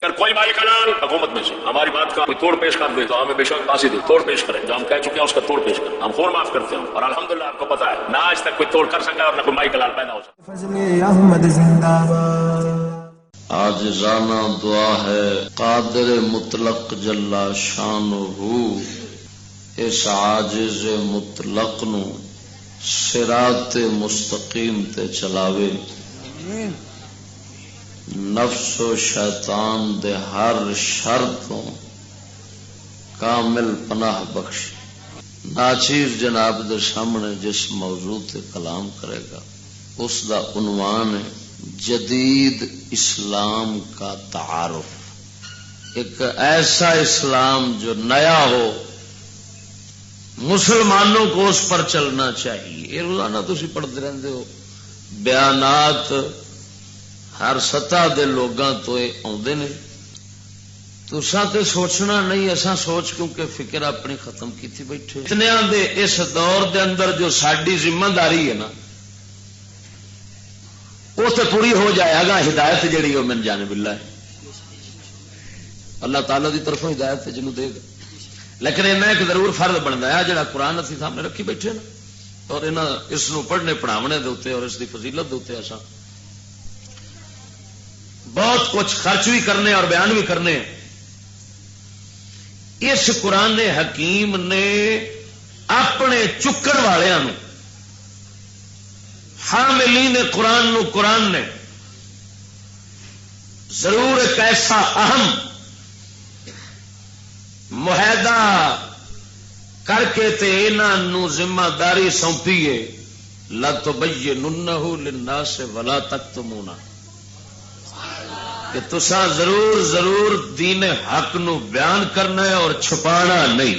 اگر کوئی مائی کلال حکومت میں سے ہماری بات کا کوئی توڑ پیش کر دے تو ہمیں بے شک پاسی دے توڑ پیش کریں، جو ہم کہہ چکے ہیں اس کا توڑ پیش کریں، ہم خور معاف کرتے ہیں اور الحمدللہ آپ کو پتا ہے نہ آج تک کوئی توڑ کر سکا اور نہ کوئی مائی کلال پیدا ہو سکا۔ فضل احمد زندہ باد۔ عاجزانہ دعا ہے قادر مطلق جل شانہ اس عاجز مطلق نو صراط مستقیم تے چلاوے، نفس و شیطان دے ہر شر تو کامل پناہ بخش۔ ناچیز جناب دے سامنے جس موضوع تے کلام کرے گا اس دا عنوان ہے جدید اسلام کا تعارف، ایک ایسا اسلام جو نیا ہو، مسلمانوں کو اس پر چلنا چاہیے۔ یہ روزانہ تسی پڑھتے رہتے ہو، بیانات ہر سطح دے لوگاں تو آتے ہیں، تساں تے سوچنا نہیں، اساں سوچ کیونکہ فکر اپنی ختم کی تھی بیٹھے۔ اتنیاں دے اس دور دے اندر جو ساری ذمہ داری ہے نا وہ تو پوری ہو جائے گا، ہدایت جیڑی وہ من جانب اللہ ہے، اللہ تعالیٰ دی طرفوں ہدایت ہے جنہوں دے گا، لیکن انہیں ایک ضرور فرض بنتا ہے جڑا قرآن اسی سامنے رکھی بیٹھے نا، اور اس نو پڑھنے پڑھاونے دے اوتے اور اس دی فضیلت دے اوتے اساں بہت کچھ خرچ بھی کرنے اور بیان بھی کرنے۔ اس قرآن حکیم نے اپنے چکن والوں حاملین قرآن نو قرآن نے ضرور ایک ایسا اہم معاہدہ کر کے تے انہاں ذمہ داری سونپی ہے، لَتُبَيِّنُنَّهُ لِلنَّاسِ وَلَا تَكْتُمُونَهُ، کہ تساں ضرور ضرور دین حق نو بیان کرنا ہے اور چھپانا نہیں،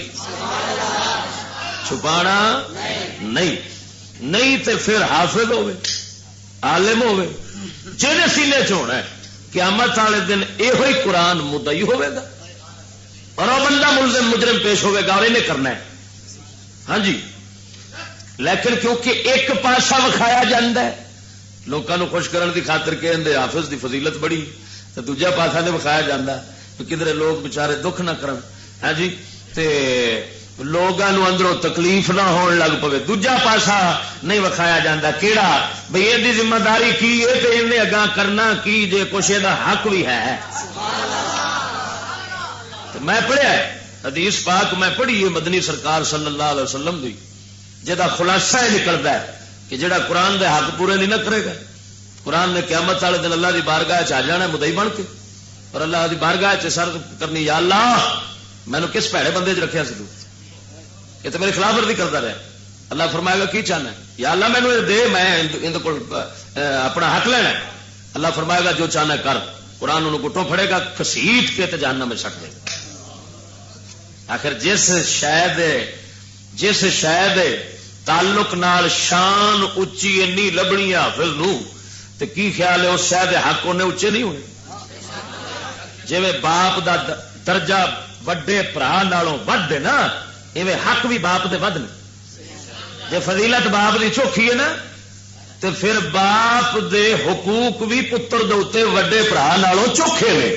چھپانا نہیں تے پھر حافظ ہوئے عالم ہوئے جہاں سینے چنا ہے قیامت والے دن یہ قرآن مدعی ہوئے گا اور وہ بندہ ملزم مجرم پیش ہوئے گا اور انہیں کرنا ہے۔ ہاں جی، لیکن کیونکہ ایک پاسا وکھایا جاتا ہے لوگوں کو خوش کرنے کی خاطر کہ اندر حافظ دی فضیلت بڑی، تو دوجا پاسا نہیں وکھایا جاتا کہ کدھر لوگ بچارے دکھ نہ کرن، ہاں جی، تے لوگوں اندروں تکلیف نہ ہون لگ پے۔ دوجا پاسا نہیں وکھایا جاتا کیڑا بھئی یہ ذمہ داری کی ہے تے انہیں اگاں کرنا کی جے کچھ یہ حق بھی ہے۔ تو میں پڑھیا ہے حدیث پاک، میں پڑھی ہے مدنی سرکار صلی اللہ علیہ وسلم دی، جہاں خلاصہ یہ نکلتا ہے کہ جڑا قرآن دے حق پورے نہیں نہ کرے گا، قرآن نے قیامت والے دن اللہ دی بارگاہ چ آ جانا مدعی بن کے، اور اللہ دی بارگاہ چ سر کرنی، یا اللہ مینو کس بھڑے بندے چ رکھیا سی تو، یہ تو میرے خلاف ورزی کرتا رہا۔ اللہ فرمائے گا کی چاہنا ہے، یا اللہ مینو یہ دے، میں اندر کو اپنا حق لینا ہے۔ اللہ فرمائے گا جو چاہنا ہے کر، قرآن انہوں گٹوں پھڑے گا کسیٹ کے جہنم میں سٹ دے گا۔ آخر جس شاید تعلق نال شان اچھی اینی لبنی حافظ نو تے کی خیال ہے اس شاید حق انہیں اچے نہیں ہونے؟ جی باپ دا درجہ وڈے برا نالوں ود ہے نا، ایویں حق بھی باپ دے ود نے۔ جی فضیلت باپ دی چوکھی ہے نا تو پھر باپ دے حقوق بھی پتر دے اوتے وڈے برا نالوں چوکھے نے۔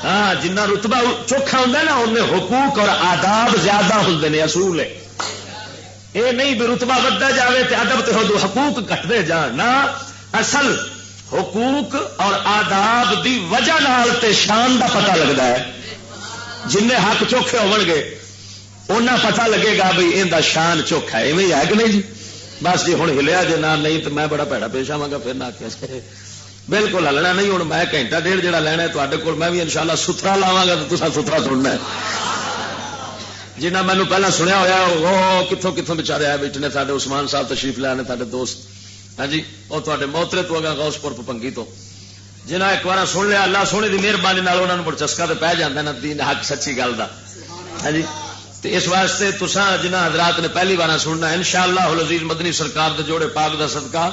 ہاں، جنہ رتبہ چوکھا ہوں نا انہیں حقوق اور آداب زیادہ ہوں نے، اصول ہے یہ نہیں بھی رتبہ ودا جائے تو ادب تے حقوق کٹتے جان، نہ اصل حقوق اور آداب دی وجہ نال تے شان دا پتہ لگتا ہے۔ جن حق چوکھے ہون گے انہیں پتہ لگے گا بھئی ان دا شان چوکھا ہے، ایویں ہے کہ نہیں جی؟ بس جی ہوں ہلیا جی نہ نہیں تو میں بڑا بھڑا پیش آواں گا، پھر نہ آخیا بالکل ہلنا نہیں۔ ہوں میں گھنٹہ ڈیڑھ جڑا لینا ہے تے کول، میں بھی انشاءاللہ ستھرا لاواں گا تو تساں ستھرا سننا ہے۔ جنہ مینو پہلے سنیا ہوا وہ کتوں کتوں بچارے آئے بیٹھے نے، سارے عثمان صاحب تشریف لے آنے سارے دوست، ہاں جی، وہ تے محترے تو اگا غوث پور پنگی تو، جنہیں ایک بار سن لیا اللہ سونے کی مہربانی انہوں نے چسکا تو پی جاتا نا دین حق سچی گل کا، ہاں جی۔ تو اس واسطے تساں جنہ حضرات نے پہلی بار سننا انشاءاللہ العزیز مدنی سرکار دے جوڑے پاک دا صدقہ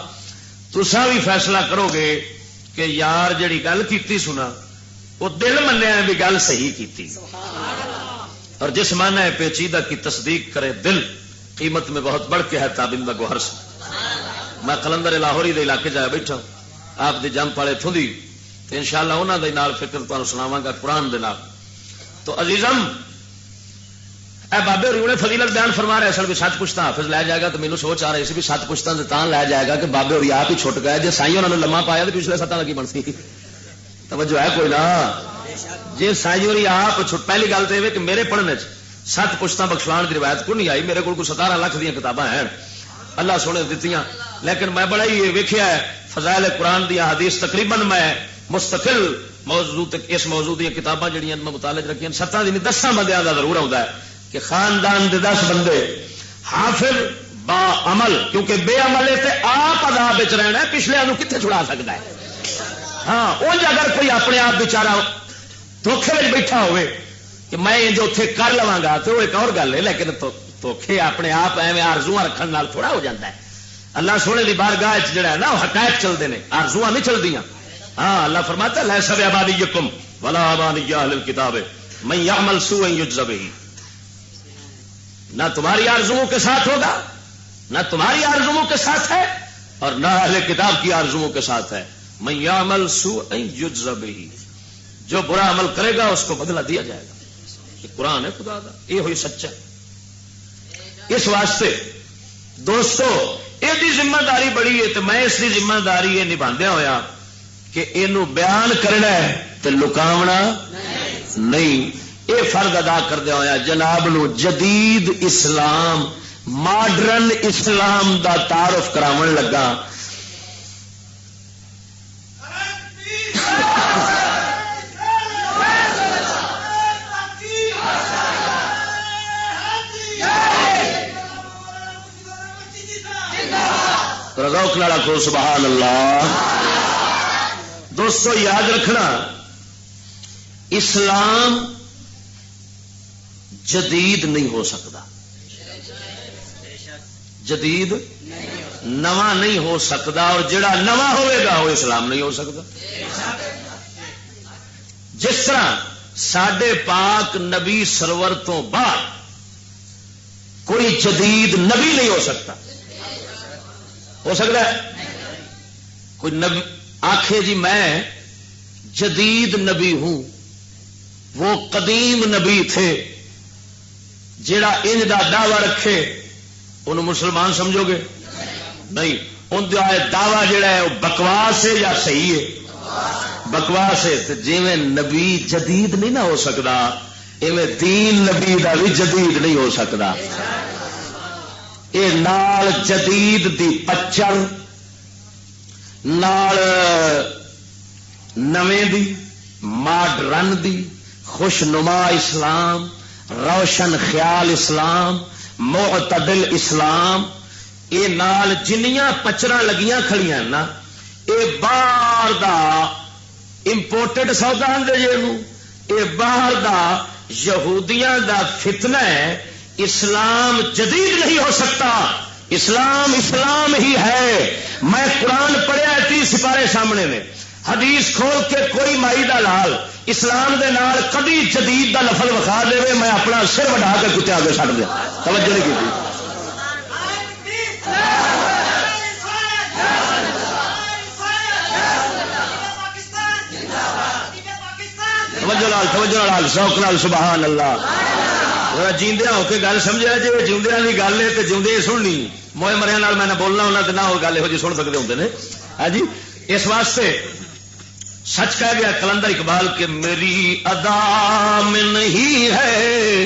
تساں بھی فیصلہ کرو گے کہ یار جڑی گل کیتی سنا وہ دل منیا بھی گل صحیح کیتی، اور جس معنی ہے پیچیدہ کی تصدیق کرے دل، قیمت میں بہت بڑھ کے ہے تابندہ گوہر سے۔ میں قلندر لاہوری دے علاقے جا بیٹھا، آپ دی جم پالے تھوڑی تو انشاءاللہ انہاں دے نال فکر تمہیں سناواں گا قرآن دے نال. تو عزیزم اے بابے ہوری نے فضیلت بیان فرما رہے اصل بھی 7 پشتاں حافظ لے جائے گا. تو مینوں سوچ آ رہی سی بھی 7 پشتاں تے تاں لے جائے گا کہ بابے ہوری آپ ہی چھٹ گئے. جے سائیں انہوں نے لمحہ پایا تو پچھلے 7 لگی بنسی. توجہ ہے کوئی نہ؟ جے سائیں ہوری آپ چھٹ. پہلی گل تو یہ کہ میرے پڑھنے 7 پشتاں بخشوان کی روایت کو نہیں آئی. میرے کو 17 لاکھ دیا کتاباں ہیں اللہ سونے دتیاں. لیکن میں بڑا ہی ویکھیا ہے فضائل قرآن دی حدیث تقریباً میں مستقل موضوع اس موضوع دی کتاباں جڑیاں میں مطالعہ رکھیاں 7 دی 10 بندیاں دا ضرور آتا ہے کہ خاندان دے 10 بندے حافظ با عمل. کیونکہ بے عمل تے آپ عذاب وچ رہنا ہے. پچھلے نو کتنے چھڑا سکتا ہے؟ ہاں اونج اگر کوئی اپنے آپ بیچارہ دھوکھے میں بیٹھا ہوئے کہ میں جو اتنے کر لواں گا تو وہ ایک اور گل ہے. لیکن دھوکھے اپنے آپ ایویں آرزواں رکھن نال تھوڑا ہو جاتا ہے. اللہ سونے دی بارگاہ جڑا ہے نا وہ حقائق چلتے ہیں, آرزواں نہیں چلدیاں. ہاں اللہ فرماتا ہے لیس بآبادیکم ولا آبادی اہل الکتاب من یعمل سوءا یجز بہ. نہ تمہاری آرزوؤں کے ساتھ ہوگا, نہ تمہاری آرزوؤں کے ساتھ ہے, اور نہ اہل کتاب کی آرزوؤں کے ساتھ ہے. من یعمل سوءا یجز بہ, جو برا عمل کرے گا اس کو بدلہ دیا جائے گا. یہ قرآن ہے خدا دا, یہ ہوئی سچا. اس واسطے دوستو یہ ذمہ داری بڑی ہے. تو میں اس کی ذمہ داری یہ نبھاندیا ہویا کہ یہ بیان کرنا ہے تو لکاونا نہیں. یہ فرض ادا کردیا ہوا جناب نو جدید اسلام ماڈرن اسلام دا تعارف کراون لگا. روک لالا کو سبحان اللہ. دوستو یاد رکھنا اسلام جدید نہیں ہو سکتا, جدید نواں نہیں ہو سکتا, اور جڑا نواں ہوئے گا وہ اسلام نہیں ہو سکتا. جس طرح ساڈے پاک نبی سرور تو بعد کوئی جدید نبی نہیں ہو سکتا. ہو سکتا ہے کوئی نبی آخے جی میں جدید نبی ہوں, وہ قدیم نبی تھے, جیڑا ان دا دعوی رکھے انہوں مسلمان سمجھو گے؟ نہیں. ان کا دعوی جڑا ہے وہ بکواس ہے یا صحیح ہے؟ بکواس ہے. تو جی میں نبی جدید نہیں نہ ہو سکتا, ایویں دین نبی دا بھی جدید نہیں ہو سکتا. یہ نال جدید دی پچر نال نویں دی ماڈرن دی خوشنما اسلام, روشن خیال اسلام, معتدل اسلام, یہ نال جنیاں پچراں لگیاں کھڑیاں نا یہ باہر دا امپورٹڈ سودا آندے جے, یہ باہر دا یہودیاں دا فتنہ ہے. اسلام جدید نہیں ہو سکتا, اسلام اسلام ہی ہے. میں قرآن پڑھیا 30 سپارے سامنے نے, حدیث کھول کے کوئی مائی دا لال اسلام دے نال کبھی جدید دا لفظ وکھا دے میں اپنا سر وڈا کے کتے آگے چھڈ دیا. توجہ نہیں کی. توجہ لال شوق نال سبحان اللہ. جیندیا ہو کے گل سمجھا جی جیوندیا کی گل ہے تو جیوندے سننی, موئے مریا میں نہ بولنا ہونا تو نہ وہ گل یہ سن سکتے ہوتے ہیں. ہاں جی اس واسطے سچ کہہ گیا کلندر اقبال کہ میری ادا میں نہیں ہے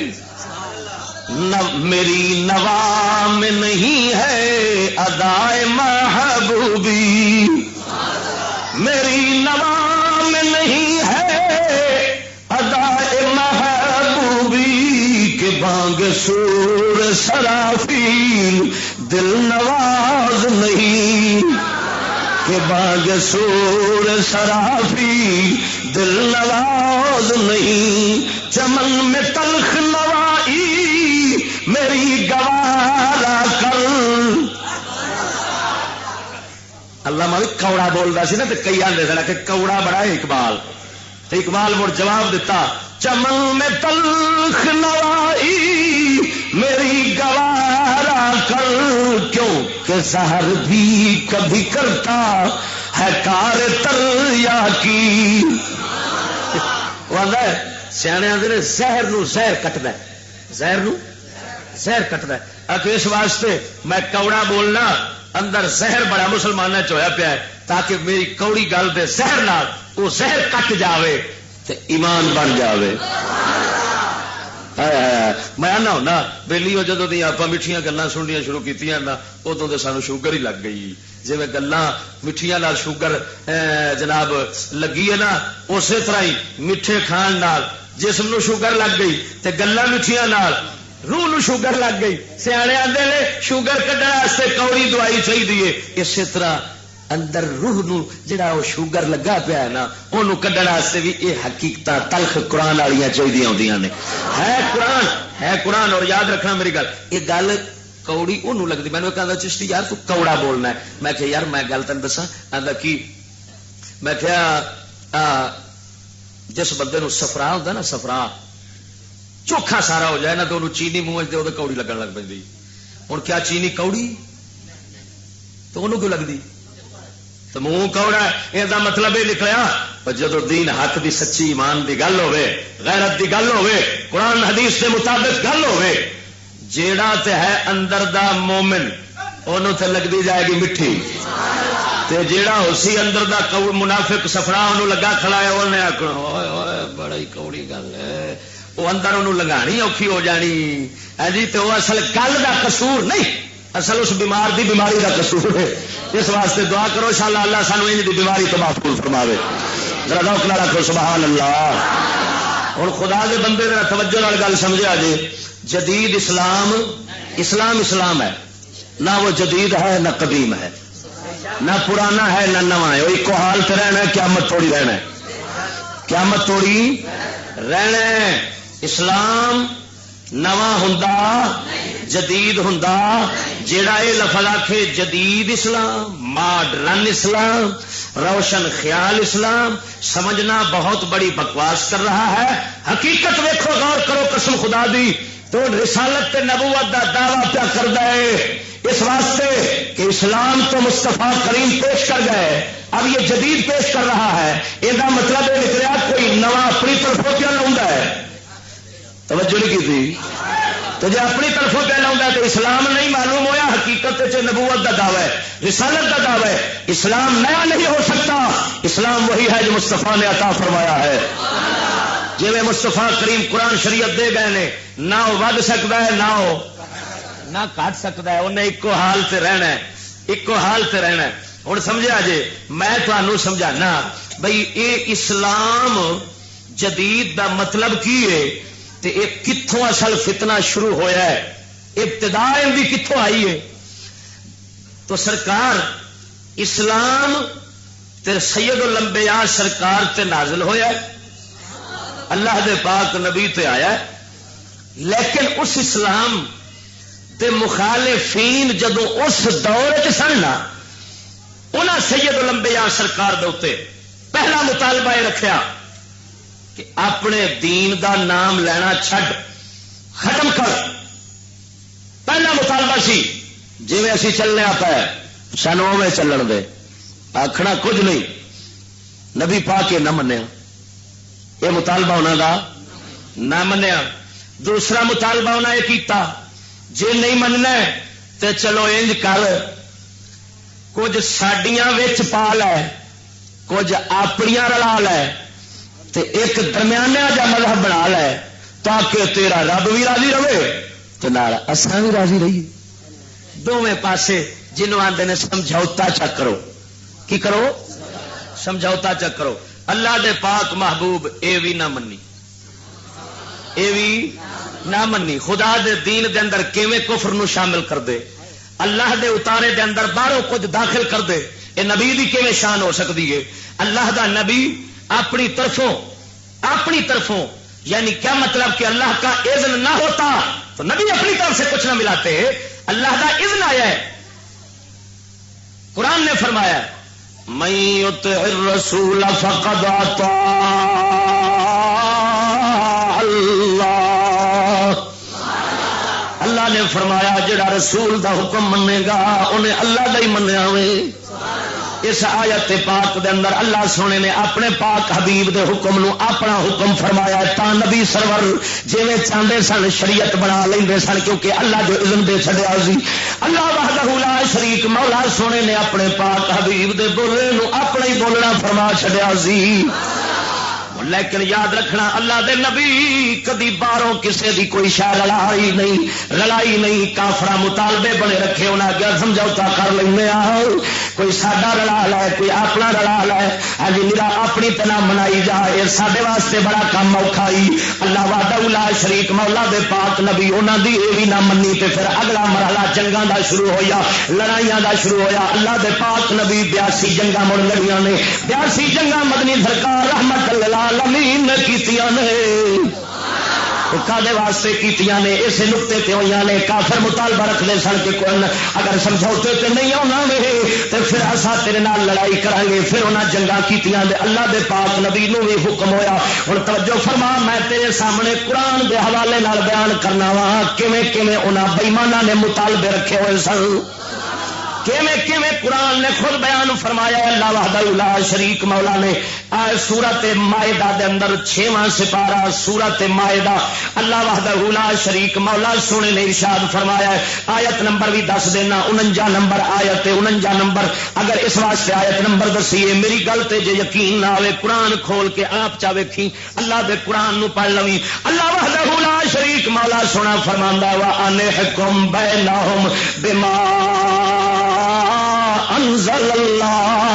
میری نوا میں نہیں ہے ادائے محبوبی, میری نوا میں نہیں ہے ادائے محبوبی, کہ بانگ سور سرافیل دل نواز نہیں, کہ باغ سور سرافی دل نواز نہیں, چمن میں تلخ نوائی میری گوارا کر. اللہ ماں کوڑا بولتا سی نا تو کئی آدھے سنا کہ کوڑا بڑا ہے اقبال, تو اقبال مڑ جواب دیتا چمن میں تلخ نوائی میری گوارا کر, کیوں کہ سحر بھی کبھی کرتا ہے کار تریا کی. سیانے آدھے زہر نو زہر کٹدا ہے, زہر نو زہر کٹدا ہے. اس واسطے میں کوڑا بولنا اندر زہر بڑا مسلمانوں چ ہویا پیا ہے, تاکہ میری کوڑی گل دے زہر نال وہ زہر کٹ جاوے تے ایمان بن جاوے. میں آنا ہونا ویلی ہو جدوں دی آپ میٹھیاں گلاں سننیاں شروع کیتیاں نا ادوں تے سانو شوگر ہی لگ گئی. جی گلاں میٹھیاں نال شوگر جناب لگی ہے نا, اسی طرح ہی میٹھے کھان نال جسم نو شوگر لگ گئی تے گلاں میٹھیاں نال روح نو شوگر لگ گئی. سیانے آندے نے شوگر کڈن واسطے کوڑی دوائی چاہیے. اسی طرح اندر روح نو جڑا وہ شوگر لگا پیا ہے نا انہوں کڈن واسطے بھی یہ حقیقت تلخ قرآن والیاں چاہیے ہوندیاں نے. ہے قرآن. اور یاد رکھنا میری گل, یہ گل کوڑی انہوں لگتی. میں نے کہا چشتی یار تو کوڑا بولنا ہے. میں کہ یار میں گل تین دسا آدھا کی, میں کہا جس بندے نو سفرا ہوتا نا, سفرا چوکھا سارا ہو جائے نا تو انہوں چینی منہ دے کوڑی لگن لگ پی. ہوں کیا چینی کوڑی تو انہوں کیوں لگتی تو منہ کوڑا ہے. یہ مطلب یہ نکلیا جدو دین حق دی سچی ایمان دی گل ہوے, غیرت دی گل ہوے, قرآن حدیث کے مطابق گل ہوے, جیڑا تے ہے اندر دا مومن انہوں تے لگتی جائے گی مٹھی, تے جیڑا اسی اندر دا منافق سفرا انہوں لگا کھڑا ہے انہیں آخنا بڑا ہی کوڑی گل ہے, وہ اندر انہوں لگانی اوکھی ہو جانی ہے جی. تو وہ اصل گل دا قصور نہیں, اصل اس بیمار دی بیماری دا قصور ہے. اس واسطے دعا کرو انشاءاللہ اللہ سانو ان دی بیماری تو محفوظ فرماوے. ذرا ذوق نال رکھو سبحان اللہ. ہن خدا دے بندے ذرا توجہ نال گل سمجھا جی. جدید اسلام ہے, نہ وہ جدید ہے نہ قدیم ہے, نہ پرانا ہے نہ نواں ہے. وہ ایک حال تے رہنا ہے, قیامت توڑی رہنا ہے, قیامت توڑی رہنا ہے. اسلام نواں ہوندا جدید ہوندا. جیڑا یہ لفظ آکھے جدید اسلام, ماڈرن اسلام, روشن خیال اسلام, سمجھنا بہت بڑی بکواس کر رہا ہے. حقیقت ویکھو, غور کرو قسم خدا دی, تو رسالت تے نبوت دا دعویٰ پیا کردا ہے اس واسطے کہ اسلام تو مصطفیٰ کریم پیش کر گئے, اب یہ جدید پیش کر رہا ہے. یہ مطلب یہ نکلیا کوئی نواں اپنی طرفوں کیا لاؤندا ہے. توجہ نہیں کی تھی تو جی اپنی طرفوں پہ لاؤندا تو اسلام نہیں معلوم ہویا. حقیقت نبوت دا دعویٰ ہے, رسالت دا دعویٰ ہے. اسلام نیا نہیں ہو سکتا, اسلام وہی ہے جو مصطفیٰ نے عطا فرمایا ہے. جی میں مصطفیٰ کریم قرآن شریعت دے گئے نے, نہ وہ ود سکتا ہے نہ کٹ سکتا ہے. انہیں ایکو حال سے رہنا ہے, ایکو حال سے رہنا ہے. ہوں سمجھا جی, میں تمہیں سمجھانا بھائی یہ اسلام جدید دا مطلب کی ہے, تے یہ کتوں اصل فتنہ شروع ہویا ہے, ابتدا بھی کتوں آئی ہے. تو سرکار اسلام تے سید الانبیاء سرکار تے نازل ہویا ہے, اللہ دے پاک نبی تے آیا ہے. لیکن اس اسلام دے مخالفین جدو اس دور سن نا, انہاں سید الانبیاء سرکار دے اوتے پہلا مطالبہ یہ رکھیا کہ اپنے دین دا نام لینا چھڈ, ختم کر. پہلا مطالبہ سی جی اسی چلنے آپ سانو میں چلن دے, آخنا کچھ نہیں. نبی پاک کے نہ منیا, یہ مطالبہ انہوں دا نہ منیا. دوسرا مطالبہ انہیں یہ کیتا جی نہیں مننا تو چلو انج کر, کچھ ساڈیاں وچ پا لے, کچھ اپنیاں رلا لے, تے ایک درمیانہ جا مذہب بنا لے, تاکہ تیرا رب بھی راضی رہے تو نال اساں بھی راضی رہیے. دونوں پاسے جنہوں آندے نے سمجھوتا چا کرو. کی کرو؟ سمجھوتا چا کرو. اللہ دے پاک محبوب اے بھی نہ منی, اے بھی نہ منی. خدا دے دین دے اندر کیویں کفر نو شامل کر دے, اللہ دے اتارے دے اندر باہروں کچھ داخل کر دے, اے نبی دی کیویں شان ہو سکتی ہے. اللہ دا نبی اپنی طرفوں یعنی کیا مطلب کہ اللہ کا اذن نہ ہوتا تو نبی اپنی طرف سے کچھ نہ ملاتے. اللہ کا اذن آیا ہے, قرآن نے فرمایا من یطع الرسول فقد اطاع اللہ. اللہ نے فرمایا جڑا رسول دا حکم منے گا انہیں اللہ دا ہی منیا ہوئے. اس آیت پاک دے اندر اللہ سونے نے اپنے پاک حبیب دے حکم نو اپنا حکم فرمایا تا نبی سرور جویں چاہتے سن شریعت بنا لیندے سن کیونکہ اللہ جو اذن دے چھڈیا سی اللہ وحدہ لا شریک مولا سونے نے اپنے پاک حبیب دے بولے نو اپنا ہی بولنا فرما چھڈیا سی لیکن یاد رکھنا اللہ دے نبی کدی باہروں کسے دی کوئی شاہ رلائی نہیں کافرا مطالبے بنے رکھے انہیں کیا سمجھوتا کر لینے کوئی ساڈا رلا لے کوئی اپنا رلا لے ہاں جی میرا اپنی طرح منائی جائے یہ سارے واسطے بڑا کام اوکھا ہی اللہ وحدہ لا شریک مولا دے پاک نبی انہوں دی یہ بھی نہ منی تے پھر اگلا مرحلہ جنگاں دا شروع ہویا لڑائیاں دا شروع ہویا اللہ دے پاک نبی 82 جنگاں مڑ لڑیاں نے 82 جنگاں مدنی سرکار رحمت للعالمین نے کیتیاں نے واسطے کیتیاں نے اسے نقطے تے ہوئی نے کافر مطالبہ رکھتے سن کہ کوئی اگر سمجھوتے تے نہیں آنا وے تو پھر اصا تیرے نال لڑائی کریں گے پھر انہیں جنگا کیتیاں دے اللہ دے پاک نبی نو بھی حکم ہویا ہوں توجہ فرما میں تیرے سامنے قرآن دے حوالے نال بیان کرنا وا کیویں انہاں بےماناں نے مطالبے رکھے ہوئے سن کیویں قرآن نے خود بیان فرمایا اللہ وحدہ لا شریک مولا نے سورت مائدہ دے اندر 6واں سپارہ سورت مائدہ اللہ وحدہ لا شریک مولا سونے نے ارشاد فرمایا ہے آیت نمبر بھی دس دینا 49 نمبر آیت 49 نمبر اگر اس واسطے آیت نمبر دسیے میری گل تے جے یقین نہ ہوئے قرآن کھول کے آپ چا ویکھی اللہ دے قرآن نو پڑھ لویں اللہ وحدہ لا شریک مولا سونا فرماندا وا انحکم بینہم بما انزل اللہ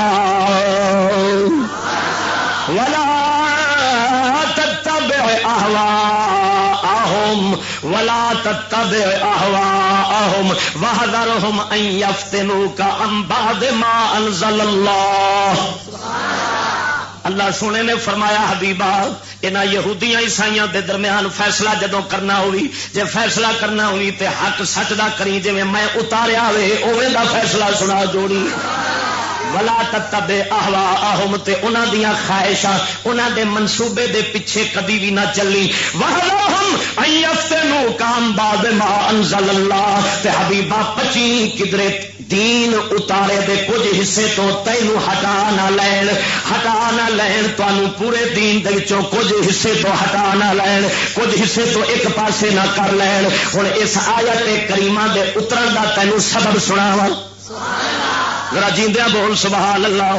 ولا تتبع اهواءهم ولا تتبع اهواءهم واحذرهم ان يفتنوك عن بعض ما انزل اللہ اللہ سونے نے فرمایا حبیبا انہاں یہودیاں عیسائیاں دے درمیان فیصلہ جدوں کرنا ہوئی جے فیصلہ کرنا ہوئی تے حق سچ دا کری جویں میں اتاریا ہوئے اوویں دا فیصلہ سنا جوڑی ولا تتبع اهواءهم تے انہاں دیاں خواہشاں انہاں دے منصوبے دے پیچھے کبھی بھی نہ چلی وَهُمْ أَن يَفْتِنُوكَ عَن بَعْضِ مَا أَنزَلَ اللَّهُ تے حبیبا پچی کدرے دین اتارے دے کچھ حصے تو تینوں ہٹا نہ لین تانوں پورے دین دے وچوں کچھ حصے تو ہٹا نہ لین کچھ حصے تو ایک پاسے نہ کر لین ہن اس آیت کریمہ دے اترن دا تینوں سبب سناواں ذرا جیندیاں بول سبحان اللہ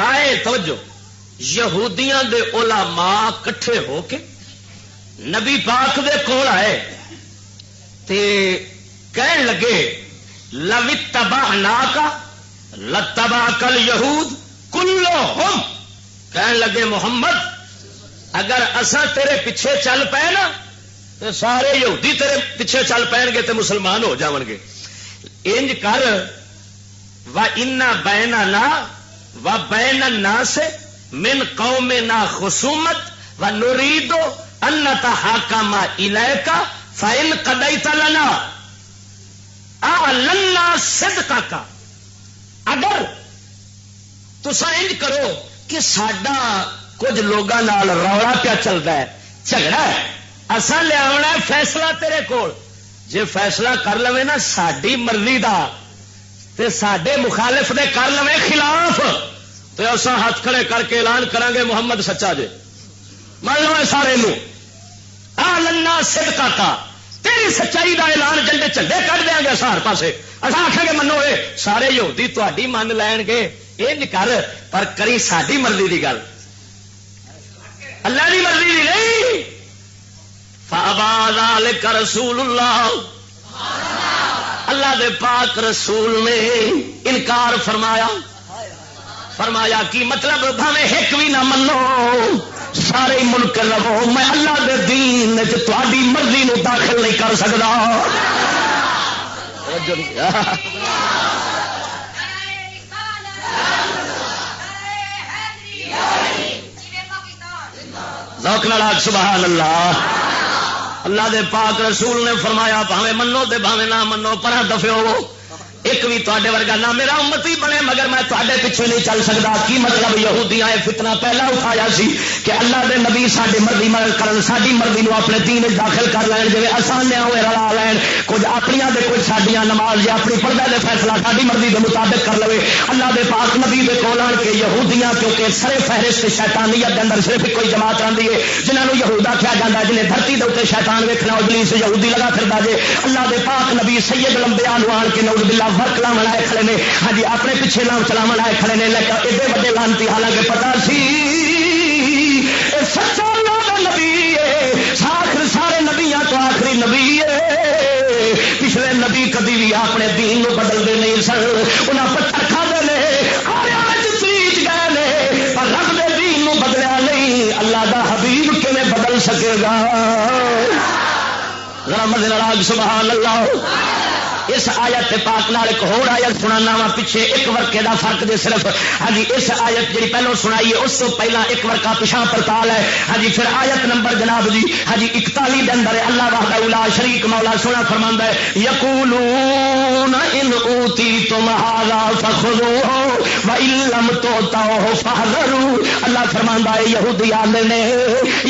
آئے توجہ یہودیاں دے علماء کٹھے ہو کے نبی پاک دے کول آئے تے کہن لگے لو اتبعناک لتبعک الیہود کلھم کہن لگے محمد اگر اساں تیرے پیچھے چل پے نا تو سارے یہودی تیرے پیچھے چل پین گے تے مسلمان ہو جاون گے انج کر وَإِنَّ بَيْنَنَا وَبَيْنَ النَّاسِ مِنْ قَوْمِنَا خُصُومَةً وَنُرِيدُ أَن نَّتَحَاكَمَ إِلَيْكَ فَإِنْ قَضَيْتَ لَنَا أَعْلَنَّا صِدْقَكَ اگر تساں انج کرو کہ ساڈا کچھ لوگاں نال رولا پیا چلتا ہے جھگڑا ہے اساں لے آونا فیصلہ تیرے کول جے فیصلہ کر لوے نا ساڈی مرضی دا تے ساڈے مخالف دے کر لوے خلاف تے اساں ہاتھ کھڑے کر کے اعلان کران گے محمد سچا جے مان لو سارے نو آلنا صدقہ کا تیری سچائی دا اعلان جلدے چلے کر دیاں گے سار پاسے اساں آکھاں گے منو اے سارے یہودی تہاڈی من لین گے یہ کر پر کری ساری مرضی کی گل اللہ کی مرضی کی نہیں فَأَبَى رسول اللہ اللہ دے پاک رسول نے انکار فرمایا کی مطلب بھاوے ایک بھی نہ منو سارے منکر رہو میں اللہ دے دین تہاڈی مرضی نو داخل نہیں کر سکتا سبحان اللہ اللہ دے پاک رسول نے فرمایا بھاوے منو تے بھاوے نہ منو پرا دفیو ایک بھی تے ورگا نہ میرا امتی بنے مگر میں تے پیچھے نہیں چل سکتا. کی مطلب یہودیاں فتنہ پہلا اٹھایا سی کہ اللہ دے نبی ساری مرضی کرن ساری مرضی نو اپنے دین داخل کر لین جی آسان ہوئے رلا لین کچھ اپنی دے کچھ سڈیا نماز یا اپنی پردے دے فیصلہ ساری مرضی کے مطابق کر لے. اللہ دے پاک نبی دے کول آن کے یہودیاں کیونکہ سرے فہرست شیطانیت کے اندر صرف کوئی جماعت آتی ہے جنہوں نے یہود آخیا جاتا ہے جنہیں دھرتی کے اتنے شیطان ویکھنا ابلیس یہودی لگا پھردا جے. اللہ دے پاک نبی سید لمبیا آن کے نعوذ باللہ فرق لاون آئے کھڑے نے. ہاں جی اپنے پیچھے نام چلاون آئے کھڑے نے لیکن ایڈے وڈے لانتی حالانکہ پتا سی سچا اللہ دا نبی ہے آخر سارے نبیاں تو آخری نبی ہے. پچھلے نبی کبھی بھی اپنے دین نو بدلتے نہیں سن. انہاں پتھر کھادے نے چیز گئے نے پر رب دے دین نو بدلیا نہیں. اللہ دا حبیب کیویں بدل سکے گا؟ ذرا مدد راگ سبحان اللہ. اس آیت پاک نال ایک اور آیت سنانا وا پیچھے ایک ورقے دا فرق دے صرف. ہاں جی اس آیت جی پہلو سنائی ہے اس تو پہلا ایک ورقہ پچھا پڑتال ہے. ہاں جی پھر آیت نمبر جناب جی ہاں جی 41 دے اندر اللہ وحدہ لا شریک مولا سونا فرماندا ہے یقولون ان اوتیتم ھذا فخذوه وان لم تؤتوه فاحذروا. اللہ فرماندا ہے یہودی آندے نے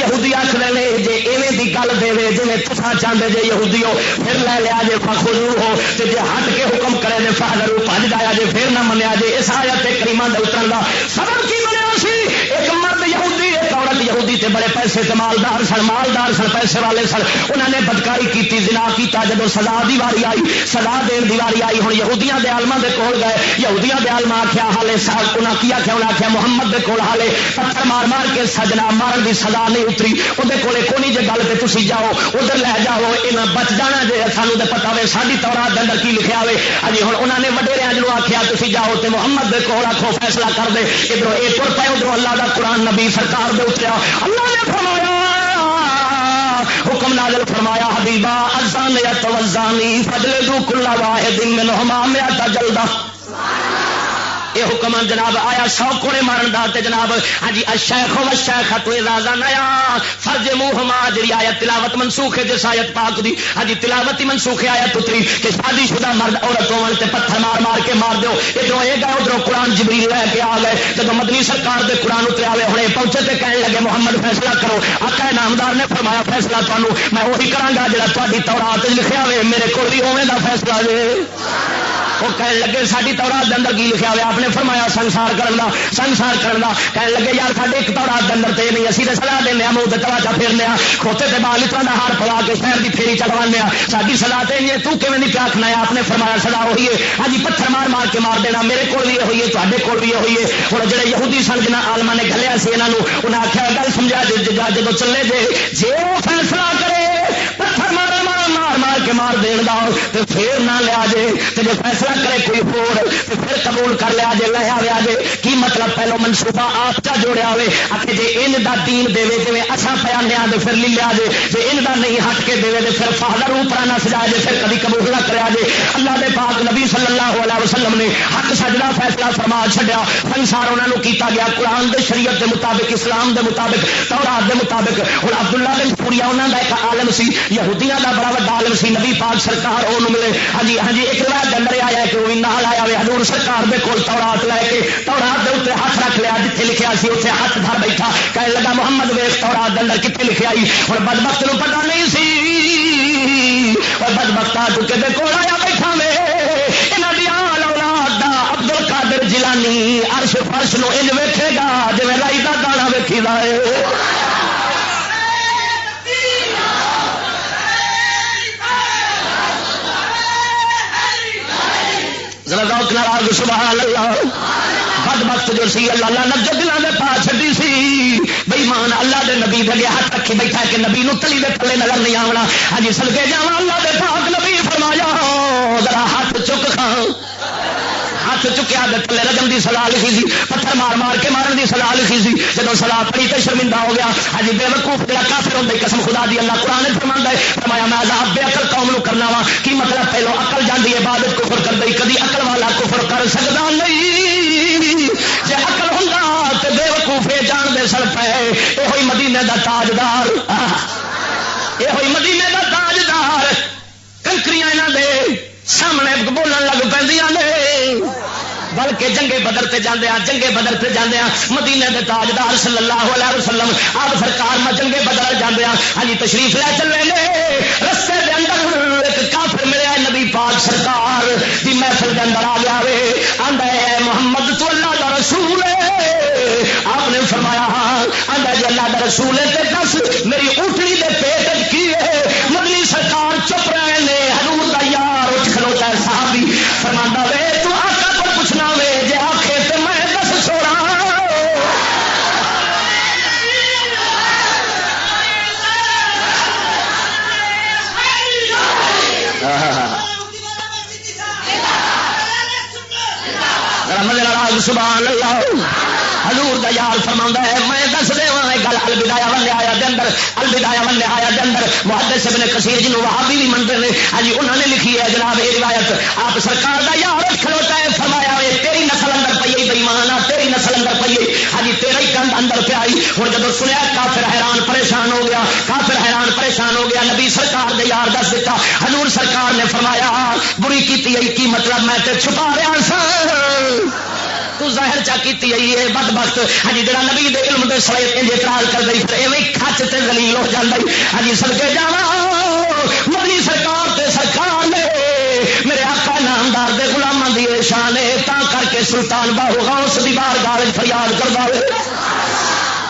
یہودی آکھدے نے جے ایویں دی گل دے جویں تساں چاہندے جے یہودیو پھر لے لیا جے فخذوه تے جے ہٹ کے حکم کرے دے فاحذروا بھج جایا جے پھر نہ منیا جے. اس آیت کریمہ دے اترن دا سبب کی بنیا سی ایک مرد یہودی ایک عورت یہودی تے بڑے پیسے تے مالدار سن پیسے والے سن. انہوں نے بدکاری کیتی زنا کیتا. جدوں سزا دی واری آئی سزا دین دی واری آئی ہن یہودیاں دے عالماں دے کول گئے. یہودیاں دے عالم آکھیا حالے سال انہاں کی آکھیا انہاں آکھیا محمد دے کول حالے پتھر مار مار کے سجنا مارن دی سزا نہیں اتری. اودے کولے کونی جے گل تے تسی جاؤ ادھر لے جاؤ انہاں بچ جانا جے سانو تے پتہ ہوے ساڈی تورات دے اندر کی لکھیا ہوئے. ہجی ہن انہوں نے وڈیریاں جنوں آکھیا تسی جاؤ تے محمد دے کول آکھو فیصلہ کر دے. ادھروں اے تر پے ادھروں اللہ دا قرآن نبی سرکار دے اتریا. اللہ نے فرمایا حکم نازل فرمایا حبیبا الزانیۃ والزانی فاجلدوا کل واحد منہما مئۃ جلدہ. یہ حکم جناب آیا 100 کوڑے مارن دا تے جناب ہاں جی الشیخ والشیخۃ اذا زنیا فرجموہما. جی آیت تلاوت منسوخ ہے جس آیت پاک دی ہاں جی تلاوت ہی منسوخ ہے آیت اتری کہ شادی شدہ مرد عورت ہون تے پتھر مار مار کے مار دیو. ادھروں یہ گئے ادھروں قرآن جبریل لے کے آ گئے. جب مدنی سرکار دے قرآن اترے آئے ہنے پہنچے تے کہنے لگے محمد فیصلہ کرو. آقا نامدار نے فرمایا فیصلہ تانوں میں وہی کراں گا جڑا تہاڈی تورات لکھیا ہوئے میرے کول بھی اوویں دا فیصلہ جے. وہ کہنے لگے ساری تورات دے اندر کی لکھیا ہوا؟ آپ نے فرمایا سنسار کرنا کہنے لگے یار ساڈے ایک تورات دے اندر تے نہیں اسی تے سزا دینے منہ تے تواچا پھیرنے کھوتے تے بال اتنا دا ہار پوا کے شہر دی پھیری چڑھوانے ساری سزا تے نہیں. تو کیویں نہیں پیا آکھنا ہے؟ آپ نے فرمایا سزا وہی ہے ہاں جی پتھر مار مار کے مار دینا. میرے کول بھی ہوئی ہے تواڈے کول بھی ہوئی ہے. ہن جڑے یہودی سن جنہاں عالماں نے گھلیا سی انہاں نوں انہاں آکھیا گل سمجھا جدوں چلے جے وہ فیصلہ کرے پتھر مار کے مار دین دا تے پھر نہ لیا جے تے جو فیصلہ کرے کوئی ہور تے پھر قبول کر لیا جے لے آیا جے. کی مطلب پہلو منصوبہ آپ چا جوڑیا ہوئے آکھے جے ان دا دین دے جویں اساں پیانے تے پھر لے لیا جے جے ان دا نہیں ہٹ کے دے تے پھر فاضل اوپر نہ سجا جے پھر کبھی قبول نہ کریا جے. اللہ دے پاک نبی صلی اللہ علیہ وسلم نے حق سجدہ فیصلہ فرما چھڈیا. فنسار انہاں نوں کیتا گیا قرآن دے شریعت دے مطابق اسلام دے مطابق تورات دے مطابق. ہن عبداللہ بن سوریا انہاں دا ایک عالم سی یہودیاں دا بڑا وڈا عالم سی. نبی پاک سرکار وہ ملے ہاں جی ایک روایت کے اندر آیا کہ وہ نال آیا ہوئے حضور سرکار دے کول تورات لے کے تورات دے اوپر ہاتھ رکھ لیا جتھے لکھیا سی اوتھے ہاتھ دھر بیٹھا کہنے لگا محمد ویکھ تورات دے اندر کتنے لکھیا آئی. ہن بدبخت نوں پتہ نہیں سی اور بدبخت آ چکے دے کول آیا بیٹھا وے انہاں دی آل اولاد دا عبد القادر جیلانی عرش فرش نو انج ویکھے گا جویں رائی دا دانا ویکھی دا اے. سبحان اللہ. بدبخت جو سی اللہ لعنت جو دلاں دے پا چھڈی سی بے ایمان اللہ دے نبی دے ہاتھ رکھی بیٹھا کہ نبی نو تلی دے تھلے نظر نہیں آونا. ہاں جی صدقے جاواں اللہ دے پاک نبی فرمایا ذرا ہاتھ چک کھاں ہاتھ چکیا تھلے رجم دی سزا لکھی سی پتھر مار مار کے مارن دی سزا لکھی سی. جدوں سزا پڑی تے شرمندہ ہو گیا. ہاں جی بے وقوف جڑا کافر ہوندا قسم خدا دی اللہ قرآن فرماندا ہے فرمایا میں عذاب بے عقل قوم نو کرنا وا. کی مطلب پہلو عقل جاندی ہے بعد کفر کر دئی. کدی عقل والا کفر کر سکدا نہیں. جے عقل ہوندا تے بے وقوف جان دے سر پے اے ہوئی مدینے دا تاجدار اے ہوئی مدینے دا تاجدار کنکریاں انہاں دے سامنے بولن لگ پیندیاں بلکہ جنگے بدر تے جاندے ہیں مدینے دے تاجدار صلی اللہ علیہ وسلم آپ سرکار میں جنگے بدر جاندے ہیں ہاں جی تشریف لے چلے نے رستے دے اندر ایک کافر ملیا نبی پاک سرکار دی محفل دے اندر آ گیا وے آندا ہے محمد تو اللہ دا رسول ہے آپ نے فرمایا آندا جی اللہ دا رسول ہے تے دس میری اونٹنی دے پیٹ کی ہے مدنی سرکار چپ رہے نے حضور دا یار اٹھ کھلوتا ہے صحابی فرماندا وے تو آقا کو پوچھنا وے جے آکھے تے میں دس چھوڑا سبحان اللہ حضور دا یار فرماؤندا ہے میں دس دیواں گل البدایہ والنہایہ دے اندر محدث ابن کثیر جنوں وہابی بھی منتے ہیں ہاں جی انہوں نے لکھی ہے جناب یہ روایت آپ سرکار دا یار کھلوتا ہے فرمایا ہے تیری نسل اندر پئی بے ایمان تیری نسل اندر پئی ہاں جی تیرا ہی کند اندر پہ آئی ہن جدوں سنیا کافر حیران پریشان ہو گیا نبی سرکار دے یار دس دیتا حضور سرکار نے فرمایا بری کیتی ہے کی مطلب میں تے چھپا رہا سا تو ظاہر چا کیتی ہے بدبخت ہاں جی جڑا نبی دے علم دے سوائے انج اعتراض کر دئی پھر ایویں کھچ تے ذلیل ہو جاندا ہاں جی صدقے جاواں مدنی سرکار تے سرکار نے میرے آقا نامدار دے غلاماں دی شان ہے تا کر کے سلطان باہو غوث دی بارگاہ وچ فریاد کردا ہے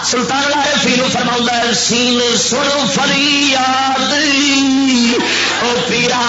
سلطان اللہ فیلو فرماؤندا ہے سین سن فریاد او پیرا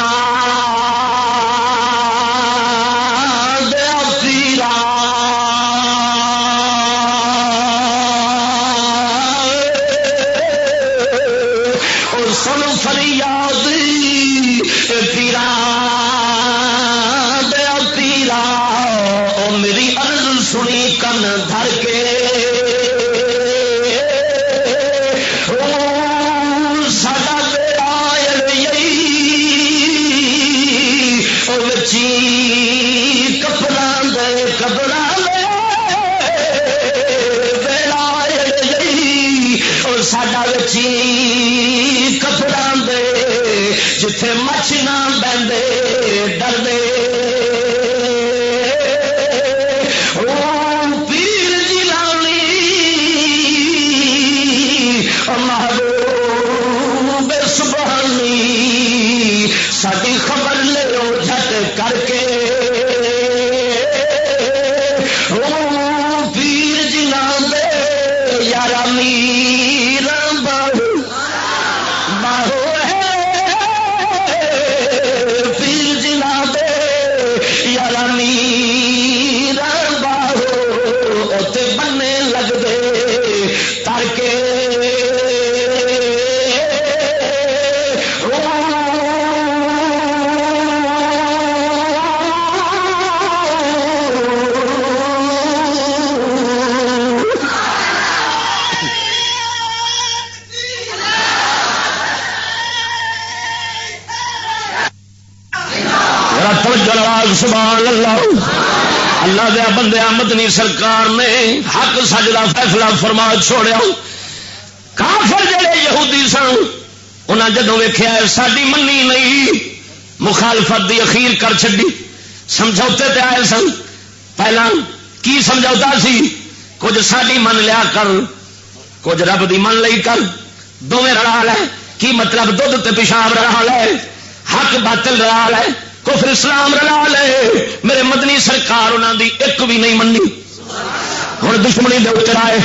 جتھے مچھ نہ بہندے ڈردے او پیر جیلانی او محبوب سبحانی ساری خبر لو جھٹ کر کے او پیر جیلانی یار امیر باہو سبحان اللہ اللہ دے بندے مدنی سرکار نے حق سچ دا فیصلہ فرما چھوڑیا کافر جڑے یہودی سن انہاں جدوں ویکھیا ساڈی منی نہیں مخالفت دی اخیر کر چھڈی سمجھوتے تے آئے سن پہلا کی سمجھوتا سی کچھ ساڈی من لیا کر کچھ رب دی من لئی کر دوویں رلا لے کی مطلب دودھ تے پیشاب رلا لے حق باطل رلا لے کفر اسلام رلا لے میرے مدنی سرکار انہوں دی ایک بھی نہیں منی ہوں دشمنی دے اتر آئے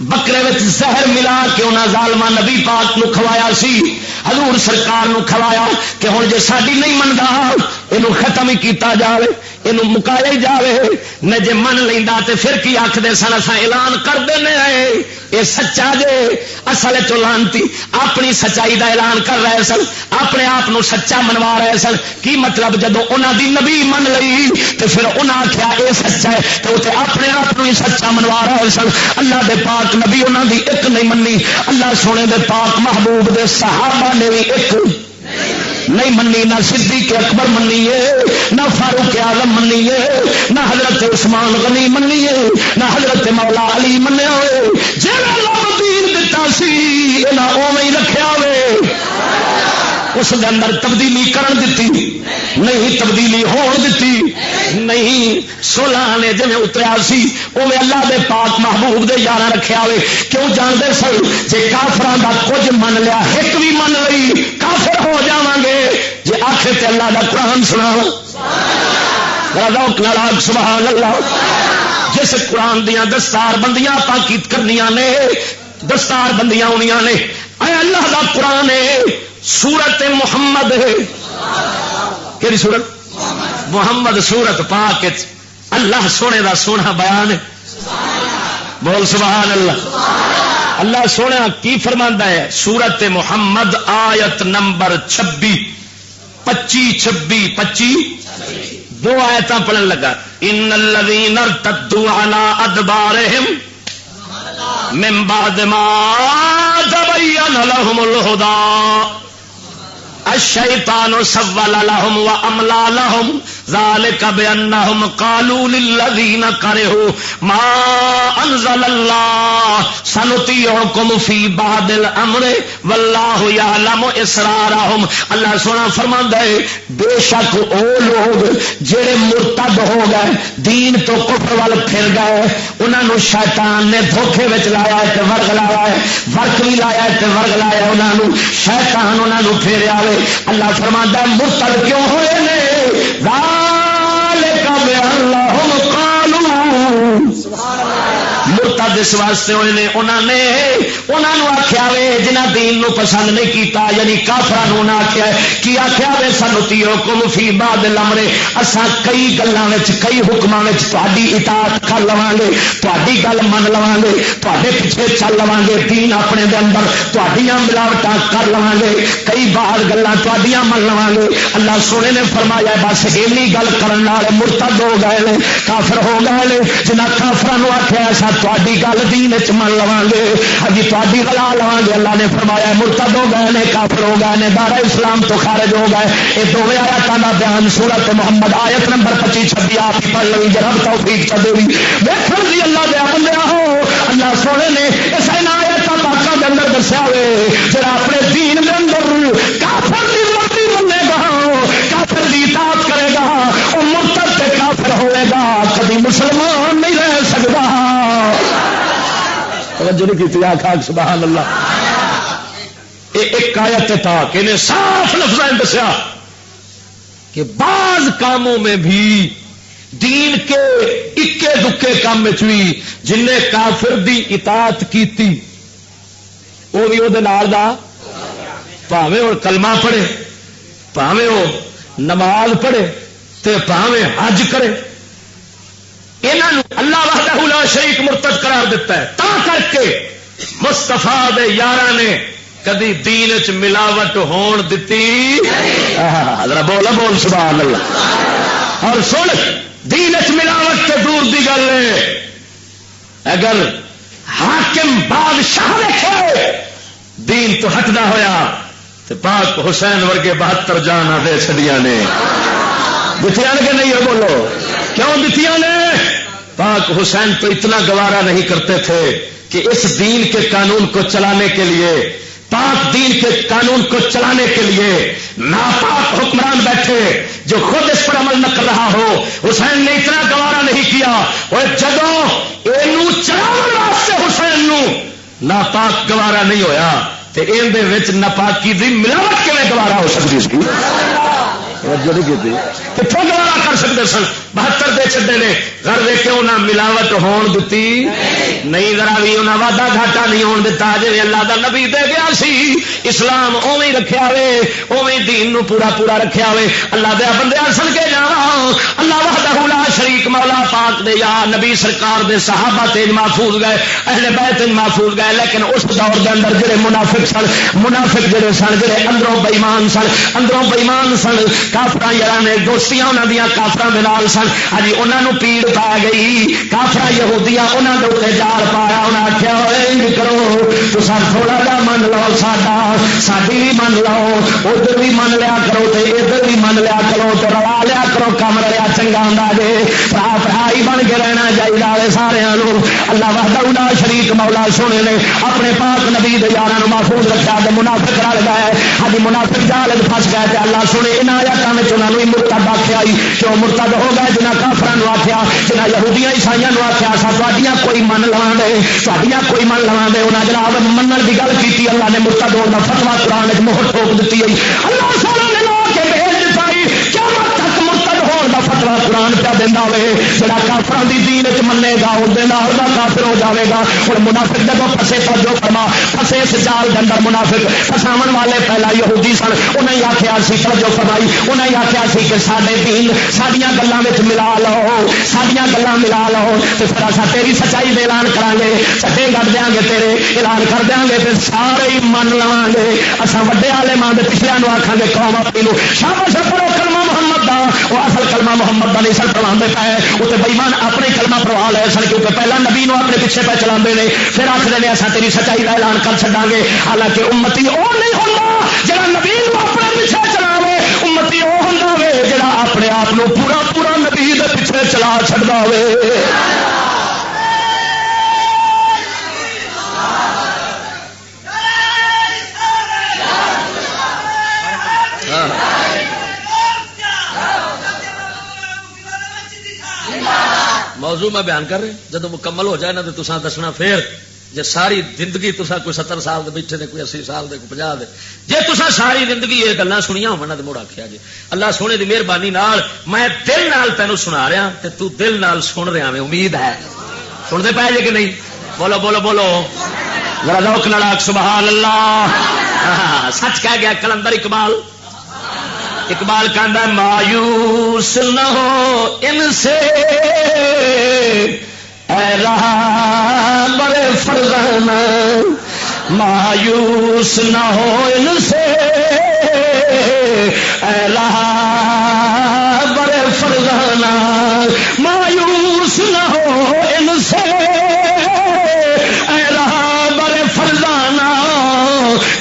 بکرے وچ زہر ملا کے انہاں ظالماں نبی پاک نو کھوایا سی حضور سرکار نو کھوایا کہ ہن جے ساڈی نہیں مندا اینو ختم ہی کیتا جاوے اینو مکایا ہی جاوے نہ جے من لیندا تے پھر کی آکھدے سن اساں اعلان کر دینے اے سچا جے اصل چ لانتی اپنی سچائی دا اعلان کر رہے سن اپنے آپ نو سچا منوا رہے سن کی مطلب جدو انہاں دی نبی من لئی تے پھر انہاں آکھیا اے سچا ہے تے اوتے اپنے آپ نو ہی سچا منوا رہے سن اللہ دے پاک نبی انہاں دی ایک نہیں منی اللہ سونے دے پاک محبوب دے صحابہ نے بھی ایک نہیں منی نہ صدیق اکبر منی ہے نہ فاروق اعظم منی ہے نہ حضرت عثمان غنی منی ہے نہ حضرت مولا علی منیا ہوئے جہاں اللہ دین دتا سی انہاں اوویں ہی رکھیا ہوئے اس دے اندر تبدیلی کرن دیتی نہیں، تبدیلی ہون دیتی نہیں. صلح نے جویں اتریا سی اوے اللہ دے پاک محبوب دے یاراں رکھیا ہوئے. کیوں جانتے سن جے کافراں دا کچھ من لیا ایک بھی من لئی کافر ہو جاواں گے. جے آکھے تے اللہ دا قرآن سناواں سبحان اللہ. جس قرآن دیاں دستار بندیاں پاکیت کرنیاں نے، دستار بندیاں ہونیاں نے. اے اللہ دا قرآن ہے، سورت محمد ہے. کیڑی سورت؟ محمد. سورت پاک اللہ سونے دا سونا بیان ہے. بول سبحان اللہ. اللہ سونا کی فرماندا ہے؟ سورت محمد آیت نمبر 26 دو آیتاں پڑھن لگا. ان الذین ارتدوا علی ادبارہم من بعد ما تبین لهم الہدی الشیطان سول لهم واملا لهم ذلك بانهم قالوا للذین کرہوا ما انزل اللہ سنطیعکم فی بعض الامر واللہ یعلم اسرارہم. اللہ سونا فرماندا ہے بے شک او لوگ جڑے مرتد ہو گئے، دین تو کفر وال پھر گئے، انہاں نو شیطان نے دھوکے وچ لایا تے ورگ لایا ہے، ورک بھی لایا تے ورگ لایا انہاں نو، شیطان انہاں نو پھیریا وے. اللہ فرماندا ہے مرتد کیوں ہوئے نے؟ ذالک بانہم قالوا، مرتد اس واسطے ہوئے نے انہاں نو آکھیا وے جنہاں دین نو پسند نہیں کیتا، یعنی کافراں نو نہ آکھیا کی آکھیا وے سنطیعکم فی بعض الامر، اساں کئی گلاں وچ کئی حکماں وچ تہاڈی اطاعت کر لواں گے، تہاڈی گل من لواں گے، تہاڈے پیچھے چل لواں گے، دین اپنے دے اندر تہاڈیاں ملاوٹاں کر لواں گے، کئی بعض گلاں تہاڈیاں من لواں گے. اللہ سونے نے فرمایا بس اینی گل کرن والے مرتد ہو گئے نے، کافر ہو گئے نے. جنہاں کافراں نو آکھیا اساں تہاڈی گل دین وچ من لواں گے، ہجی تہاڈی گلا لواں گے. اللہ نے فرمایا مرتد ہو گئے نے، کافر ہو گئے نے، دار اسلام تو خارج ہو گئے. یہ دونوں آیاتاں دا بیان سورت محمد آیت نمبر 25-26 آپ ہی پڑھ لیں. جناب توفیق چدے بھی دیکھن دی اللہ دے بندیاں ہو. اللہ سونے نے اس آیاتاں پاکاں دے اندر دسیا ہوئے جڑا اپنے دین دے اندر کافر دی مرضی منے گا، کافر دی اطاعت کرے گا، وہ مرتد تے کافر ہوئے گا، کبھی مسلمان نہیں رہ سکتا. توجہ نہیں کی آخ سبحان اللہ. ایک آیت تھا کہ انہیں صاف لفظ دسیا کہ بعض کاموں میں بھی دین کے اکے دکے کام میں بھی جن نے کافر دی اطاعت کیتی وہ بھی وہ نال دا پاوے وہ کلمہ پڑھے، پاوے وہ نماز پڑھے، تے پاوے حج کرے، انہوں اللہ وحدہ لا شریک مرتد قرار دیتا ہے. تا کر کے مصطفیٰ دے یاراں نے کدی دین چ ملاوٹ ہون دتی. ذرا بول سبحان اللہ. اور سن دین چ ملاوٹ تے دور دی گل ہے، اگر حاکم بادشاہ ویکھے دین تو ہٹدا ہویا تے پاک حسین ورگے 72 جان دے چھڈیاں نے. دتیاں کہ نہیں؟ بولو کیوں دتیاں نے؟ پاک حسین تو اتنا گوارا نہیں کرتے تھے کہ اس دین کے قانون کو چلانے کے لیے، پاک دین کے قانون کو چلانے کے لیے ناپاک حکمران بیٹھے جو خود اس پر عمل نہ کر رہا ہو. حسین نے اتنا گوارا نہیں کیا. اور جدوں یہ چلانے واسطے حسین نو ناپاک گوارا نہیں ہویا تو اندر ناپاکی دی ملاوٹ کیویں گوارا ہو سکتی سی؟ کتوں گوارا کر سکتے سن؟ 72 دے چڈے نے گھر دے کے انہیں ملاوٹ ہون دیتی نہیں، ذرا بھی انہیں وادا گھاٹا نہیں ہون دیتا. جی اللہ دا نبی دے گیا سی اسلام اویں رکھیا وے، اویں دین نو پورا پورا رکھیا وے. اللہ دے بندے سن کے جاواں اللہ وحدہ لا شریک مولا پاک دے یا نبی سرکار دے صحابہ تے محفوظ گئے، اہل بیت محفوظ گئے. لیکن اس دور دے اندر جڑے منافق سن، منافق جڑے سن، جڑے اندروں بے ایمان سن، اندروں بے ایمان سن، کافراں یاراں نے دوستیاں انہاں دیاں کافراں دے نال سن. ہجی انہاں نو پیڑ پا گئی، کافراں یہودیاں انہاں دے اوتے جال پایا. انہاں آکھیا اے کرو تساں تھوڑا جا من لو، ساڈی بھی من لو، ادھر بھی من لیا کرو تے ادھر بھی من لیا کرو، تو رلا لیا کرو کام رہا چنگا ہوندا جے بھرا ہی بن کے رہنا چاہیے سارے اللہ وحدہ لا شریک مولا سونے نے اپنے پاک نبی دے یاراں نوں محفوظ رکھا تے منافق رل گئے ہاں منافق جال پھس گئے تے اللہ سونے انہاں آیاتاں وچ انہاں نوں مرتد آکھیا کیوں مرتد ہو گئے جنہاں کافراں نوں آکھیا جنہاں یہودیاں عیسائیاں نوں آکھیا اساں تہاڈیاں کوئی من لواں دے تہاڈیاں کوئی من لواں دے انہاں جناب منن دی گل کیتی اللہ نے مرتد ہون دا فتوی قرآن وچ مہر ٹھوک دتی ہے اللہ سونے نے لا کے بھیج دتا ہے قیامت تک مرتد ہون دا فتوی قرآن پہ دیندا ہوے جڑا کافراں دی دین وچ منے گا اون دے نال دا کافر ہو جاوے گا ہن منافق جدوں پھسے توجہ فرما پھسے اس جال دے اندر منافق فساون والے پہلا یہودی سن انہاں ہی آکھیا سی توجہ فرمائی انہاں ہی آکھیا سی کہ ساڈے دین ساڈیاں گلاں وچ ملا لو ساڈیاں گلاں ملا لو تے پھر اساں تیری سچائی دا اعلان کران گے چٹے گڈ دیاں گے تیرے اعلان کر دیاں گے تے سارے ہی من لواں گے اساں وڈے عالماں دے پچھلیاں نوں آکھاں گے قوم اپنی نوں شاباش پڑھو کلمہ محمد دا وہ اصل کلمہ محمد دا نہیں سر پڑھاندے پے اوتے بے ایمان اپنے کلمہ پڑھوا لے سن کیونکہ پہلا نبی نوں اپنے پیچھے پہ چلاندے نے پھر آکھدے نے اساں تیری سچائی دا اعلان کر چھڈاں گے حالانکہ امتی او نہیں ہوندا جڑا نبی نوں اپنے پیچھے چلاوے امتی او ہوندا وے جڑا اپنے آپ نوں پورا پورا نبی دے پیچھے چلا چھڈدا ہوے موضوع میں بیان کر رہے جب مکمل ہو جائے نا تو تساں دسنا پھر جے ساری زندگی تساں کوئی 70 سال دے بیٹھے نے کوئی 80 سال دے کوئی 50 دے جے تساں ساری زندگی یہ گلاں سنیاں ہونا تے مڑ آکھیا جی اللہ سونے دی مہربانی نال میں دل نال تینوں سنا رہا تے تو دل نال سن رہا میں امید ہے سن دے پے جے کہ نہیں بولو بولو بولو ذرا ذوق نال آکھ سبحان اللہ سچ کہہ گیا کلندر اقبال کہندا مایوس نہ ہو ان سے اے رہا بڑے فرزانہ مایوس نہ ہو ان سے اے رہا بڑے فرزانہ مایوس نہ ہو ان سے اے رہا بڑے فرزانہ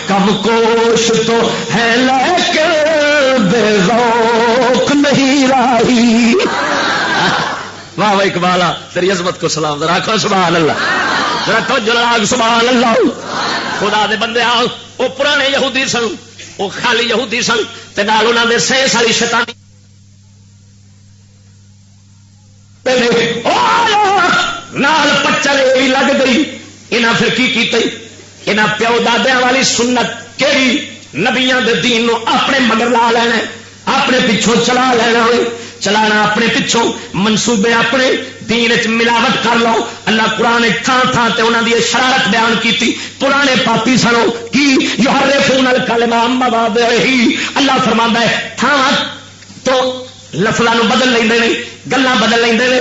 کم کوش تو ہے لیکن بے ذوق نہیں راہی واہ واہ اقبالا تیری عظمت کو سلام ذرا آخو سبحان اللہ ذرا توجہ لگا سبحان اللہ خدا دے بندے آؤ وہ پرانے یہودی سن وہ خالی یہودی سن تے نال انہاں دے سہ ساری شیطانی نال پچل بھی لگ گئی انہاں پھر کی کیتے انہاں پیو دادیاں والی سنت کیڑی نبیاں دے دین نو اپنے مگر لا لینا اپنے پچھوں چلا لینا ہوئے چلانا اپنے پچھوں منصوبے اپنے دین وچ ملاوٹ کر لو اللہ قرآن تھان تھان تے انہاں دی شرارت بیان کیتی پرانے پاپی سنو کی یحرفون الکلمہ عن مواضعہ اللہ فرماندا ہے تھان تو لفظاں نو بدل لیندے نے گلاں بدل لیندے نے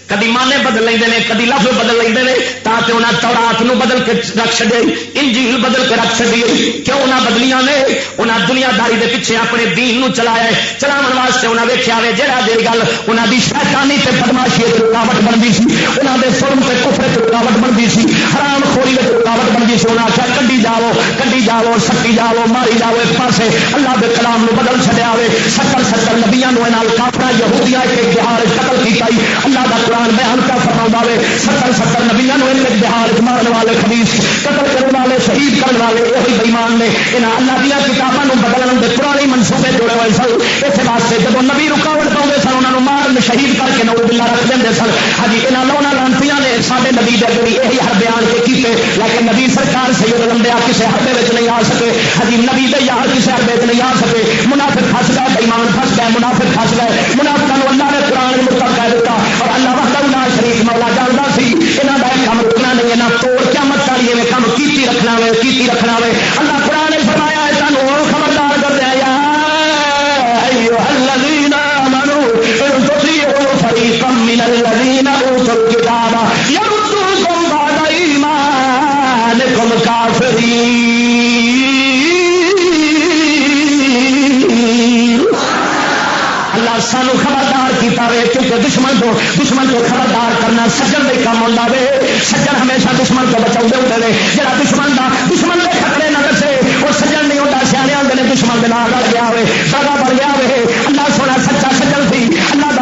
کدی مانے بدل لیندے نے کدی لفظ بدل لیندے نے تاکہ انہاں تورات نو بدل کے رکھ چھڈے انجیل بدل کے رکھ چھڈی کیوں انہاں بدلیاں نے انہاں دنیا داری دے پیچھے اپنے دین نو چلایا ہے چلاون واسطے انہاں ویکھیا وے جڑا جڑی گل انہاں دی شیطانی تے بدماشی تے رکاوٹ بندی سی انہاں دے ظلم تے کفر تے رکاوٹ بندی سی حرام خوری تے رکاوٹ بندی سی انہاں آکھیا کڈی جاؤ سٹی جاؤ ماری جاؤ ایک پاسے اللہ دے کلام نو بدل چھڈیا وے 70 نبیاں نو انہاں کافراں یہودیاں ایک بہار قتل کیتا اللہ دا قرآن بیان کا فرماؤں والے 70 نبیوں نے ان بہار مارن والے خبیث قتل کرنے والے شہید کرنے والے یہی بےمان نے انہاں اللہ دیا کتابوں بدلن کے پرانے منصوبے جڑے ہوئے سن اس واسطے جب نبی رکاوٹ پاؤں سن انہوں مارن شہید کر کے نعوذ باللہ رکھ دیں سن ہاں جی انہاں لونا لانتیاں نے سارے نبی دے اگے یہی ہر بیان کے کیتے لیکن نبی سرکار سید الانبیاء کسی حربے وچ نہیں آ سکے ہاں جی نبی دے یار کسی حربے وچ نہیں آ سکے منافق پھس گئے بےمان پھس گئے منافق پھس گئے منافقاں نوں اللہ نے قرآن مرتد کر دیتا اور اللہ وحدہ لا شریک مولا جاندا سی انہاں دا کام رکنا نہیں انہاں توڑ قیامت والی میں کام کیتی رکھنا وے اللہ قرآن نے فرمایا ہے تانوں خبردار کر دیا یا ایھا الذین آمنوا ان تطیعوا فریقا من الذین اوتوا الکتاب یردوکم بعد ایمانکم کافرین اللہ سانو خبردار کیتا وے کیونکہ دشمن کو خبردار کرنا سجن دے کام ہوندا وے سجن ہمیشہ دشمن کو بچاؤندے ہوندے نے جڑا دشمن دے خطرے نہ دسے وہ سجن نہیں ہوندا سیانے آندے نے دشمن دے نال لڑ گیا ہوئے سارا بڑھ گیا ہوئے اللہ سونا سچا سجن سی اللہ دا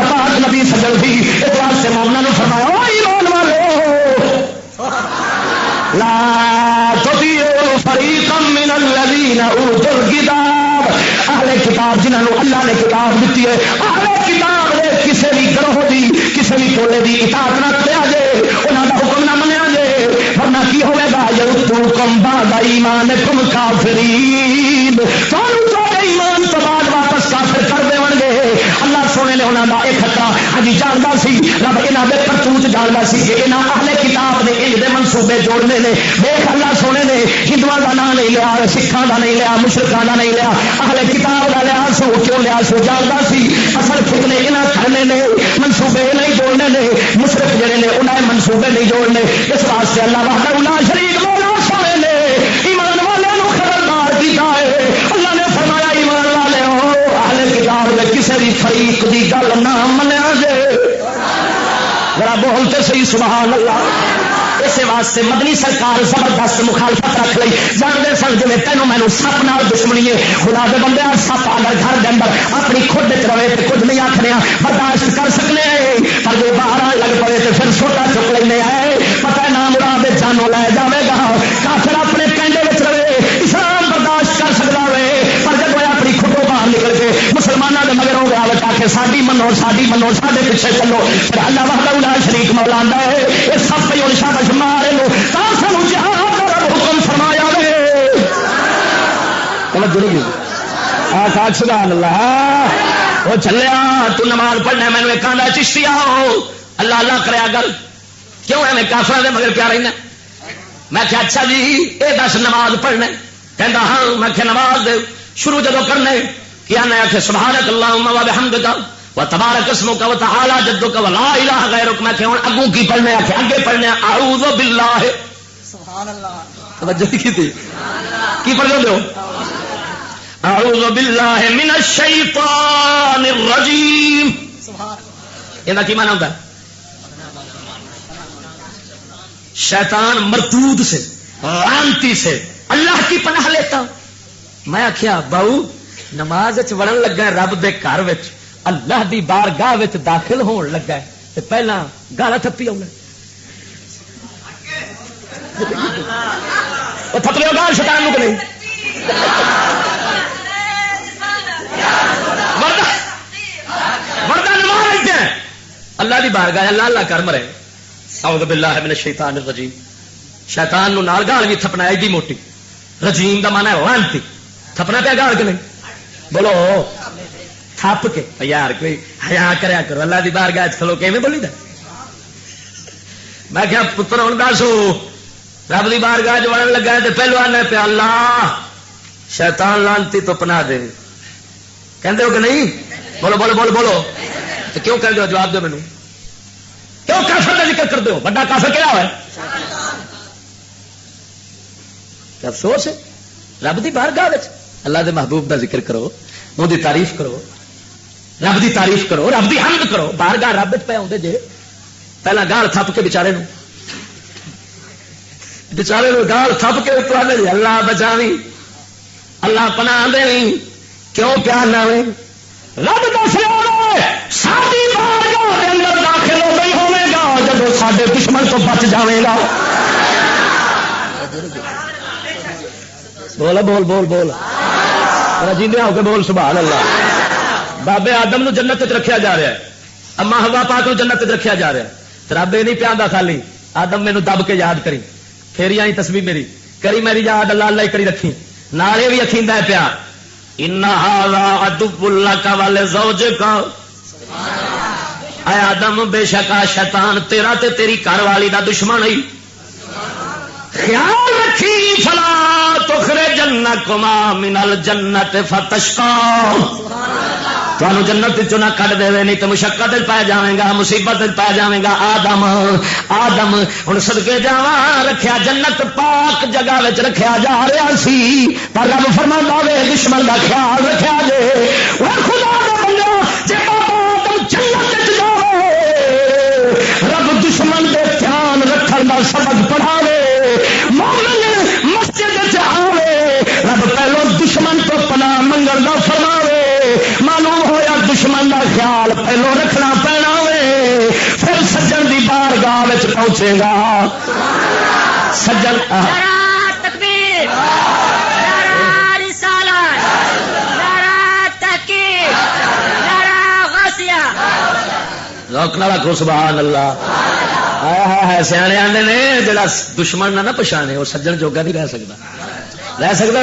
اہل کتاب دے کسی بھی گروہ دی کسی بھی ٹولے دی اطاعت نہ کریا جے انہاں دا حکم نہ منیا جے ورنہ کی ہوے گا یرتوکم بعد ایمانکم کافرین تانوں ایمان تو بعد واپس کافر کر دے گے اللہ سونے نے انہوں کا ایک خطرہ ہجی جانتا سی رب یہاں کے کرتوت جانتا سی کہ یہاں اہل کتاب نے یہ منصوبے جوڑنے نے دیکھ اللہ سونے نے ہندو کا نام نہیں لیا سکھان کا نہیں لیا مشرقوں کا نہیں لیا اہل کتاب کا لیا سو کیوں لیا سو جانتا سی اصل فتنے یہاں کرنے نے منصوبے نہیں جوڑنے نے مشرق جڑے نے انہیں منصوبے نہیں جوڑنے اس واسطے اللہ وحدہ لا شریک مولا سونے نے ایمان والوں خبردار کیا ہے اللہ نے فرمایا ایمان والے ہو اہل کتاب میں کسی بھی فریق کی گل نہ منیا جے ذرا بولتے صحیح سبحان اللہ اس واسطے مدنی سرکار زبردست مخالفت رکھ لی جانتے سن جی تینوں مینو سپ نال دشمنی ہے خدا دے بندے سپ اگر گھر کے اندر اپنی خود رہے تو کچھ نہیں آخنے برداشت کر سکنے پر جی باہر لگ پڑے تو پھر چھوٹا چک لینے آئے پتہ نہ مراد جانو لے جائے گا کافر اپنے کینڈے میں رہے اسلام برداشت کر سکتا رہے پر جب اپنی خودوں باہر نکل کے مسلمانوں کے مگر ہو گیا آ کے ساری منو سارے پیچھے چلو پھر اللہ وحدہ لا شریک مولا ہے یہ سب پہ اور شابش مارے لو سانو جہاد کا حکم فرمایا سبحان اللہ وہ چلیا تو نماز پڑھنا مینو ایک آدھا چشتی آؤ اللہ اللہ کریا گل کیوں ہے میں کافر دے مگر کیا رہنا میں کہ اچھا جی یہ دس نماز پڑھنا کہندا ہاں میں کہ نماز دے شروع جدو کرنے کیا نیا کہ سبحانک اللہم و بحمدک و تبارک اسمک و تعالی جدک و لا الہ غیرک میں کہ ہن اگوں کی پڑھنے کہ اگے پڑھنے اعوذ باللہ سبحان اللہ توجہ کی تھی کی پڑھ لو اعوذ باللہ من الشیطان الرجیم سبحان یہ کی معنی ہوتا ہے شیطان مردود سے لعنتی سے اللہ کی پناہ لیتا ہوں میں آخیا باؤ نماز وڑن لگا رب دے گھر اللہ دی بارگاہ داخل ہون لگا تو پہلا گالا تھپی آؤں تھپی گال شیطان کو نہیں مردا نماز اللہ دی بارگاہ اللہ اللہ کر مرے اعوذ باللہ من الشیطان الرجیم شیطان نو نال گال بھی تھپنا ایڈی موٹی رجیم دا مانا ہے لعنتی تھپنا پیا گال کے نہیں بولو تھپ کے یار کوئی حیا کریا کرو اللہ دی بارگاہ کھلو کے میں بولی دا میں کیا پتر ہوں دسو رب دی بارگاہ وڑن لگا ہے تو پہلو آنے پہ اللہ شیطان لعنتی تو پناہ دے کہندے ہو کہ نہیں بولو بولو بولو بولو تو کیوں کہندے ہو جواب دو مینوں کیوں کافر کا ذکر کر دو بڑا کافر کیا ہے افسوس ہے رب دی بارگاہ اللہ دے محبوب دا ذکر کرو وہ دی تعریف کرو رب دی تعریف کرو رب دی حمد کرو بارگاہ رب پہ آدھے جے پہلا گال تھپ کے بچارے گال تھپ کے اتر اللہ بچاوی اللہ پناہ دے کیوں پیار نہ رب دس ساری بارگاہ کے اندر داخل ہو گئی ہوے گا جب سارے دشمن تو بچ جائے گا بول بول بول بول جیندے ہو کے بول سبحان اللہ بابے آدم نو جنت رکھیا جا رہا ہے اما ہوا پاک نو جنت رکھیا جا رہا ہے رب یہ نہیں پیاندا خالی آدم مینوں دب کے یاد کری پھر آئی تسبیح میری کری میری یاد اللہ اللہ کری رکھی نالے بھی اکھیندا ہے پیا ان ھذا عدو لک ولزوجک اے آدم بے شک شیطان تیرا تے تیری گھر والی دا دشمن ہے خیال رکھی فلا تخرجنکما من الجنت فتشقى تانوں جنت چوں نہ کڈ دے نہیں تو مشقت پے جاویں گا مصیبت پے جاویں گا آدم ہن صدقے جاواں رکھیا جنت پاک جگہ وچ رکھیا جا رہا سی پر رب فرماندا وے دشمن دا خیال رکھیا جے او خدا دا بندہ جے آدم جنت وچ جاوے رب دشمن دے دھیان رکھن دا سبق پڑھاوے مومن مسجد وچ آوے رب پہلو دشمن تو پناہ منگن دا فرماوے معلوم ہویا دشمن دا خیال پہلو رکھنا پینا وے پھر سجن دی بارگاہ وچ پہنچے گا سجن تکبیر نعرہ رسالت نعرہ تحقیق نعرہ روک نہ رکھو سبحان اللہ. سیانے آندے نے جڑا دشمن نہ پچھانے وہ سجن جوگا نہیں رہ سکتا.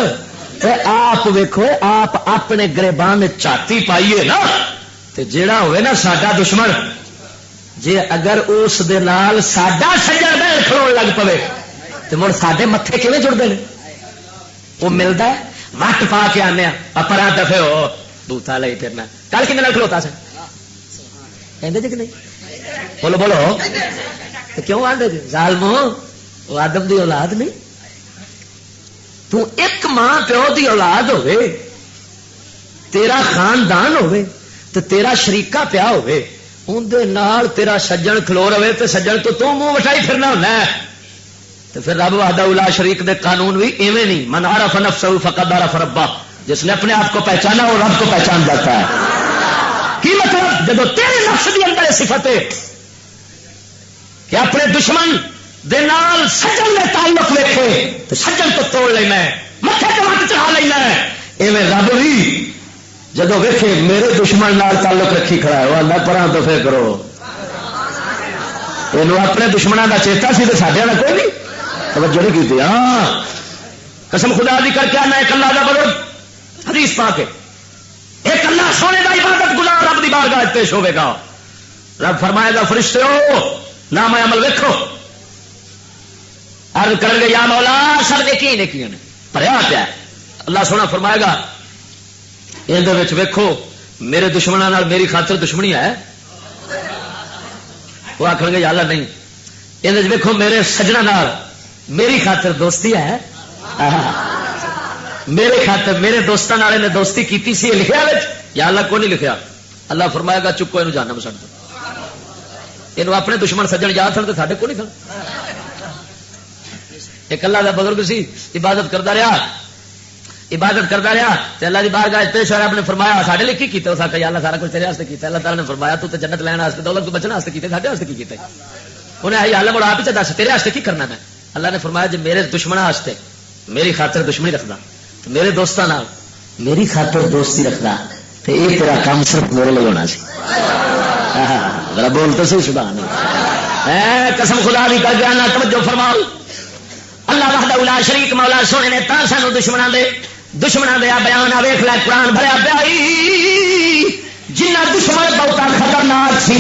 آپ ویکھو آپ اپنے گریبان میں چھاتی پائیے نا تے جیڑا ہوئے نا ساڈا دشمن جے اگر اس دے نال ساڈا سجن بہن کھلون لگ پوے تے مڑ ساڈے متھے کیویں جڑدے نے؟ وہ ملدا ہے وٹ پا کے آنے اپنا دفے ہو بوتا لے پھرنا. کل کنے نال کھلوتا سی کہندے جی کہ نہیں؟ بولو بولو کیوں آدھے جی ظالمو وہ آدم دی اولاد نہیں. تو ایک ماں پیو دی اولاد ہوے تیرا خاندان ہوے تو تیرا شریکا پیا ہوے اندر نال تیرا سجن کھلو رہے تو سجن تو منہ وٹائی پھرنا ہونا ہے. تو پھر رب وحدہ لا شریک دے قانون بھی ایویں نہیں. من عرف نفسہ فقد عرف ربہ. جس نے اپنے آپ کو پہچانا وہ رب کو پہچان جاتا ہے. کی مطلب جب تیرے نفس دی اندر صفت ہے کہ اپنے دشمن دے نال سجن دے تعلق ویکھے تو سجن تو توڑ لینا ہے متھے تے وٹ چڑھا لینا ہے. ایویں رب بھی جدو ویکھے میرے دشمن نال تعلق رکھی کھڑا ہے وہ اللہ پراں تو فکر کرو. یہ اپنے دشمنوں کا چیتا سی تو ساڈے والا کوئی نہیں توجہ نہیں کی. ہاں قسم خدا دی کر کے آنا ایک اللہ دا بزرگ حدیث پا کے ایک اللہ سونے کا عبادت گزار رب دی بارگاہ پیش ہوے گا. رب فرمائے گا فرشتے ہو نام عمل ویکھو. عرض کریں گے یا مولا سب نیکی نیکیاں نے پریا پیا. اللہ سونا فرمائے گا اندر ویکھو میرے دشمنوں نال میری خاطر دشمنی ہے. وہ آخر گے یا اللہ نہیں. اندر ویکھو میرے سجنا نال میری خاطر دوستی ہے. میرے خاطر میرے دوستوں نے دوستی کیتی سی لکھیا یا اللہ کو نہیں لکھیا. اللہ فرمائے گا چکو یہ جانم چڑھ دو. یہ اپنے دشمن سجن یاد سن تو سارے کو نہیں سن. ایک اللہ کا بزرگ سی عبادت کرتا رہا تے اللہ دی بارگاہ پیش ہوا. رب نے فرمایا سارے لیے کی کیتا؟ اس آخر یا اللہ سارا کچھ تیرے واسطے کیتا. اللہ تعالیٰ نے فرمایا تو تے جنت لین واسطے دولت تو بچنے واسطے کیتے سارے واسطے کی کیتا؟ انہیں آئی اللہ مڑ آپ ہی دس تیرے واسطے کی کرنا میں. اللہ نے فرمایا جی میرے دشمنوں واسطے میری خاطر دشمنی رکھدا تو میرے دوستوں نال میری خاطر دوستی رکھدا تو یہ تیرا کام صرف میرے لیے ہونا سی. ذرا بول تو صحیح سبحان اللہ. قسم خدا دی کر کے نہ توجہ فرماؤ. اللہ وحدہ لا شریک مولا سونے نے تا سانو دشمنوں دے بیان آ ویکھ لے قرآن بھریا پیا. جنہ دشمن بہت خطرناک سی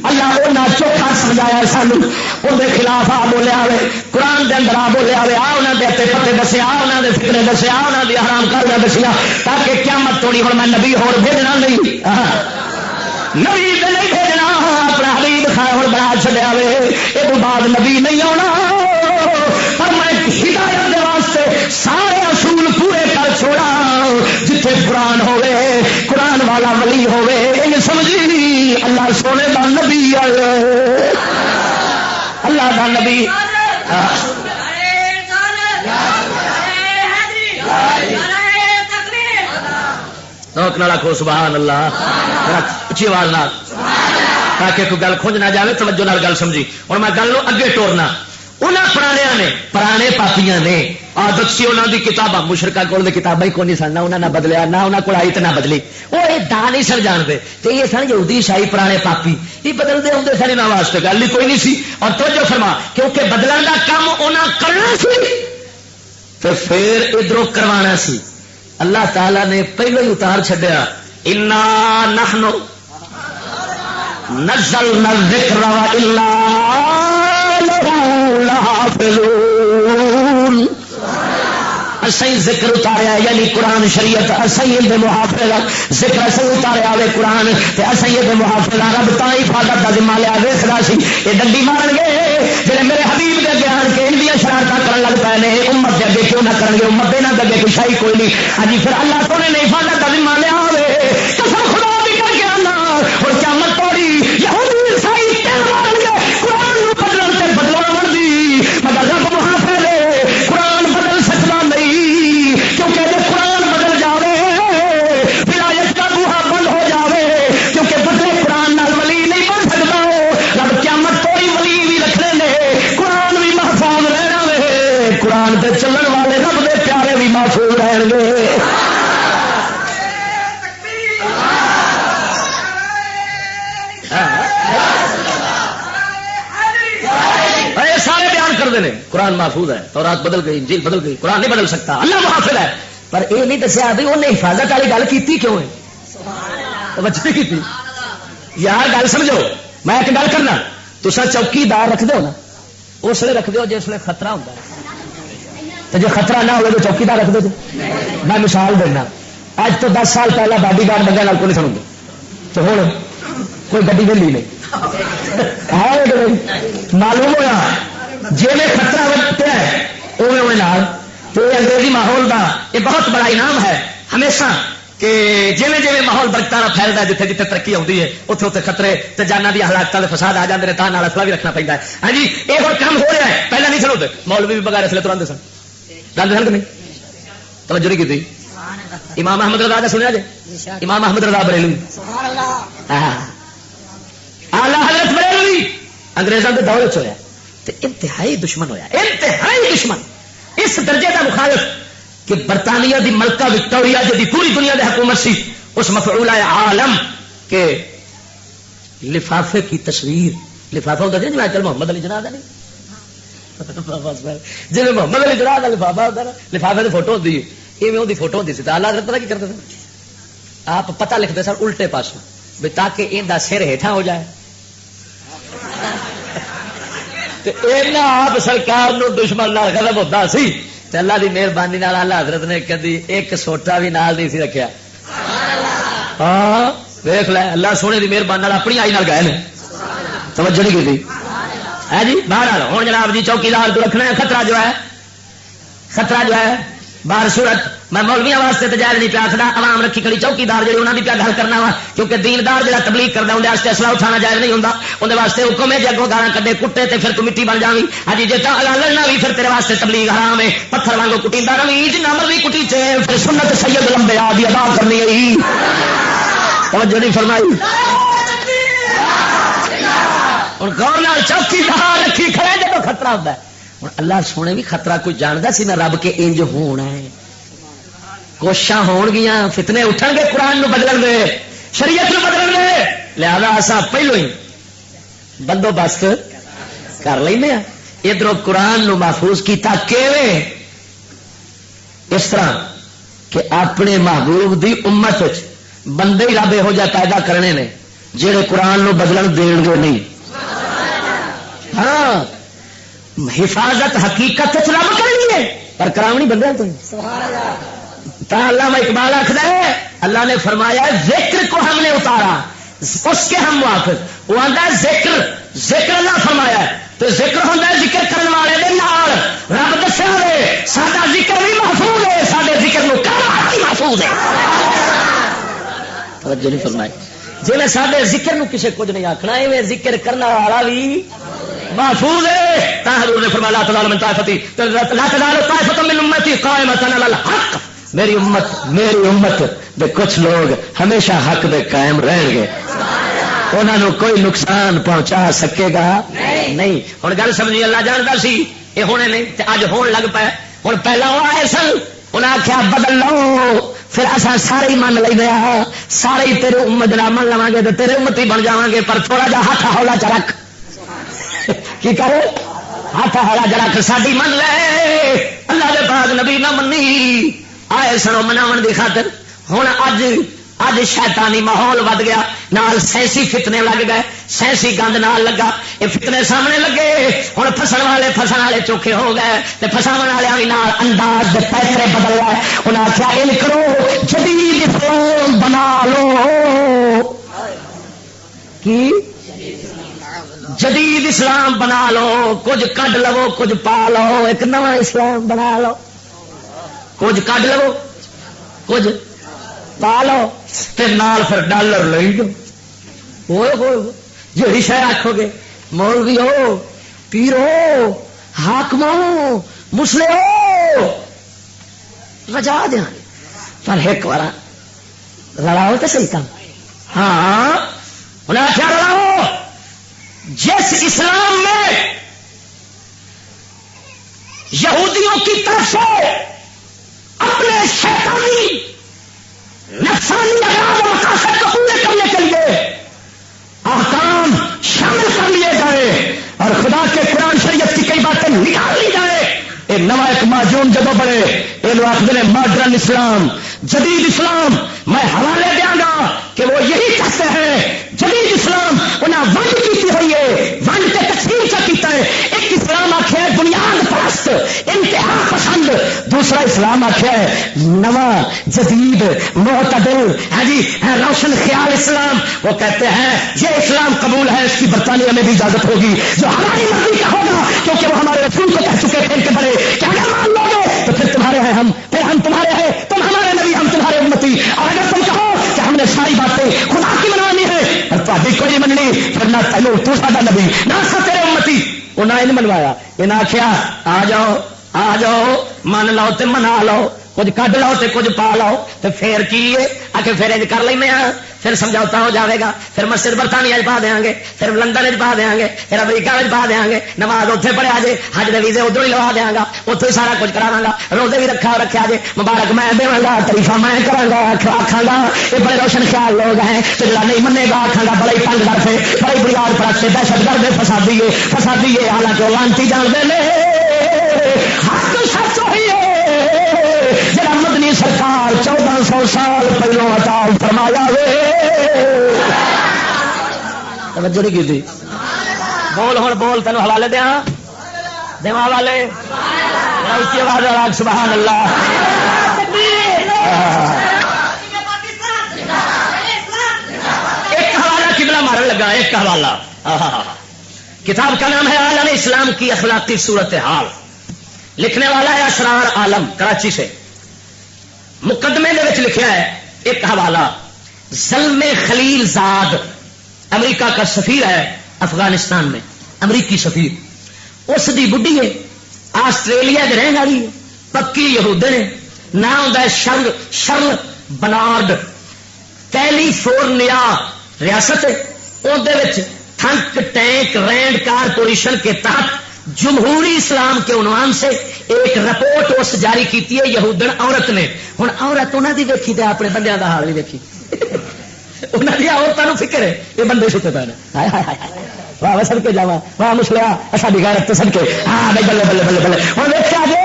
اللہ انہاں چوکھا سمجھایا سانو اندر خلاف آ بولیا ہوئے قرآن دے اندر آ بولیا ہوئے آ انہاں دے پتے دسیا انہاں دے فکرے دسیا انہاں دی حرام کاریاں دسیا تاکہ قیامت توڑی. ہن میں نبی ہور بھیجنا نہیں نبی تے نہیں بھیجنا اپنا حبیب خیر ہن بنا چھڈیا وے. اے تو بعد نبی نہیں آنا پر میں ہدایت دے واسطے سارے اصول پورے کر چھوڑا. جتھے قرآن ہوئے قرآن والا ولی ہوئے یہ سمجھی اللہ سونے دا نبی اللہ دا نبی. رکھو سبحان اللہ اچھی آواز نال تاکہ کوئی گل کھنج نہ جائے. توجہ نال گل سمجھی. اور میں گل اگے ٹورنا. انہوں پرانے پاپیاں نے عادت سی انہوں کی کتاباں مشرکا کول کتابیں ہی کون سن. انہوں نے بدلیا نہ انہوں کو آئی تو نہ بدلی. وہ یہ دا نہیں سن جانتے تو یہ سن یہودی شاہی پرانے پاپی یہ بدلتے ہوں سن. انہوں واسطے گل ہی کوئی نہیں سی. اور توجہ فرما کیونکہ بدلن کا کام انہیں کرنا سی تو پھر ادھر کروانا سی. اللہ تعالی نے پہلو ہی اتار چھڈیا انا نحن نزلنا الذکر وانا له لحافظون. اسی ذکر اتاریا یعنی قرآن شریعت اسی دے محافظ ذکر اسی اتاریا وے قرآن تے اسی دے محافظ. رب تا حفاظت دا ذمہ لیا ویکھدا سی یہ ڈنڈی مارن گے جڑے میرے حبیب دے بیان کے ان دی شرارتاں کرن لگ پے نے. امت دے اگے کیوں نہ کرن گے؟ امت دے نہ اگے کوئی شاہی کوئی نہیں. ہاں جی پھر اللہ سونے نے حفاظت دا ذمہ لیا ہوے قسم خدا دی کر کے آنا. اور قیامت توڑی یہودی عیسائی تے مارن گے قرآن نو بدلن تے بدلنا بندی مگر رب محافظ ہے. قرآن بدل سکدا نہیں کیونکہ جب قرآن بدل جاوے ولایت کا بوہا بند ہو جاوے کیونکہ بدلے قرآن نال ولی نہیں بن سکتا. رب قیامت توڑی ولی بھی رکھنے نے قرآن بھی محفوظ رہنا وے. قرآن تے چلن والے رب دے پیارے بھی محفوظ رہن گے. کرتے ہیں قرآن محفوظ ہے، تورات بدل گئی، انجیل بدل گئی، قرآن نہیں بدل سکتا، اللہ محافظ ہے، پر یہ نہیں دسیا بھی انہیں حفاظت والی گل کی کیوں ہے؟ بچے کی تھی یار، گل سمجھو، میں ایک گل کرنا، تسا چوکیدار رکھ دو نا اس لیے رکھ دو جس لیے خطرہ ہوتا ہے، تو جو خطرہ نہ ہو تو چوکیدار رکھ دو جی۔ میں مثال دینا، اج تو 10 سال پہلے باڈی گارڈ بندے کو نہیں سنوں گے، تو ہوں کوئی گڈی ویلی نہیں معلوم ہوا جی میں خطرہ بچتا ہے اوے نال، تو انگریزی ماحول کا یہ بہت بڑا انعام ہے ہمیشہ کہ جیویں جیویں ماحول برکتا رہا پھیلتا ہے، جتنے جتنے ترقی آتی ہے اتنے اتنے خطرے تے جانا دی ہلاکتاں دے فساد آ جاندے نے، تاں نال اصلہ بھی رکھنا پیندا ہے۔ ہاں جی یہ ہن کام ہو رہا ہے، پہلے نہیں سنوتے، مولوی بھی بغیر اصلے تراندے سن، جانتے سن کہ نہیں؟ توجہ نہیں کی امام احمد رضا کا سنیا جی، امام احمد رضا بریلوی آلہ حضرت بریلوی انگریزوں کے دور چ ہوا تو انتہائی دشمن ہویا، انتہائی دشمن، اس درجے کا مخالف کہ برطانیہ دی ملکہ وکٹوریا جی پوری دنیا کی حکومت سی، اس مفعول عالم کے لفافے کی تصویر، لفافہ ہوتا جی آج کل محمد علی جناح نہیں جی محمد علی جناح کا لفافہ ہوتا نا، لفافے کی فوٹو ہوتی ہے، ایویں وہی فوٹو ہوتی سی، آلہ حضرت پتہ کی کرتے تھے آپ پتہ لکھتے سر الٹے پاسوں بھی تاکہ ان کا سر ہیٹھا ہو جائے، آپ سرکار نو دشمن نال ختم ہوتا سی، اللہ کی مہربانی آلہ حضرت نے کدی ایک سوٹا بھی نال نہیں سی رکھیا۔ ہاں دیکھ لے اللہ سونے کی مہربانی اپنی آئی نال گئے، توجہ نہیں کی ہے جی۔ باہر ہوں جناب جی چوکیدار تو رکھنا ہے، خطرہ جو ہے، خطرہ جو ہے باہر صورت میں مولویاں واسطے تو جائز نہیں پیا آخر، عوام رکھی کھڑی چوکیدار جی انہوں نے پیا گل کرنا وا، کیونکہ دیندار جہاں تبلیغ کرتا اندر واسطے اصلہ اٹھانا جائز نہیں ہوتا، اندر واسطے حکم ہے جی اگوں گالاں کڈے کٹے تے پھر تو مٹی بن جاوی، ہاں جی جی لڑنا بھی پھر تیرے واسطے تبلیغ حرام ہے، پتھر وانگو کٹیندا رہی جنہ مرضی کٹی چے، پھر سنت سید الانبیاء دی ادا کرنی ہے، توجہ نہیں فرمائی۔ ہوں غور نال چوکیدار رکھی کھڑے جب خطرہ ہوتا ہے، ہوں اللہ سونے بھی خطرہ کوئی جانتا سی نہ رب کے انج ہونا ہے، کوشاں ہون گیاں، فتنے اٹھن گے قرآن نو بدلن دے، شریعت نو بدلن دے، لہذا اساں پہلو ہی بندوبست کر لینے ہیں۔ ادھر قرآن نو محفوظ کیتا کیویں؟ اس طرح کہ اپنے محبوب دی امت بندے ہی رب یہو جہا پیدا کرنے نے جہے قرآن نو بدلن دین گے نہیں۔ ہاں حفاظت حقیقت رب کرنی ہے پر کرامنی بندے تو علامہ اقبال آخر ہے اللہ نے فرمایا ذکر کو ہم نے اتارا اس کے ہم موافق، وہ آتا ہے ذکر، ذکر اللہ فرمایا ہے تو ذکر ہوتا ہے ذکر کرنے والے دے نال، رب دسیا ہے سارا ذکر بھی محفوظ ہے، سارے ذکر نو کرنا بھی محفوظ ہے۔ توجہ نہیں فرمائی جی میں سارے ذکر نو کسی کچھ نہیں آخنا، ایویں ذکر کرنے والا بھی محفوظ ہے۔ حضور نے فرمایا لا تزال من طائفتی لا تزال طائفۃ من امتی قائمۃ علی الحق، میری امت دے کچھ لوگ ہمیشہ حق دے قائم رہن گے، انہوں کوئی نقصان پہنچا سکے گا نہیں۔ ہوں گل سمجھی اللہ جانتا سی یہ ہونے نہیں، اج ہون لگ پائے، ہوں پہلا وہ آئے سن انہیں آخیا بدل لو، پھر اصا سارے ہی من لیا، سارے ہی تیرے امت نہ من لوا گے تو تیرے امت ہی بن جا گے، پر تھوڑا جا ہاتھ ہولا چ رکھ، کی کرے ہاتھ ہولا چ رکھ، ساری من لے، اللہ دے پاک نبی نہ منی آئے سنو مناو دی خاطر۔ ہوں اج شیطانی ماحول ود گیا، نال سائنسی فتنے لگ گئے، سائنسی گند نال لگا، یہ فتنے سامنے لگے، ہوں فسن والے چوکھے ہو گئے، فساو والے بھی نال انداز پیسے بدل گئے، انہیں آخیا یہ کرو جدید اسلام بنا لو، کی جدید اسلام بنا لو، کچھ کڈ لو کچھ پا لو، ایک نواں اسلام بنا لو، کچھ کڈ لو کچھ پا لو، نال پھر ڈالر لے جاؤ، جی شہ آخو گے مولوی ہو، پیر ہو، حاکم ہو، مسلم ہو، رجا دیا پر ایک بار لڑاؤ تو صحیح کام۔ ہاں انہیں آخیا لڑاؤ، جس اسلام میں یہودیوں کی طرف سے اپنے شیطانی نفسانی اغراض و مقاصد کو پورے کرنے کے لیے احکام شامل کر لیے گئے اور خدا کے قرآن شریعت کی کئی باتیں نکال یہ نوا ایک ماجون جدو بڑے یہ آخر ماڈرن اسلام، جدید اسلام، میں حوالے دیا گا کہ وہ یہی کہتے ہیں جدید اسلام انہیں ونڈ کی ہوئی ہے، ونڈ کے تقسیم کا کیتا ہے۔ ایک اسلام آخیا ہے بنیاد پرست انتہا پسند، دوسرا اسلام آخیا ہے نواں جدید معتدل، ہاں جی روشن خیال اسلام۔ وہ کہتے ہیں یہ اسلام قبول ہے، اس کی برطانیہ میں بھی اجازت ہوگی، جو ہماری مرضی کا ہوگا، کیونکہ وہ ہمارے رسول کو کہہ چکے تھے کہ بڑے کہ اگر مان لو گے تو پھر تمہارے ہیں ہم، پھر ہم تمہارے ہیں، تم ہمارے نبی ہم تمہارے امتی، اور اگر تم کہو کہ ہم نے ساری باتیں خدا کی منوانی ہے اور تاری کوئی نہیں مننی، پھر نہ تینوں تو ساڈا نبی نہ سا تیرے امتی۔ انہیں نہیں منوایا، انہیں آخیا آ جاؤ آ جاؤ، من لو تے منا لو، کچھ کڈ لو تے کچھ پا لو، تو پھر کی ہے آ کے پھر کر لینا، پھر سمجھوتا ہو جائے گا، پھر مسجد برطانیہ پا دیں گے، پھر لندن پا دیں گے، پھر امریکہ پا دیں گے، نماز اتنے پڑھیا جے، حج دے ویزے ادھر ہی لوا دیا گا، اتوں ہی سارا کچھ کرا گا، روزے بھی رکھا جے، مبارک میں دوا گا، تریفا میں کرا گا، آخا گا یہ بڑے روشن خیال لوگ ہیں، تو جا نہیں منے گا آخا گا بڑے تنگ درد ہے، بڑی بنیاد پرست دہشت گرد فسادی ہے، حالانکہ وہ لانتی جانتے ہیں حق سچ ہوئی ہے جڑا مدنی سرکار 1400 سال پہلو عطا فرمایا توجہ نہیں کی تھی۔ بول ہوں بول، تینوں حوالے دیا حوالے اچھی آواز والا سبحان اللہ۔ ایک حوالہ قبلہ مارن لگا، ایک حوالہ کتاب کا نام ہے عالم اسلام کی اخلاقی صورتحال، لکھنے والا ہے اسرار عالم کراچی سے۔ مقدمے دے وچ لکھا ہے ایک حوالہ، زلم خلیل زاد امریکہ کا سفیر ہے افغانستان میں، امریکی سفیر، اس دی بڈھی ہے آسٹریلیا کے رہن والی پکی یہودی نے، نام ہوتا ہے شرل بنارڈ، کیلیفورنیا ریاست ہے، اندر تھنک ٹینک رینڈ کارپوریشن کے تحت جمہوری اسلام کے عنوان سے ایک رپورٹ اس جاری کی ہے یہودن عورت نے۔ ہوں عورت انہوں کی ویکھی تو اپنے بندیاں کا حال بھی ویکھی، انہوں نے عورتوں فکر ہے یہ بندے ستے پے واہ سد کے جا واہ مسلیا ساری غیرت سد کے ہاں بھائی بلے بلے بلے بلے۔ ہوں دیکھا جی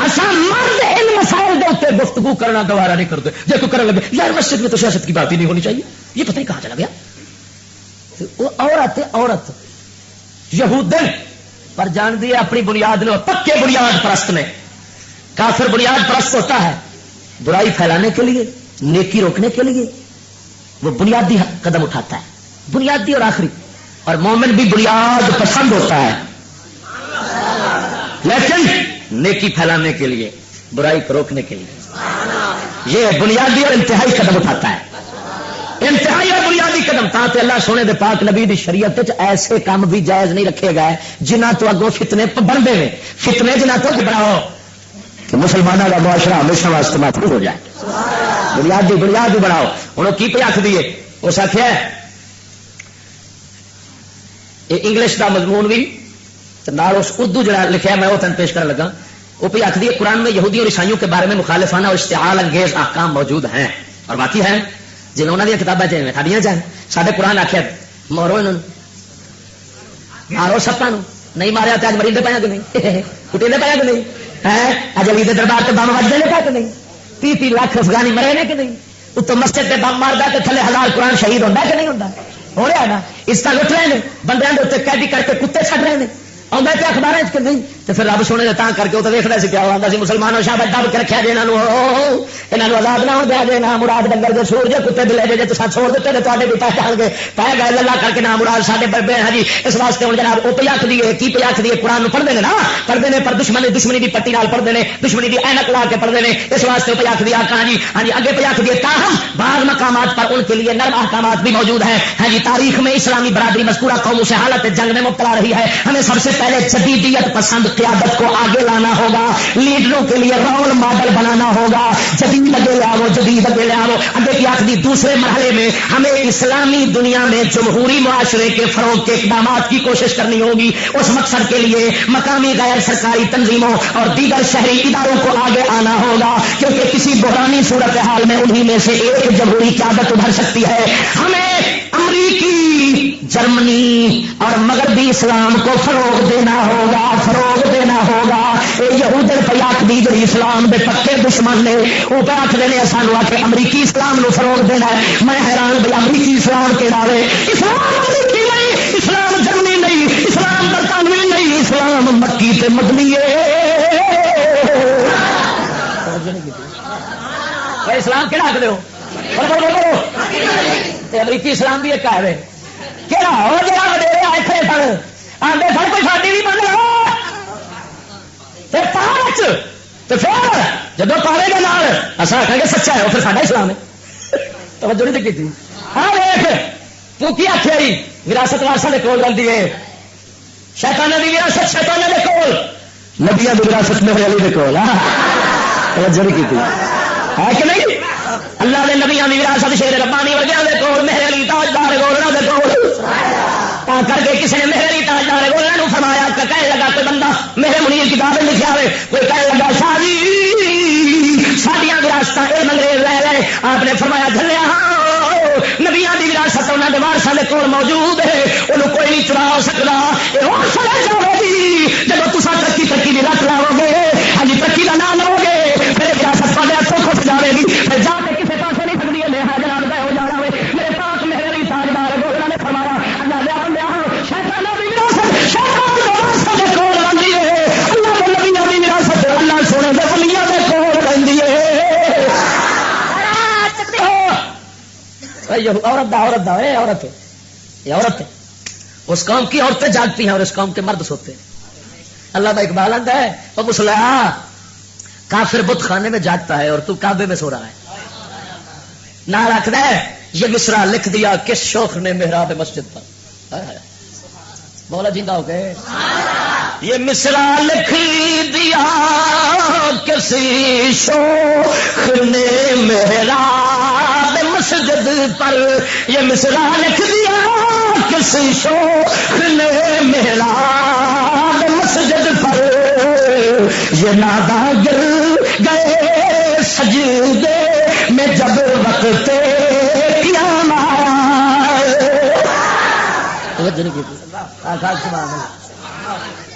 اصا مرد ان مسائل کے اتنے گفتگو کرنا دوبارہ نہیں کرتے، جی کوئی کرنے لگے یار مسجد میں تو سیاست کی بات ہی نہیں ہونی چاہیے، یہ پتہ نہیں کہاں چلا گیا۔ وہ عورت یہودن پر جان دی اپنی بنیاد نے، پکے بنیاد پرست نے۔ کافر بنیاد پرست ہوتا ہے برائی پھیلانے کے لیے، نیکی روکنے کے لیے وہ بنیادی قدم اٹھاتا ہے، بنیادی اور آخری، اور مومن بھی بنیاد پسند ہوتا ہے لیکن نیکی پھیلانے کے لیے، برائی کو روکنے کے لیے یہ بنیادی اور انتہائی قدم اٹھاتا ہے، انتہائی اور بنیادی قدم۔ تاکہ اللہ سونے دے پاک نبی دی شریعت ایسے کام بھی جائز نہیں رکھے گئے جنہ تو اگوں فتنے بنتے ہیں، فتنے جنہ تو بناؤ کہ مسلمانوں کا معاشرہ ہمیشہ واسطے محفوظ ہو جائے، بنیاد بناؤ۔ انہوں کی پہ آخ دیے اس آخیا یہ انگلش کا مضمون بھی اس اردو جڑا لکھا میں وہ تین پیش کرنے لگا، وہ پہ آخ دیے قرآن میں یہودی اور عیسائیوں کے بارے میں مخالفانہ اور اشتعال انگیز احکام موجود ہیں، اور باقی ہیں جی انہوں نے کتابیں چاہیے ساڑیاں چاہیں سارے قرآن آخیا مارو انہوں مارو سپا نہیں ماریا تو اج مریندے پایا کہ نہیں، کٹیندے پایا کہ نہیں، اج علی دے دربار سے بم وجدے نے پایا کہ نہیں، 30 لاکھ افغانی مرے نے کہ نہیں، اتوں مسجد سے بم مارتا تو تھلے 1000 قرآن شہید ہوتا کہ نہیں ہوتا، ہو رہا نا، اس کا لٹ رہے ہیں بندیاں کے اتنے قیدی کر کے کتے چھڈ رہے ہیں، آتا پہ اخبار کہ نہیں، تو پھر رب سونے تا کر کے وہ تو دیکھ رہے سے کیا آتا سی مسلمانوں شاہ دب کے رکھا جی یہاں آزاد نہ ہو دیا جی نہ مراد ڈنگر جو سور جی کتے دلے جی تو چھوڑ دیتے تو تے بھی پہ جان گے پہ گئے للا کر کے نہ مراد سارے بڑے ہاں جی اس واسطے ہوں جناب وہ پیاکھ دیے کی پیاکھ دیے قرآن پڑھتے ہیں نا پڑھتے ہیں پر دشمنی کی پٹی نال پڑھتے ہیں دشمنی کی اینک لا کے پڑھتے ہیں اس واسطے پیاکھ دیا کہاں جی ہاں جی اگے پیاکھ دیے تاہم بعض مقامات پر ان کے لیے نرم احکامات بھی موجود ہیں ہاں جی تاریخ میں اسلامی برادری مذکورہ قوموں سے حالت جنگ میں مبتلا رہی ہے ہمیں سب سے پہلے جدیدیت پسند قیادت کو آگے لانا ہوگا لیڈروں کے لیے رول ماڈل بنانا ہوگا جدید لگے لاؤ جدید لگے لاؤ اگے کی آخری دوسرے مرحلے میں ہمیں اسلامی دنیا میں جمہوری معاشرے کے فروغ کے اقدامات کی کوشش کرنی ہوگی اس مقصد کے لیے مقامی غیر سرکاری تنظیموں اور دیگر شہری اداروں کو آگے آنا ہوگا کیونکہ کسی بحرانی صورتحال میں انہی میں سے ایک جمہوری قیادت ابھر سکتی ہے ہمیں امریکی جرمنی اور مغربی اسلام کو فروغ دینا ہوگا یہودی پہ آخری جی اسلام کے پکے دشمن نے وہ پہ آخر نے سانو آ کے امریکی اسلام نو فروغ دینا ہے. میں حیران بھائی امریکی اسلام کہڑا ہے؟ اسلام امریکی نہیں، اسلام جرمنی نہیں، اسلام برطانوی نہیں، اسلام مکی تے مدنی ہے. اسلام کہڑا آخر ہو؟ امریکی اسلام بھی ایک ہے کہڑا ہو جا وڈیرے آئے کھڑے سن آدھے سن کوئی ساڈی بھی من لو تو پھر جب پاوے گا نال اصل آخان گے سچا ہے وہ پھر ساڈا اسلام ہے. توجہ نہیں کی ہاں ویخ تو کی آخیا جی وراثت وارثہ کے کول رہتی ہے، شیطانہ کی وراثت شیطانہ کے کول، نبیاں کی وراثت میرے علی کے کول. توجہ نہیں کی ہے کہ نہیں؟ اللہ دے نبیاں دی وراثت شیر ربانی ورگیاں دے کول، میرے علی تاجدار گولڑا دے کول. تا کر کے کسی نے میرے علی تاجدار گولڑا نو فرمایا کہ کہنے لگا کوئی بندہ میرے منیر کتاب لکھیا ہوئے، کوئی کہنے لگا شاہ جی ساڈیاں وراثتاں علم انگریز لے لے. آپ نے فرمایا جھلیا نبیاں دی وراثت انہاں دے وارثاں دے کول موجود ہے، انہوں کوئی نہیں چرا سکدا. اے ہو سمجھ جاؤ گی جب تساں ترقی دی رکھ لاؤ گے، ہاں جی ترقی دا نام لو گے پھر وراثت تہاڈے ہاتھوں کھس جاوے گی، پھر جا کے کسے پاسے نہیں سکدی. لہٰذا جناب دا ہو جانا ہوئے میرے پاس میرے علی تاجدار گولڑا نے فرمایا اللہ دے بندے شیطاناں دی وراثت شیطان دے وارثاں دے کول رہندی ہے، اللہ دے نبیاں دی وراثت اللہ سونے دے ولیاں دے کول رہندی ہے. عورت یہ عورت ہے، اس قوم کی عورتیں جاگتی ہیں اور اس قوم کے مرد سوتے ہیں. اللہ بھائی اقبال آتا ہے وہ مسلح کافر بت خانے میں جاگتا ہے اور تو کعبے میں سو رہا ہے. نہ رکھتا ہے یہ مصرع لکھ دیا کس شوخ نے محراب مسجد پر. بولا جیندہ ہو گئے. یہ مصرع لکھ دیا کسی شوخ نے محراب مسجد پر، یہ مصرع لکھ دیا کسی شوخ نے محراب مسجد پر، یہ نادا گر گئے سجدے میں جب وقت قیام آیا.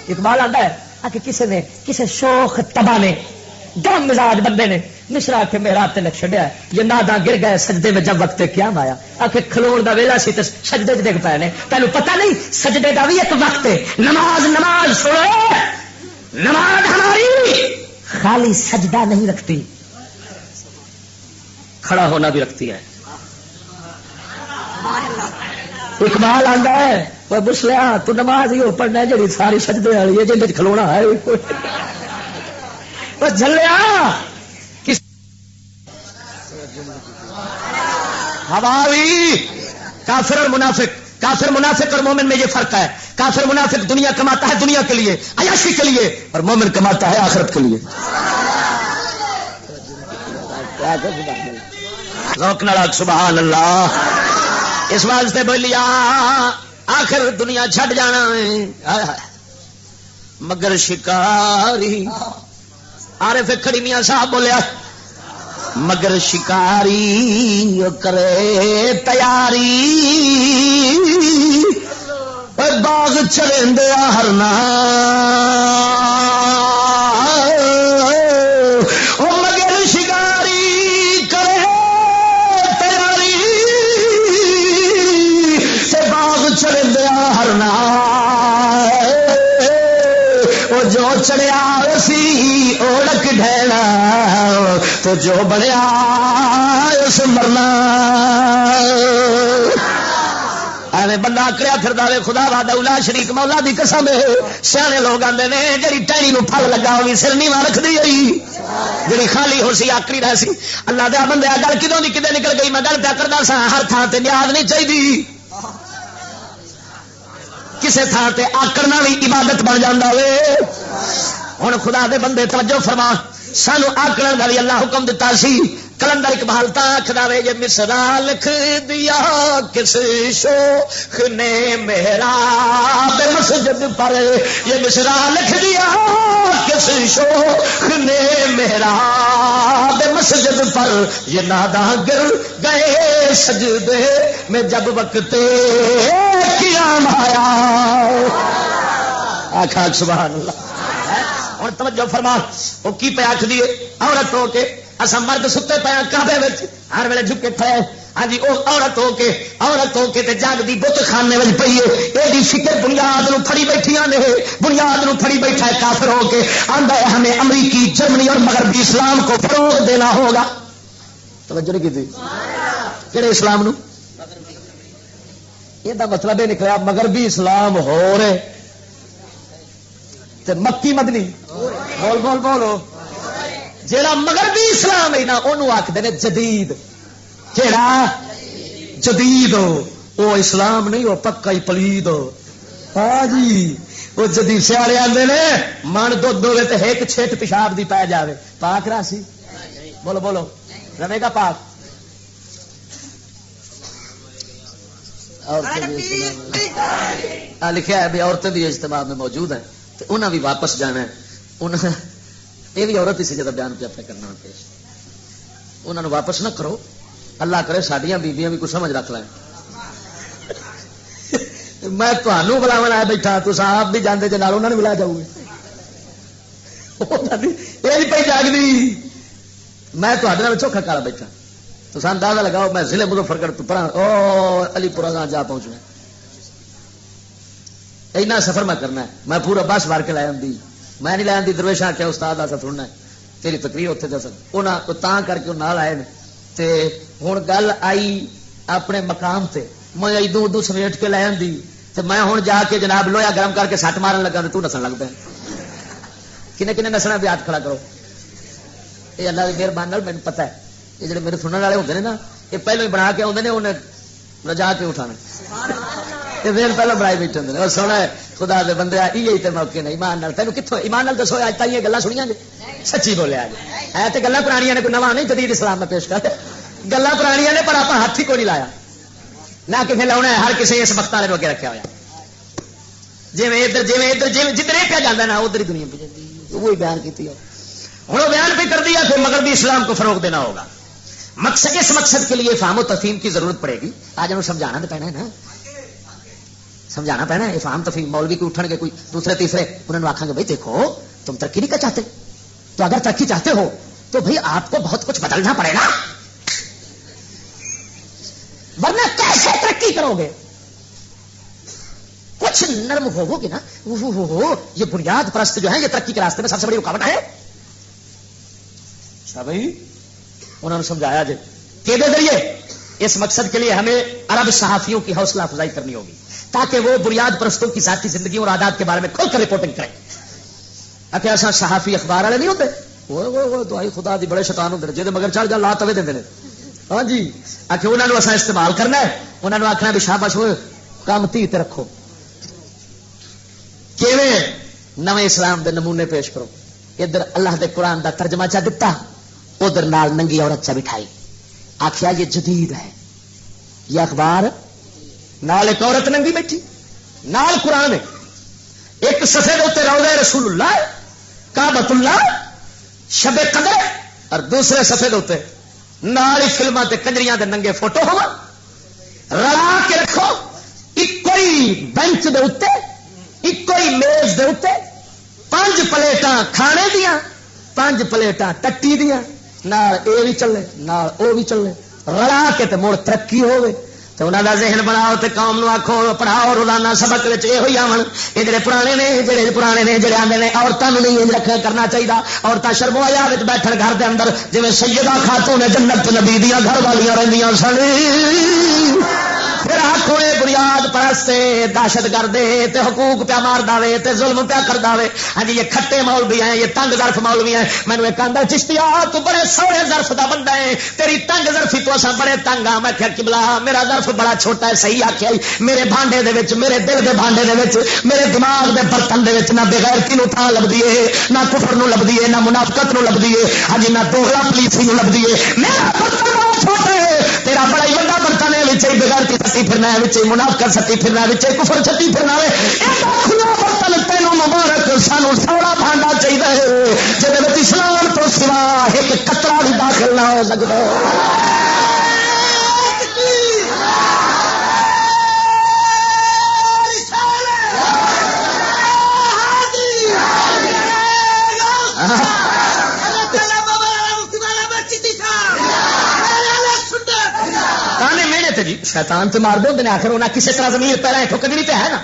اقبال آتا ہے کہ کسی نے کسی شوخ تباہ نے گرم مزاج بندے نے مصرع کے محراب تے لکھ چھڈیا، یہ نادا گر گئے سجدے میں جب وقت قیام آیا. آخر کھلوڑ دا ویلا سی تے سجدے چ ڈگ پے نے. تینوں پتہ نہیں سجدے دا بھی ایک وقت ہے. نماز سنو، نماز ہماری خالی سجدہ نہیں رکھتی، کھڑا ہونا بھی رکھتی ہے. اقبال آتا ہے وہ مسلیا تو نماز ہی پڑھنا ہے جی ساری سجدے والی ہے جن کھلونا ہے وہ جلیا ہواوی. کافر اور منافق، کافر منافق اور مومن میں یہ فرق ہے. کافر منافق دنیا کماتا ہے دنیا کے لیے عیاشی کے لیے، اور مومن کماتا ہے آخرت کے لیے. سبحان اللہ. اس واسطے بولیا آخر دنیا چھڈ جانا ہے مگر شکاری. عارف کھڑی میاں صاحب بولیا مگر شکاری کرے تیاری، باغ چرندے ہرنا مگر شکاری کرے تیاری، باغ چرندے ہرنا وہ جو چڑیا سی اوڑک ڈھینا تو جو بنیا اس مرنا. ایویں بندہ آکڑیا پھردا وے خدا وحدہ شریک مولا دی قسم ہے. سیانے لوگ آندے نے جڑی ٹہنی نو پھل لگا ہوئی سر نیواں رکھدی ہوئی، جڑی خالی ہو سی آکڑی رہ سی. اللہ دے بندے گل کدوں دی کدے نکل گئی. میں گل پیا کردا سا ہر تھان تے نیاز نہیں چاہیے، کسے تھان تے آکڑنا بھی عبادت بن جاندا وے. ہن خدا دے بندے توجہ فرما، سانو آکڑن دا بھی اللہ حکم دتا سی. کلندر اقبال تا آکھدا وے یہ مصرع لکھ دیا کس شوخ نے محراب مسجد پر، یہ مصرع لکھ دیا کس شوخ نے محراب مسجد پر، یہ نادا گر گئے سجدے میں جب وقت قیام آیا. آخا سبحان اللہ. ہوں توجہ فرما وہ کی پہ آخ دیے عورت ہو کے اصا مرد ستے پیا کعبے ہر ویلے جھکے کھڑے ہاں جی وہ عورت ہو کے تے جاگتی بت خانے میں پی ہے یہ فکر بنیاد نو پھڑی بیٹھیاں نے بنیاد نو پھڑی بیٹھا ہے کافر ہو کے آندا ہے ہمیں امریکی جرمنی اور مغربی اسلام کو فروغ دینا ہوگا. توجہ نہیں کی تھی کہڑے اسلام نو یہ مطلب یہ نکلا مغربی اسلام ہو رہے تے مکی مدنی بول بول بولو جیڑا مغربی اسلام ہے نا انہوں آخر نے جدید جیڑا جدید وہ اسلام نہیں وہ پکا ہی پلید ہاں جی وہ جدید سیاڑے آتے نے من دھد ہوے تو ایک چھٹ پیشاب دی پی جائے پاک راسی بولو بولو رہے گا پاک لکھا ہے بھی عورتیں بھی اجتماع میں موجود ہیں تو انہیں بھی واپس جانا ہے یہ بھی عورت اسی جگہ بیان پہ کرنا پیش انہوں نے واپس نہ کرو اللہ کرے ساڈیاں بیبیاں بھی کچھ سمجھ رکھ لیں میں تمہوں بلاو آیا بیٹھا تو آپ بھی جانے جناب انہوں نے بلا جاؤ گے یہ بھی پہ جاگتی میں چوکھا کالا بیٹھا تو سان اندازہ لگاؤ میں ضلع مظفر گڑھ تو پڑھا علی پورا جا پہنچنا اینا سفر میں کرنا ہے میں پورا بس بھر کے لے آتی میں نہیں لے آتی درویش آ کے استاد آسا سننا ہے تیری تقریر اتنے دس تا کر کے نال آئے تے ہوں گل آئی اپنے مقام تے میں ادو ادو سمیٹ کے لے آتی تے میں ہوں جا کے جناب لویا گرم کر کے سٹ مارن لگا تو نسن لگتا ہے کنے کنے نسنا بھی ہاتھ کھڑا کرو یہ اللہ کی مہربانی مجھے پتا ہے یہ جڑے میرے سننے والے ہوتے ہیں نا یہ پہلو ہی بنا کے آتے ہیں انہیں رجا کے اٹھانا پھر پہلے بنائی بیٹھے ہوتے ہیں سونا ہے خدا دے بندے یہی تو موقع نہیں ایمان نال تینوں کتوں ایمان نال دسو اج تک یہ گلاں سنیاں جی سچی بولیا جی ہے تو گلاں پرانیاں نے کوئی نواں نہیں جدید اسلام میں پیش کر گلاں پرانیاں نے پر آپ ہاتھ ہی کوئی نہیں لایا نہ کسی لاؤنا ہے ہر کسی اس وقت والے اگے رکھا ہوا جی ادھر جدھر پہ جانا نا ادھر ہی دنیا پہ جاتی وہی بیان کی ہوں وہ بیان پہ کر دیا پھر مغربی اسلام کو فروغ دینا ہوگا مقصد اس مقصد کے لیے فہم و تفہیم کی ضرورت پڑے گی آج ہمیں سمجھانا تو پینا ہے نا سمجھانا پینا ہے فہم تفہیم مولوی کو اٹھن گے کوئی دوسرے تیسرے انہوں نے آخان گے بھائی دیکھو تم ترقی نہیں کر چاہتے تو اگر ترقی چاہتے ہو تو بھائی آپ کو بہت کچھ بدلنا پڑے گا ورنہ کیسے ترقی کرو گے کچھ نرم ہوگو گے نا یہ بنیاد پرست جو ہے یہ ترقی کے راستے میں سب سے بڑی رکاوٹ ہے بھائی انہوں نے سمجھایا جی کہ ذریعے اس مقصد کے لیے ہمیں عرب صحافیوں کی حوصلہ افزائی کرنی ہوگی تاکہ وہ بنیاد پرستوں کی ذاتی زندگی اور عادات کے بارے میں کھول کر رپورٹنگ کریں اکے ایسا صحافی اخبار والے نہیں ہوتے وہ دعائی خدا دی بڑے شیطان ہوتے جی مگر چڑھ جا لا توے دے ہاں جی آخر انہوں نے استعمال کرنا ہے انہوں نے آخنا بھی شاباش ہوئے کام تیت رکھو کیویں نویں اسلام دے نمونے پیش کرو ادھر اللہ دے قرآن دا ترجمہ چا دتا ادھر نال ننگی عورت چا بٹھائی آخیا یہ جدید ہے یہ اخبار نال ایک عورت ننگی بیٹھی نال قرآن ہے ایک صفحے دے روضہ رسول اللہ کعبۃ اللہ شب قدر اور دوسرے صفحے دے نال ہی فلماں تے کنجریاں دے ننگے فوٹو ہوا رلا کے رکھو ایک ہی بینچ دے اوتے ایک ہی میز دے اوتے 5 پلیٹاں کھانے دیاں 5 پلیٹاں ٹٹی دیاں نال اے بھی چلے نال او بھی چلے رلا کے تے مڑ ترقی ہوے تو انہاں دا ذہن بناؤ تے قوم نو آکھو پڑھاؤ روزانہ سبق وچ اے ہوئی آون اے جڑے پرانے نے جڑے آندے نے عورتاں نوں نہیں رکھا کرنا چاہیے عورتاں شرم و حیا وچ بیٹھن گھر دے اندر جویں سیدہ خاتون جنت نبی دیاں گھر والیاں رہندیاں سن پھر آخو بنیاد پرست دہشت گرد تے حقوق پیا مار دے تے ظلم پیا کر دے ہاں جی یہ کھٹے مولوی ہیں یہ تنگ ظرف مولوی ہیں مینو ایک آدھا چشتیا تو بڑے سوڑے ظرف دا بندہ ہے تیری تنگ ظرفی تو اصا بڑے تنگ ہاں میں کیا قبلہ میرا ظرف بڑا چھوٹا ہے صحیح آخیا میرے بھانڈے دے وچ میرے دل دے بھانڈے دے وچ میرے دماغ دے برتن دے وچ نہ بغیرتی نو تھان لبدی ہے نہ کفر نو لبدی ہے نہ منافقت نو لبدی ہے ہاں جی نہ دوغلا پلیسی نو لبدی ہے میرا برتن بہت چھوٹا ہے تیرا بڑا ہی بڑا برتن ہے بغیرتی سٹی پھرنا ہے منافقت سٹی پھرنا ہے کفر سٹی پھرنا ہے کھلا برتن تینوں مبارک سانو سوڑا بھانڈا چاہیے جب اسلام تو سوا ایک قطرہ بھی داخل نہ ہو سکتا جی شیطان تو مار دو آخر انہیں کسی طرح زمین پہلے ٹھکدنی تو ہے نا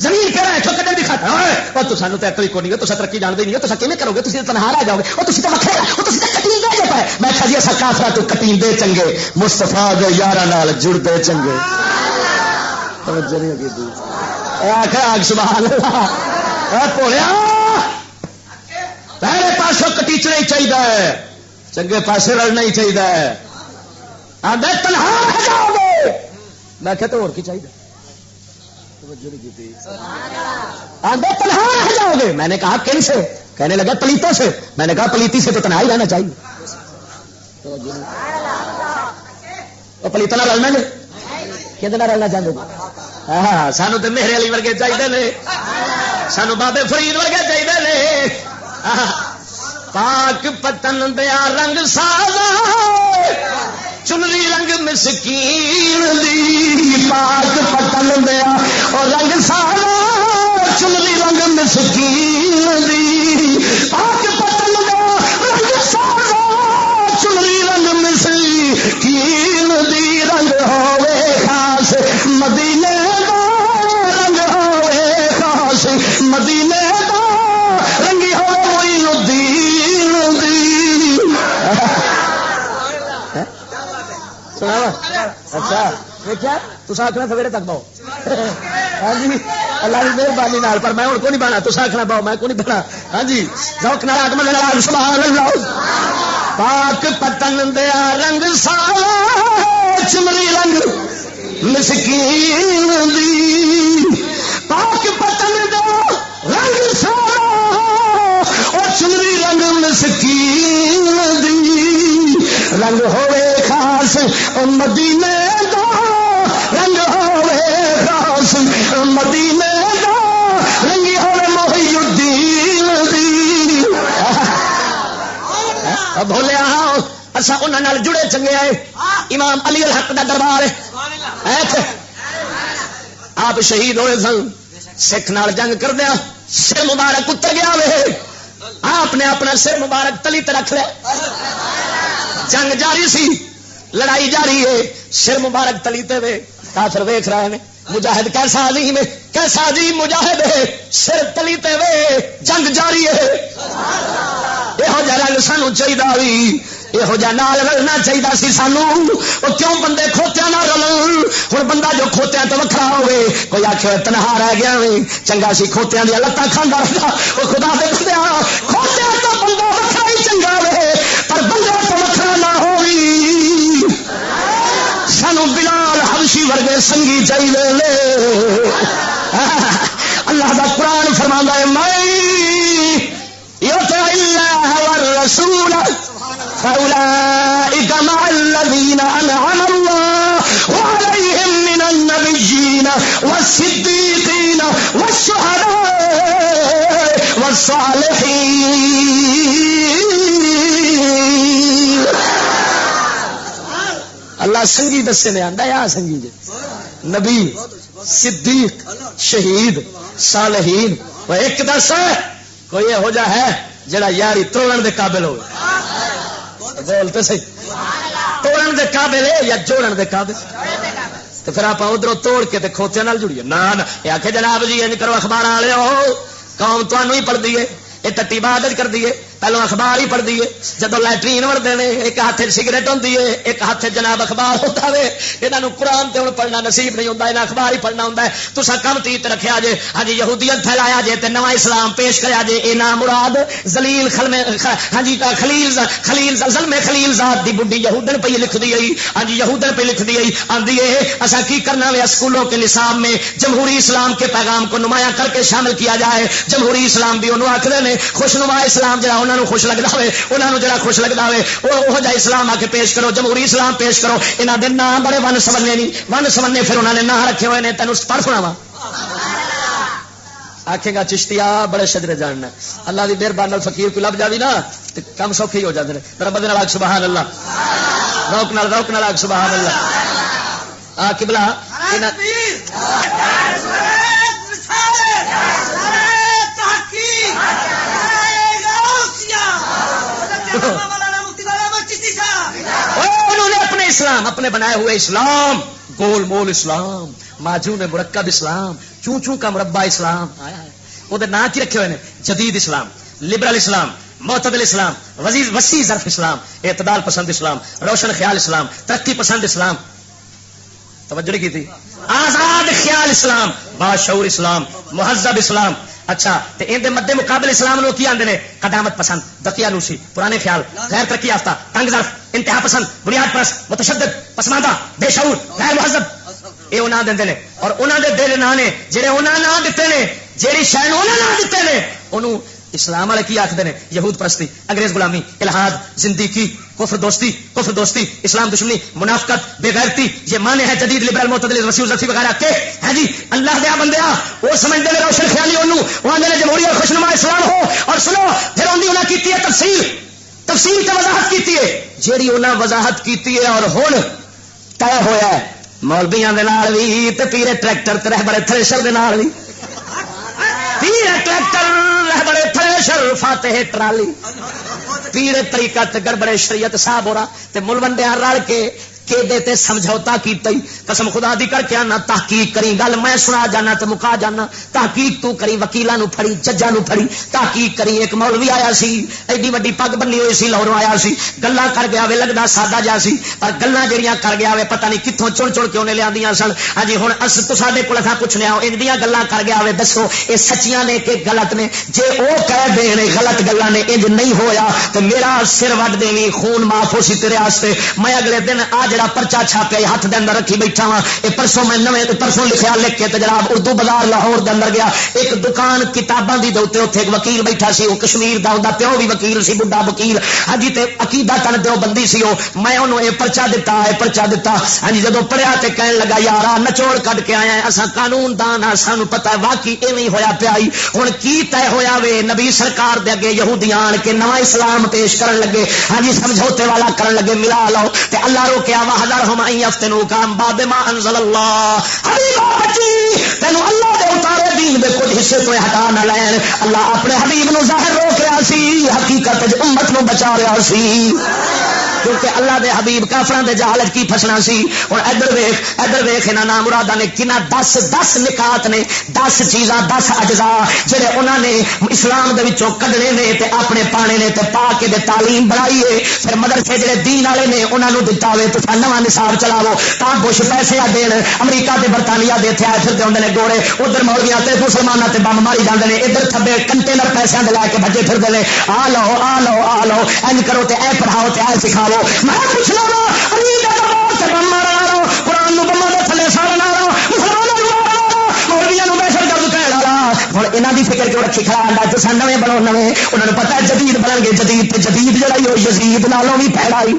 زمین پہلے ٹھکدن بھی کھاتا اور تو سانو تو اکل کو نہیں تو ترقی جانتے نہیں تو کیون کرو گے تھی تنہا رہ جاؤ گے اور تھی تو وکھرے وہ تو کٹین دے پائے میں کہا جی اصل کافرا تو کٹین دے چنگے مستفا دے یار جڑتے چنگے آخر سبحان اللہ بولیا پہلے پاسوں کٹیچنا ہی چاہیے چنگے پاسے رلنا ہی چاہیے آدھے تنہا رہ جاؤ گے میں کہتا اور کی چاہیے آدھے تنہا رہ جاؤ گے میں نے کہا کن سے کہنے لگا پلیتوں سے میں نے کہا پلیتی سے تو تنہا ہی رہنا چاہیے پلیتوں نہ رلنا نے کہ رلنا چاہتے ہاں سانو تو میرے علی ورگے چاہیے سانو بابے فرید ورگے چاہیے پاک پتن دیا رنگ سازا چنری رنگ مسکین دی پاک پتن دیا اور رنگ سازا چنری رنگ مسکین دی پاک پتن دیا رنگ سازا چنری رنگ مسکین دی رنگ ہوئے خاص مدینے دا رنگ ہوئے خاص مدینے دا رنگی ہوئے معین الدین دی اچھا دیکھا تصا آخنا سویرے تک بہو ہاں جی اللہ کی مہربانی پر میں ہوں کو نہیں بنا تصا آخنا بہو میں کو نہیں بنا ہاں جی ذوق نال آدم نال سبحان اللہ پاک پتن دیا رنگ سارا چمری رنگ مسکین دی پاک پتن دیا رنگ سارا اور چمری رنگ مسکین دی رنگ ہوئے خاص مدینے دا رنگ ہوئے خاص مدینے دا رنگی ہوئے محی الدین دی بولیا اصا انہوں جڑے چنگے آئے امام علی الحق دا دربار آپ شہید ہوئے سن سکھ نال جنگ کر دیا سر مبارک اتر گیا وے آپ نے اپنا سر مبارک تلی تے رکھ لیا جنگ جاری سی لڑائی جاری ہے سر مبارک تلیتے ہوئے کافر ویکھ رہے ہیں مجاہد کیسا عظیم ہے کیسا عظیم مجاہد ہے سر تلیتے ہوئے جنگ جاری ہے یہو جہ رنگ سانو چاہیے یہو جہ نال رلنا چاہیے سی سانو وہ کیوں بندے کھوتیا نہ رلن ہوں بندہ جو کھوتیا تو وکھرا ہوئے کوئی آخر تنہا رہ گیا وے چنگا سی کھوتیا دیا لتاں کھانا رہتا وہ خدا دے بندے کھوتیا تو بندہ وکھرا ہی چنگا وے پر بندے تو وکھرا نہ ہوئی سانو بلال حبشی ورگے سنگی چاہیے اللہ دا قرآن فرماندا ہے میں یطع اللہ والرسول فأولئك مع الذين أنعم الله عليهم من النبيين والصديقين والشهداء والصالحين اللہ سنگی دسے نے آندا یا سنگی جی نبی صدیق شہید صالحین وہ ایک دس ہے کوئی ہو جا ہے جڑا یاری توڑن دے قابل ہو بولتے صحیح توڑن دے قابل ہے یا جوڑن دے قابل تو پھر آپ ادھر توڑ کے کھوتیا نال جڑیے نہ یہ آخ جناب جی این کرو اخبار والے ہو قوم تمہیں ہی پڑھ دیے یہ ٹٹی بہادر کر دیے پہلو اخبار ہی پڑھ دیے جب لٹرین وڑتے ہیں ایک ہاتھ سگریٹ ہوتی ہے ایک ہاتھ جناب اخبار ہوتا ہے یہاں قرآن تے ہوں پڑھنا نصیب نہیں ہوتا یہاں اخبار ہی پڑھنا ہوتا ہے تو کم تیت رکھا جے ہاں جی یہودیت پھیلایا جے تے نواں اسلام پیش کرا جے یہ نام مراد زلیل ہاں جی خلیل ظلم خلیل ذات دی بڈی یہودن پہ لکھ دی گئی ہاں جی یہودن پہ لکھ دی گئی آندی ہے ایسا کی کرنا ہے اسکولوں کے نصاب میں جمہوری اسلام کے پیغام کو نمایاں کر کے شامل کیا جائے جمہوری اسلام بھی انہوں آخر نے خوشنما اسلام جہاں انہوں نے خوش لگتا ہے انہوں جڑا خوش لگتا ہے وہ جا اسلام آ کے پیش کرو جمہوری اسلام پیش کرو انہوں نے نام بڑے ون سمنے نہیں ون سمنے پھر انہوں نے نام رکھے ہوئے نے تینوں پڑھ سنا وا آخے گا چشتیا بڑے شجرے جاننا اللہ کی مہربانی فقیر کو لب جاوی نا تو کم سوکھے ہی ہو جاتے ہیں رب دے نال سبحان اللہ روک نال سبحان اللہ آ قبلہ انہوں نے اپنے اسلام، اپنے بنائے ہوئے اسلام، گول مول اسلام، معجون مرکب اسلام، چوں چوں کا مربع اسلام آیا ہے. وہ نام کی رکھے ہوئے ہیں جدید اسلام، لبرل اسلام، معتدل اسلام، وسیع ظرف اسلام، اعتدال پسند اسلام، روشن خیال اسلام، ترقی پسند اسلام، توجہ کی تھی، آزاد خیال اسلام، باشعور اسلام، مہذب اسلام. اچھا تے ان دے مد مقابل اسلام لوگ کی آندے نے قدامت پسند، دقیانوسی، پرانے خیال، غیر ترقی یافتہ، تنگ ظرف، انتہا پسند، بنیاد پرست، متشدد، پسماندہ، بے شعور، غیر مہذب. یہ انہاں دے نے اور انہاں دے دل نہ نے جڑے انہاں نہ دتے نے، جیڑی شے انہاں نہ دتے نے انہوں اسلام والے کی آخر نے؟ یہود پرستی، انگریز غلامی، الحاد، زندگی، کفر دوستی، اسلام دشمنی، منافقت، بے غیرتی. یہ معنی ہے جدید لبرل معتدل وسیع ظرفی وغیرہ کے. ہے جی اللہ دیا بندیا وہ سمجھتے ہیں روشن خیالی انہوں وہ آدھے جمہوری اور خوشنما اسلام ہو. اور سنو پھر انہوں نے کی تفصیل تے وضاحت کی ہے جیڑی انہیں وضاحت کی ہے اور ہن طے ہویا ہے مولویاں دے نال وی تے پیرے ٹریکٹر تے رہبر تھریشر دے نال وی. پیرے ٹریکٹر رہبر تھریشر فاتح ٹرالی، پیرے طریقت گڑبڑے شریعت صاحب ہو رہا تے ملوڈیا رل کے تے سمجھوتا کیتا ہی. قسم خدا دی کر کے آنا تحقیق کری، گل میں سنا جانا تے مکا جانا. تحقیق تو کری، وکیلاں نو پھڑی، ججاں نو پھڑی، تحقیق کری. ایک مولوی آیا سی، ایڈی وڈی پگ بنی ہوئی سی، لاہوروں آیا سی، گلاں کر گیا وے، لگدا سادہ جا سی پر گلاں جڑیاں کر گیا وے پتہ نہیں کتھوں چن کے اونے لیاندیاں سن. ہاں جی ہن اس تو ساڈے کول اساں پوچھنے آ انہاں گلاں کر گیا وے، دسو اے سچیاں نے کہ غلط نے؟ جے او کہہ دین غلط گلاں نے انج نہیں ہویا تے میرا سر وڈ دینی، خون معاف ہو سی تیرے واسطے. میں اگلے دن آ جڑا پرچا چھاپیا ہاتھ دے اندر رکھی بیٹھا وا، یہ پرسوں میں پرسوں لکھیا لکھ کے جناب اردو بازار لاہور دے اندر گیا، ایک دکان کتاباں دی دے اوتے ایک وکیل بیٹھا سی، وہ کشمیر دا ہوندا پیو بھی وکیل سی، بڈھا وکیل. ہاں جی تے عقیدہ تن دیوبندی سی. وہ میں انہوں یہ پرچا دتا. ہاں جی جدوں پڑھیا تے کہن لگا یار نچوڑ کڈ کے آیا اساں قانون دان ہاں، سانوں پتہ واقعی ایویں ہویا پیا. ہن کی طے ہویا وے؟ نبی سرکار دے اگے یہودیاں آن کے نواں اسلام پیش کرن لگے. ہاں جی سمجھوتے والا کرن لگے، ملا لو تے اللہ روکیا وحذرہم ان یفتنوک عن بعد ما انزل اللہ. حبیبا بچی تینوں اللہ دے اتارے دین دے کچھ حصے تو ہٹا نہ لین. اللہ اپنے حبیب نو ظاہر روک رہا سی، حقیقت وچ امت نو بچا رہا سی، کیونکہ اللہ دے حبیب کافراں دے جہالت کی پھسنا سی. اور ادھر ویکھ انہاں نام مراداں نے کنا 10 نکات نے، 10 چیزاں، 10 اجزاء جڑے انہاں نے اسلام دے وچوں کڈنے نے تے اپنے پانے نے تے پا کے دے تعلیم بڑھائی ہے. پھر مدرسے جڑے دین والے نے انہاں نو دتا ہوئے تے نواں نصاب چلاو تا بش پیسے آ دین. امریکہ تے برطانیہ دے اتنے آئے پھرتے ہوندے نے گوڑے، ادھر مولویاں تے مسلماناں تے بم ماری جاندے نے، ادھر تھبے کنٹینر پیسے دے لے کے بھجے پھردے نے. آ لو این کرو تے اے پڑھاؤ تے اے سکھاؤ. میں پوچھنا وا علی دے دربار تے بم مارن والا، قرآن نو بماں دے تھلے سارن والا، مسلماناں نو مارن والا، مولویاں نو دہشت گرد کہن والا. ہن انہاں دی فکر کیوں رکھی کھڑا آندا تساں نویں بنو نویں؟ انہاں نوں پتہ ہے جدید بنن گے، جدید تے جدید جڑا ہو یزید نالوں بھی پھیلائی.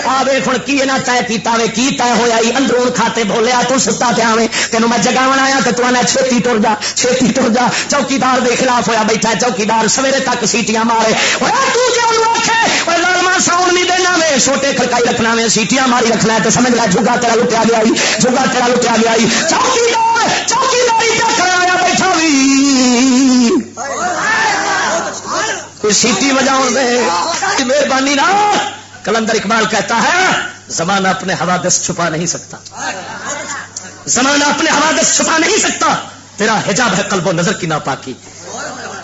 آ ویکھ ہن کی انہاں طے کیتا وے، کی طے ہویا ای اندرون کھاتے بھولیا تو ستا تے آویں. تینوں میں جگاون آیا تے تو نے چھیتی ٹر جا. چوکیدار دے خلاف ہویا بیٹھا ہے، چوکیدار سویرے تک سیٹیاں مارے. اوے تو جے اونوں آکھے اوے لالما ساؤنڈ نہیں دینا وے، چھوٹے کھڑکائی رکھنا وے، سیٹیاں ماری رکھنا ہے تے سمجھ لے جھگا تیرا لٹیا گیا ای، جھگا تیرا لٹیا گیا ای. چوکیداری تے کرایا بیٹھا وی کوئی سیٹی بجاؤ دے مہربانی نہ. کلندر اقبال کہتا ہے زمانہ اپنے حوادث چھپا نہیں سکتا، زمانہ اپنے حوادث چھپا نہیں سکتا، تیرا حجاب ہے قلب و نظر کی ناپاکی.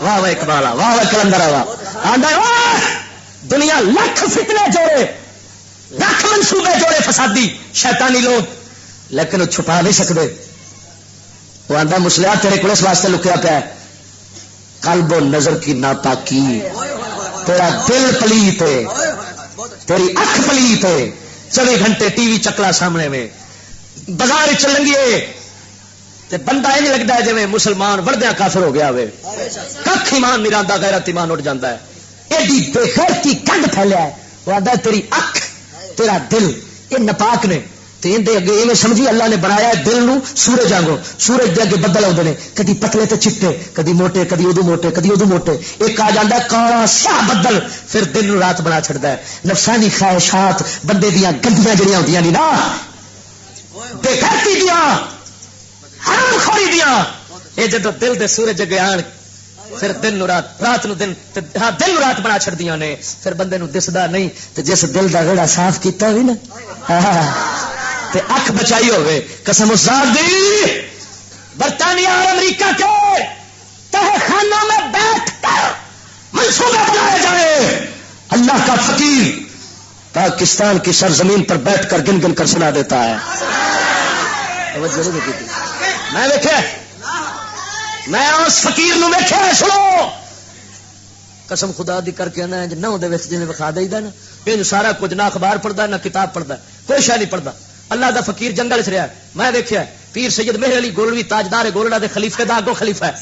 واہ واہ اقبال، واہ واہ کلندر، واہ. دنیا لاکھ فتنے جوڑے، لاکھ منصوبے جوڑے فسادی شیطانی لوگ، لیکن وہ چھپا نہیں سکتے. وہ آندا مسلیا تیرے کو اس واسطے لکیا پیا ہے قلب و نظر کی ناپاکی. تیرا دل پلیت ہے، تیری اکھ پلیت ہے، 24 گھنٹے ٹی وی چکلا سامنے میں، بازار چلنگیے تے بندہ یہ لگتا ہے جی مسلمان وردیا کافر ہو گیا ہوئے، کھ ایمان نہیں رہتا، غیرت ایمان اٹھ جاتا ہے. ایڈی بے غیرتی گند پھیلیا ہے. وہ آتا ہے تیری اکھ تیرا دل یہ نپاک نے. اگے سمجھی اللہ نے بنایا ہے دل نو سورج آنگو، سورج دے اگے بدل آتے ہیں، کدی پتلے تے چٹے، کدی موٹے، کدی ادو موٹے، کدی ادو موٹے. ایک آ جاتا ہے کالا سیاہ بدل، پھر دن نو رات بنا چھڑتا ہے. نفسانی خواہشات بندے دیا گندیاں جڑیاں ہوندیاں نہیں نا، بے غیرتی دیا، حرام خوری دیا، یہ جدو دل دے سورج اگے آن پھر دن نو رات، رات نو دن، ہاں دن نو رات بنا چھڑ دیاں نے، پھر بندے نو دسدا نہیں تے جس دل دا گڑا صاف کیتا ہوئی نا تے اکھ بچائی ہوئے، قسم اس ذات دی برطانیہ اور امریکہ کے تہہ خانوں میں بیٹھ کر منصوبے بنائے جائے، اللہ کا فقیر پاکستان کی سرزمین پر بیٹھ کر گن گن کر سنا دیتا ہے۔ میں دیکھے، میں اس فقیر نو ویکھے، سنو قسم خدا دی کر کے نا نو دے وچ جنے وکھا دئیدا نا، یہ سارا کچھ نہ اخبار پڑھدا نہ کتاب پڑھدا، کوئی شے نہیں پڑھدا، اللہ دا فقیر جنگل وچ رہیا۔ میں دیکھیا پیر سید مہر علی گولوی تاجدار گولڑا دے خلیفے دا اگوں خلیفہ ہے،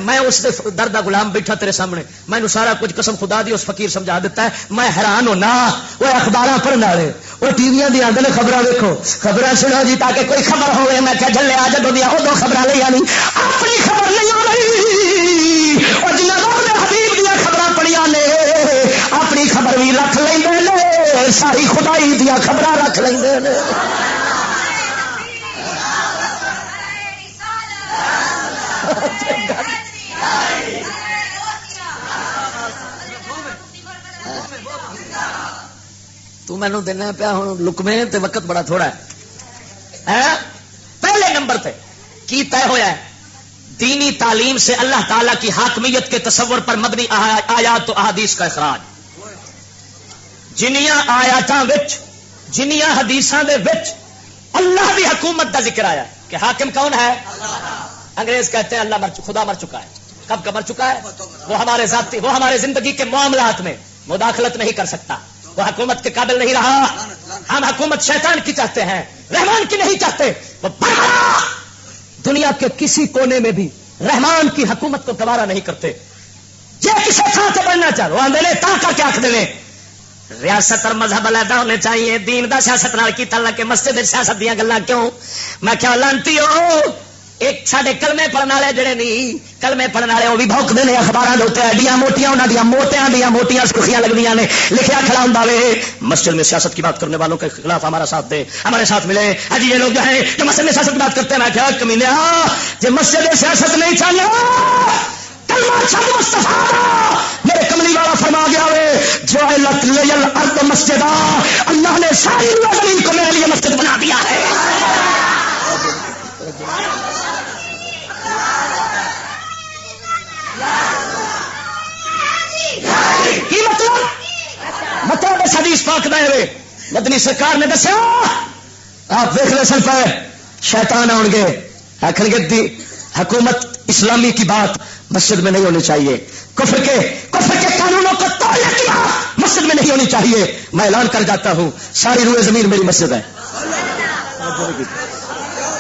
میں اس دے در دا غلام بیٹھا تیرے سامنے، میں نو سارا کچھ قسم خدا دی اس فقیر سمجھا دیتا ہے۔ میں حیران ہونا، وہ اخباراں پڑھن والے وہ ٹی ویاں دی آندے نے خبراں ویکھو، خبراں سنو جی تاکہ کوئی خبر ہوے۔ میں کہ جلے آ جدوں دی اودوں خبراں لئی آنی، اپنی خبر نہیں ہو رہی، او جنہاں نے حبیب دی خبراں پڑھیاں نے اپنی خبر بھی رکھ لیندے نے، ساری خدائی دی خبراں رکھ لیندے نے۔ تو مینو دینا پیا ہوں لکمے تے وقت بڑا تھوڑا ہے۔ پہلے نمبر پہ کی طے ہوا ہے دینی تعلیم سے اللہ تعالی کی حاکمیت کے تصور پر مبنی آیات و احادیث کا اخراج۔ جنیاں آیاتاں وچ جنیاں حدیثاں دے وچ اللہ دی حکومت دا ذکر آیا کہ حاکم کون ہے؟ انگریز کہتے ہیں اللہ خدا مر چکا ہے۔ کب کا مر چکا ہے؟ وہ ہمارے ذاتی، وہ ہمارے زندگی کے معاملات میں مداخلت نہیں کر سکتا، وہ حکومت کے قابل نہیں رہا۔ ہم حکومت شیطان کی چاہتے ہیں، رحمان کی نہیں چاہتے۔ وہ دنیا کے کسی کونے میں بھی رحمان کی حکومت کو گوارا نہیں کرتے۔ یہ کسی تھان سے بننا چاہو آدھے تا کر کے آخ دے ریاست اور مذہب علیحدہ ہونے چاہیے، دین دا سیاست نال کی تعلق ہے، مسجد سیاست دیا گلا کیوں؟ میں کیا لانتی ہو، ایک ساڈے کلمے پڑھنے والے جڑے نہیں کلمے پڑھنے والے وہ بھی بھوکتے ہیں اخباروں کے ایڈیاں موٹیاں انہوں دیا موٹیاں دیا موٹیاں سرخیاں لگنیاں نے، لکھیا کھڑا ہوں وے مسجد میں سیاست کی بات کرنے والوں کے خلاف ہمارا ساتھ دے، ہمارے ساتھ ملے۔ اجی یہ لوگ جو ہیں جو مسجد میں سیاست کی بات کرتے ہیں، میں کیا کمینے جو مسجد میں سیاست نہیں چاہیے کلمہ چھڑ مصطفیٰ دا، میرے کملی والا فرما گیا ہے جعلت لی الارض مسجدا، اللہ نے ساری زمین کو میرے لیے مسجد بنا دیا ہے۔ کی مطلب اس حدیث پاک دے ہوئے مدنی سرکار نے دسیا، آپ دیکھ لیں سن پہ شیطان آؤ گے آخر گے حکومت اسلامی کی بات مسجد میں نہیں ہونی چاہیے، کفر کے قانونوں کو توڑنے کی بات مسجد میں نہیں ہونی چاہیے۔ میں اعلان کر جاتا ہوں ساری روئے زمین میری مسجد ہے،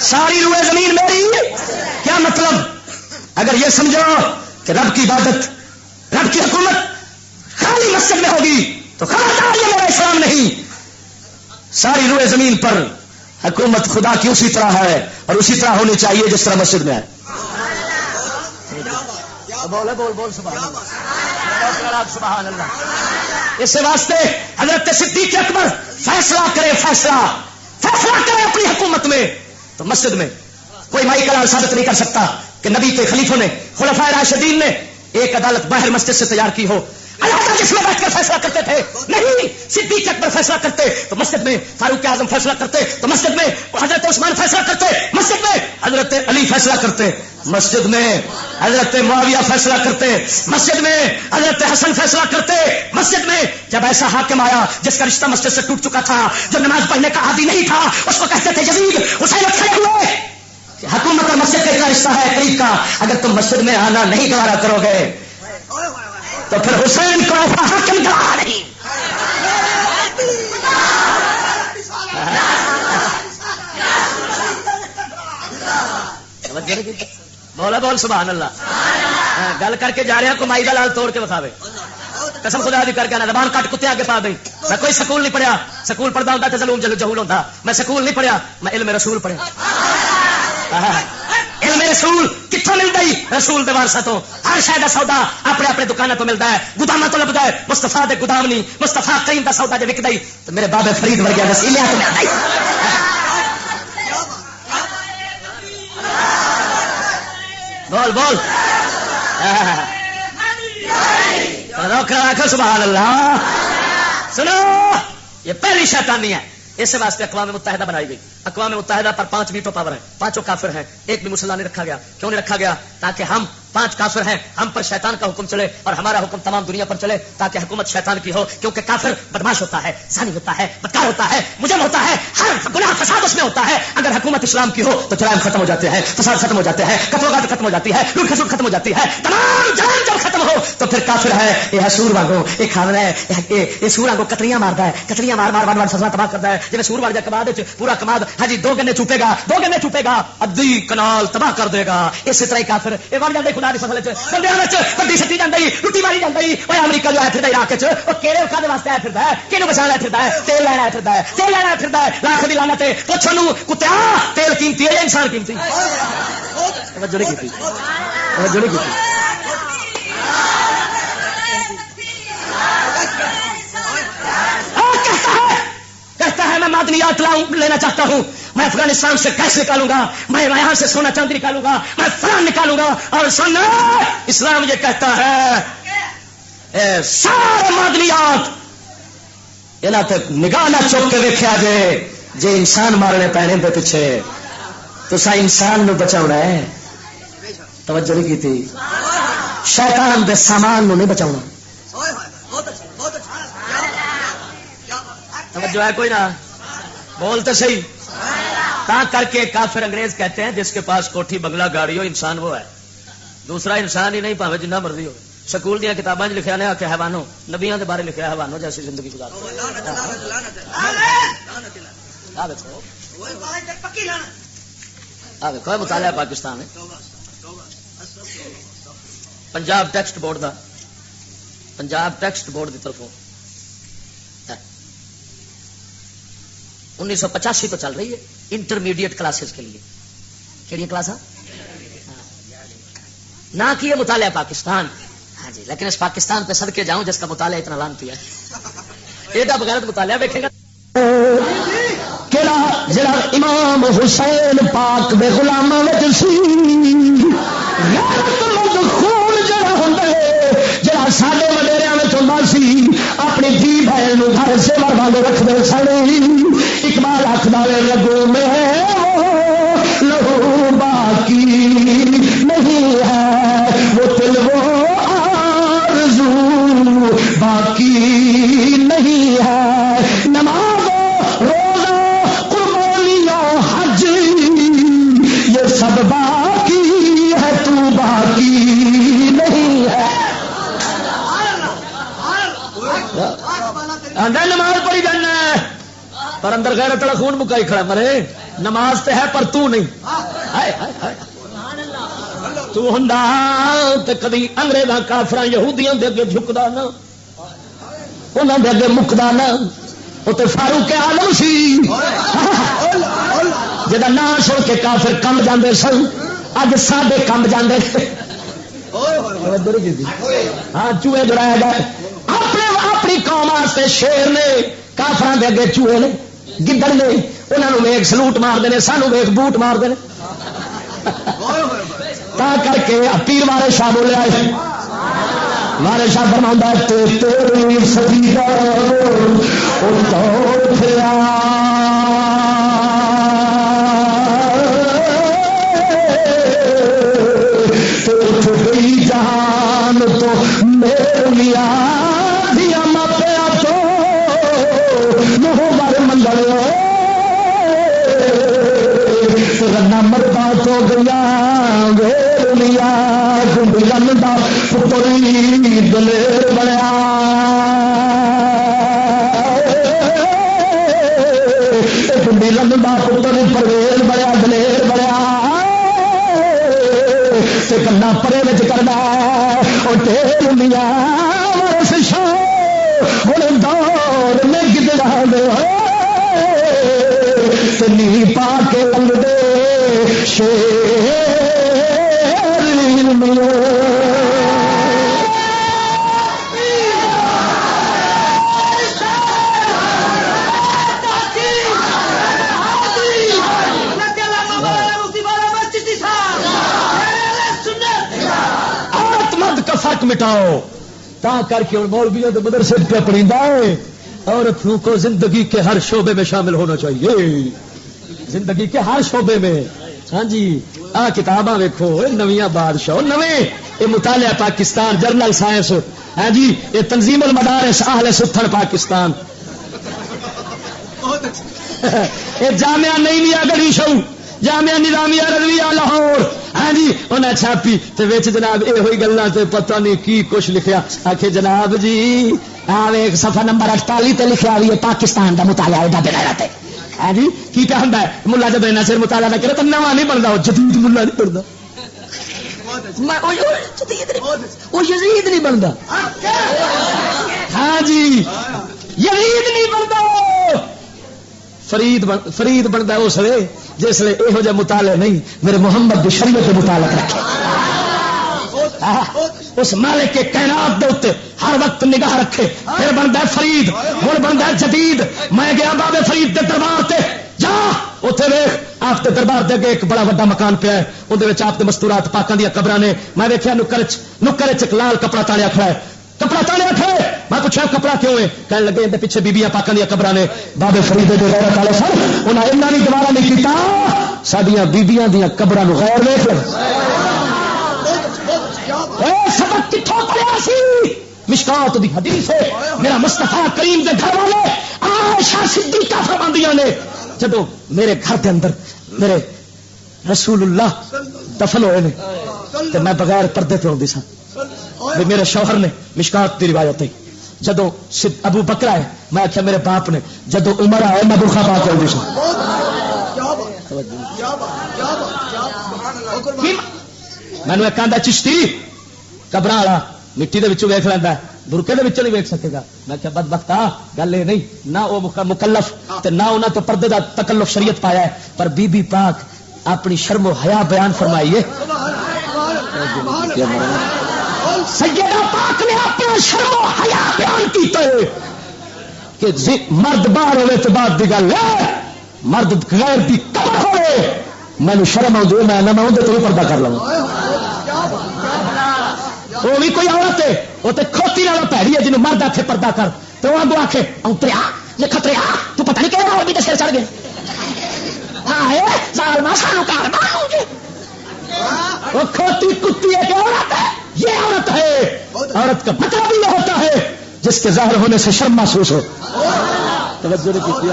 ساری روئے زمین میری۔ کیا مطلب؟ اگر یہ سمجھو کہ رب کی عبادت رب کی حکومت خالی مسجد میں ہوگی تو خبردار یہ میرا اسلام نہیں۔ ساری روئے زمین پر حکومت خدا کی اسی طرح ہے اور اسی طرح ہونی چاہیے جس طرح مسجد میں ہے۔ بول بول بول سبحان اللہ۔ اس واسطے حضرت صدیق اکبر فیصلہ کرے اپنی حکومت میں تو مسجد میں کوئی مائی کلال ثابت نہیں کر سکتا کہ نبی کے خلیفوں نے خلفائے راشدین نے ایک عدالت باہر مسجد سے تیار کی ہو، اللہ جس میں بیٹھ کر فیصلہ کرتے تھے نہیں۔ صدیق اکبر فیصلہ کرتے تو مسجد میں، فاروق اعظم فیصلہ کرتے تو مسجد میں، حضرت عثمان فیصلہ کرتے مسجد میں، حضرت علی فیصلہ کرتے مسجد میں، حضرت معاویہ فیصلہ کرتے مسجد میں، حضرت حسن فیصلہ کرتے مسجد میں۔ جب ایسا حاکم آیا جس کا رشتہ مسجد سے ٹوٹ چکا تھا، جو نماز پڑھنے کا عادی نہیں تھا، اس کو کہتے تھے یزید، حسین کھڑے ہوئے کہ حکومت اور مسجد کا رشتہ ہے قریب کا، اگر تم مسجد میں آنا نہیں گوارا کرو گے تو پھر حسین کو ایسا حاکم گوارا نہیں۔ بولا بول سبحان اللہ۔ گل کر کے جا رہے ہیں کمائی کا لال توڑ کے بکھاوے، قسم خدا دی کر کے نا زبان کٹ کتے آگے پا دیں۔ میں کوئی سکول نہیں پڑھیا، سکول پڑھتا ہوتا تو ظلم جہول ہوتا، میں سکول نہیں پڑھیا، میں علم رسول پڑھیا۔ علم رسول کتوں ملتا ہی؟ رسول دے وارثاں تو۔ ہر شے دا سودا اپنے اپنے دکانوں تو ملتا ہے، گوداماں تو لبدا ہے، مصطفیٰ دے گودام نہیں، مصطفیٰ کریم دا سودا جے وکدا ہی تو میرے بابے فرید ورگیا وسیلیاں تو ملدا ہی۔ بول بول سبحان اللہ. سنو یہ پہلی شیطانی ہے. اس واسطے اقوام متحدہ بنائی گئی. اقوام متحدہ پر 5 ویٹو پاور ہیں, 5 کافر ہیں, ایک بھی مسلمان نہیں رکھا گیا. کیوں نہیں رکھا گیا؟ تاکہ ہم 5 کافر ہیں, ہم پر شیطان کا حکم چلے اور ہمارا حکم تمام دنیا پر چلے, تاکہ حکومت شیطان کی ہو. کیونکہ کافر بدماش ہوتا ہے, زانی ہوتا ہے, بدکار ہوتا ہے, مجرم ہوتا ہے, ہر گناہ فساد اس میں ہوتا ہے. اگر حکومت اسلام کی ہو تو جرائم ختم ہو جاتے ہیں, فساد ختم ہو جاتے ہیں, قتل و غارت ختم ہو جاتی ہے, لوٹ کھسوٹ ختم ہو جاتی ہے. تمام جرائم جب ختم ہو تو پھر کافر ہے یہ سور وانگو یہ کھانا ہے, یہ سور وانگو کتریاں مارتا ہے, کتریاں مار مار مار فصلیں تباہ کرتا ہے. جب سور مار جائے کماد پورا کماد ہاں جی 2 گنے چوپے گا, 2 گنے چوپے گا, ادھی کنال تباہ کر دے گا. اسی طرح کافر یہ بن جاتے خدا کی فصل بڑی سٹی جاتی, ٹوٹی ماری جاتی. وہ امریکہ جو ہے پھر عراق کہڑے کھانے واسطے آیا پھرتا ہے, کہنوں بچانا پھرتا ہے, تیل لینا پھرتا ہے, تیل لینا پھرتا ہے. لاکھ دی لعنت ہے پوچھو کتیا تیل قیمتی ہے یا انسان قیمتی؟ توجہ نہیں کی, توجہ نہیں کی. کہتا ہے میں معدنیات لینا چاہتا ہوں, میں افغانستان سے گیس نکالوں گا, میں یہاں سے سونا چاندی نکالوں گا, میں فلان نکالوں گا. اور سننا اسلام یہ کہتا ہے سارے معدنیات یہاں تک نگاہ نہ چوک کے دیکھا جائے جی انسان مارنے پینے دے پیچھے تو سا انسان نو بچاؤنا ہے. توجہ نہیں کی تھی. شیطان دے سامان نو نہیں بچاؤنا. توجہ ہے کوئی نہ بولتے صحیح. تا کر کے کافر انگریز کہتے ہیں جس کے پاس کوٹھی بنگلہ گاڑی ہو انسان وہ ہے, دوسرا انسان ہی نہیں پاوے جنہ مرضی ہو. سکول دیا کتابیں لکھا نے کہ حیوانوں, نبیوں کے بارے لکھا حیوانوں جیسی زندگی گزار. دیکھو مطالعہ پاکستان ہے, پنجاب ٹیکسٹ بورڈ دا, پنجاب ٹیکسٹ بورڈ کی طرفوں 1985 تو چل رہی ہے انٹرمیڈیٹ کلاسز کے لیے. کیڑی کلاس نہ کیے مطالعہ پاکستان, ہاں جی, لیکن اس پاکستان پہ صدقے جاؤں جس کا مطالعہ اتنا لانتی ہے. ایڈا بغیرت مطالعہ دیکھے گا. جڑا امام حسین پاک دے غلاماں وچ سی غیرت مند خون جڑا ہوندا ہے, جڑا ساڈے وڈیریاں وچ ہوندا سی, اپنی دھی بہن نو گھر سے مرواندے رکھدے سن. اقبال آکھدا ہے لگو میں لہو باقی نہیں ہے, وہ دل وہ آرزو باقی نہیں ہے. نماز روزہ قربانیاں حج یہ سب باقی ہے, تو باقی نہیں ہے. نماز پڑھی جانا پر اندر غیرت والا خون مکائی کھڑا مرے. نماز تو ہے پر تو نہیں. تو ہوندا تے کدی انگریزاں کافراں یہودیاں دے اگے جھکدا نہ, انہاں دے اگے مکدا نہ. وہ تو فاروق عالم سی جدا نام سن کے کافر کم جاندے سن, اج ساڈے کم جاندے. ہاں چوہے جڑایا گئے اپنی قوم واسطے شیر نے, کافراں دے اگے چوہے نے, گدڑ نے. انہوں نے ویگ سلوٹ مارتے ہیں, سانو ویگ بوٹ مارتے ہیں. تا کر کے پیر مارے شاہ بولے آئے, مارے شاہ فرماؤں تیری سجیدہ گئی جہان تو میرے لیا دیا ماپیا تو نو بار منگل مردا تو گیا ویر لیا گنڈن دا پتری دلیر بنیا. گنڈن دا پتر پرویل بنیا دلیر بنیا. کنا پرے بچ کرنا اور ٹھیر لیا ورس شو ہوں دور میں گدڑا دے نی پا کے لنگ دے شیر آتمد کا فرق مٹاؤ تا کر کے مولویوں کے مدرسے پہ پڑھیندا ہے عورتوں کو زندگی کے ہر شعبے میں شامل ہونا چاہیے، زندگی کے ہر شعبے میں. ہاں جی آ کتاباں ویکھو نویاں بادشاہ نویں یہ مطالعہ پاکستان جرنل سائنس. ہاں جی یہ تنظیم المدارس اہل ستھن پاکستان یہ جامعہ نہیں لیا گڑی شو جامعہ نظامیہ رضویہ لاہور. ہاں جی انہیں چھاپی تو ویچ جناب یہ ہوئی گلاں تے پتہ نہیں کی کچھ لکھیا آخے جناب جی ایک صفحہ نمبر 48 تے لکھیا ہوئی ہے پاکستان دا مطالعہ ایڈا بغیرت ہے. ہاں جی کی کہہ ہوندا ہے ملا جب اینا چر مطالعہ نہ کرے تو نواں نہیں بندا وہ جدید ملا نہیں بندا وہ یزید نہیں بنتا. ہاں جی یزید نہیں بنتا فرید بنتا اس لیے جس لیے یہو جہ مطالعے نہیں میرے محمد کی شریعت متعلق رکھے اس مالک کے کائنات دے اوتے ہر وقت نگاہ رکھے پھر بنتا ہے فرید ہوں بنتا ہے جدید. میں گیا بابے فرید کے دربار تے جا اتنے ویخ آپ کے دربار دے اگے ایک بڑا وڈا مکان پیا ہے اندر آپ کے مستورات پاکاں دیا قبراں نے. میں دیکھا نکر چ لال کپڑا تالیا کھڑا ہے کپڑا تالیا کھڑا ہے. میں پوچھا کپڑا کیوں ہے کہنے لگے اندر پیچھے بیبیاں پاکاں دیا قبراں نے بابے فرید دے غیرت والے سن انہاں اینا نہیں گوارا نہیں کیتا ساڈیاں بیبیاں دیا قبراں نو غیر ویکھ لے. سبق کتھوں پڑھیا سی مشکات دی حدیث ہے میرا مصطفیٰ کریم دے گھر والے عائشہ صدیقہ فرماندیاں نے جدو میرے گھر کے اندر میرے رسول اللہ دفن ہوئے نے تو میں بغیر پردے پہ ہوندی سا. میرے شوہر نے مشکات کی روایت ہے جدو ابو بکر آئے میں آخیا میرے باپ نے جدو عمر آئے میں برخا پا کے ہوندی سا. میں نے کہا چشتی قبراں والا مٹی دے وچوں ویکھ لیندا برقے دے وچوں نہیں ویکھ سکے گا. میں کہا بدبختا گل یہ نہیں نہ وہ مکلف تے نہ انہاں تو پردے دا تکلف شریعت پایا ہے پر بی بی پاک اپنی شرم و حیا بیان فرمائیے. سیدہ پاک نے اپنا شرم و حیا بیان کیتا ہے کہ مرد باہر ہوئے تو بعد دی گل ہے مرد غیر دی قبر ہوئے میں شرم آؤں میں نہ میں اندر تو پردہ کر لوں. وہ بھی کوئی عورت ہے وہ تو کھوتی والا پیڑی ہے جنہوں مرد آخے پردہ کر تو وہ اگو آخے اتریا یہ خطریا تو پتہ نہیں کہ اور بھی تو سر چڑھ گئے وہ کھوتی کتی ہے کہ عورت ہے یہ عورت ہے. عورت کا مطلب یہ ہوتا ہے جس کے ظاہر ہونے سے شرم محسوس ہو. توجہ نہیں کی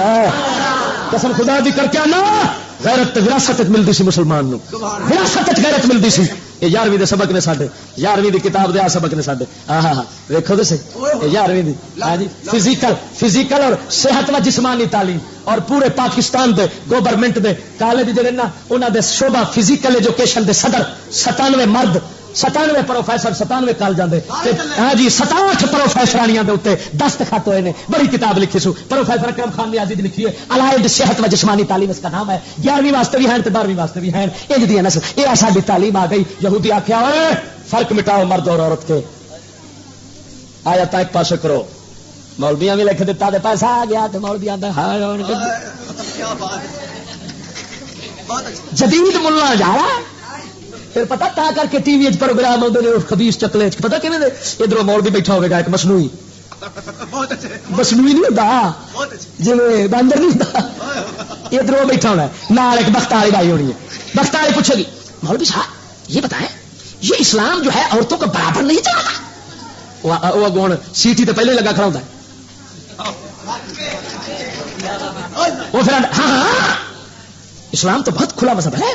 قسم خدا دی کر کے نا غیرت وراثت ملتی سی مسلمان نو وراثت غیرت ملتی سی. یہ 11ویں دے سبق نے ساڈے 11ویں دی کتاب دے آ سبق نے ساڈے ویکھو تے صحیح 11ویں دی. ہاں جی فزیکل اور صحت و جسمانی تعلیم اور پورے پاکستان دے گورنمنٹ دے کالج جڑے نا انہاں دے شعبہ فزیکل ایجوکیشن دے صدر 97 مرد 97 پروفیسر 97 کالجاں دے ہاں جی 67 پروفیسرانیاں دے اوتے دستخط ہوئے نے. بڑی کتاب لکھی سو پروفیسر اکرم خان نیازی نے لکھی ہے الائڈ صحت و جسمانی تعلیم اس کا نام ہے. 11ویں واسطے بھی ہیں تے 12ویں واسطے بھی ہیں. انج دی نسل یہ ساری تعلیم آ گئی. یہودی آکھیا اوئے فرق مٹاؤ مرد اور عورت کے آیا تا ایک پاسے کرو. مولویاں بھی لکھ دیتا تے پیسہ آ گیا تے مولوی آندا ہائے جدید ملا جا رہا پھر پتا تا کر کے ٹی وی پروگرام آتے ہیں خبیث چکلے پتا کہ ادھر مولوی بیٹھا ہوگا ایک مصنوعی نہیں ہوتا جی باندر نہیں ہوتا ادھر وہ بیٹھا ہونا ہے نال ایک بختاری بائی ہونی ہے. بختاری پوچھے گی مولوی صاحب یہ بتائیں یہ اسلام جو ہے عورتوں کو برابر نہیں چاہتا. وہ گون سیٹی تو پہلے لگا کھڑا ہوتا ہے وہ پھر ہاں اسلام تو بہت کھلا مذہب ہے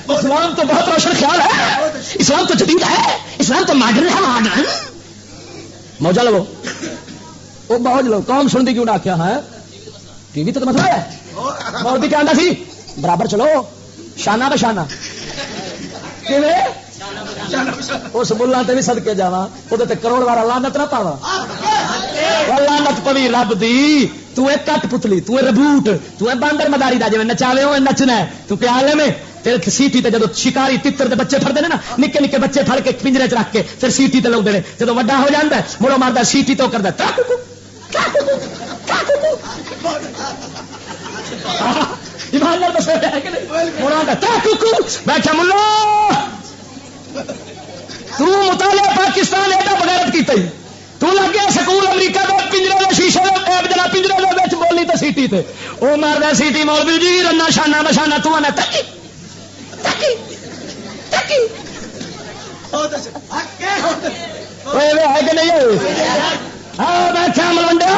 اسلام تو بہت روشن خیال ہے اسلام تو جدید ہے اسلام تو ماڈرن ہے ماڈرن. موجہ لو وہ موج لو قوم سنتی کیوں نہ کیا ہے ٹی وی تو مسئلہ ہے. مولوی کیا آندا سی برابر چلو شانہ بشانہ اس ملا تے بھی صدقے جاواں وہ کروڑ والا لعنت نہ پاوا لعنت پوی رب دی. تو ایک کٹ پتلی تو ربوٹ تو باندر مداری دا جویں نچاوے او نچنا ہے تو کیا عالم ہے. پھر سیٹی تے جدو شکاری تتر دے بچے پھڑدے نے نا نکے نکے بچے پھڑ کے پنجرے چ رکھ کے پھر سیٹی تے لاوندے نے جدو وڈا ہو جاندا ہے مڑو ماردا سیٹی تو کردا ایمان نال بس ہے کہ نہیں مڑو آندا تا کوکو بیٹھا ملو تو مطالعہ پاکستان ایڈا بغیرت کی تھی تو لگ گیا سکول امریکہ کے پنجرے کے شیشے جنا پنجرے کے بولی تو سیٹی تے وہ ماردا سیٹی مولوی جی رنا شانہ بشانہ تو آنا تکی تکی تکی ہے کہ نہیں بیٹھا ملوڈیا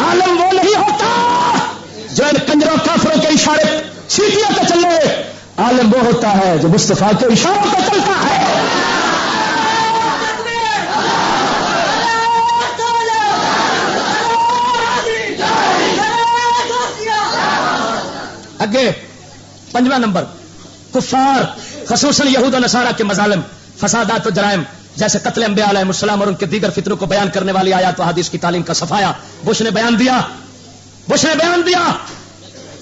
عالم وہ نہیں ہوتا جو ان کنجروں کافروں کے اشارے سیٹیوں پہ چلے عالم وہ ہوتا ہے جو مصطفیٰ کے اشاروں پہ چلتا ہے اگے 5واں نمبر کفار خصوصاً یہود و نصارہ کے مظالم فسادات و جرائم جیسے قتل انبیاء علیہ السلام اور ان کے دیگر فتنوں کو بیان کرنے والی آیات و حدیث کی تعلیم کا صفایا بش نے بیان دیا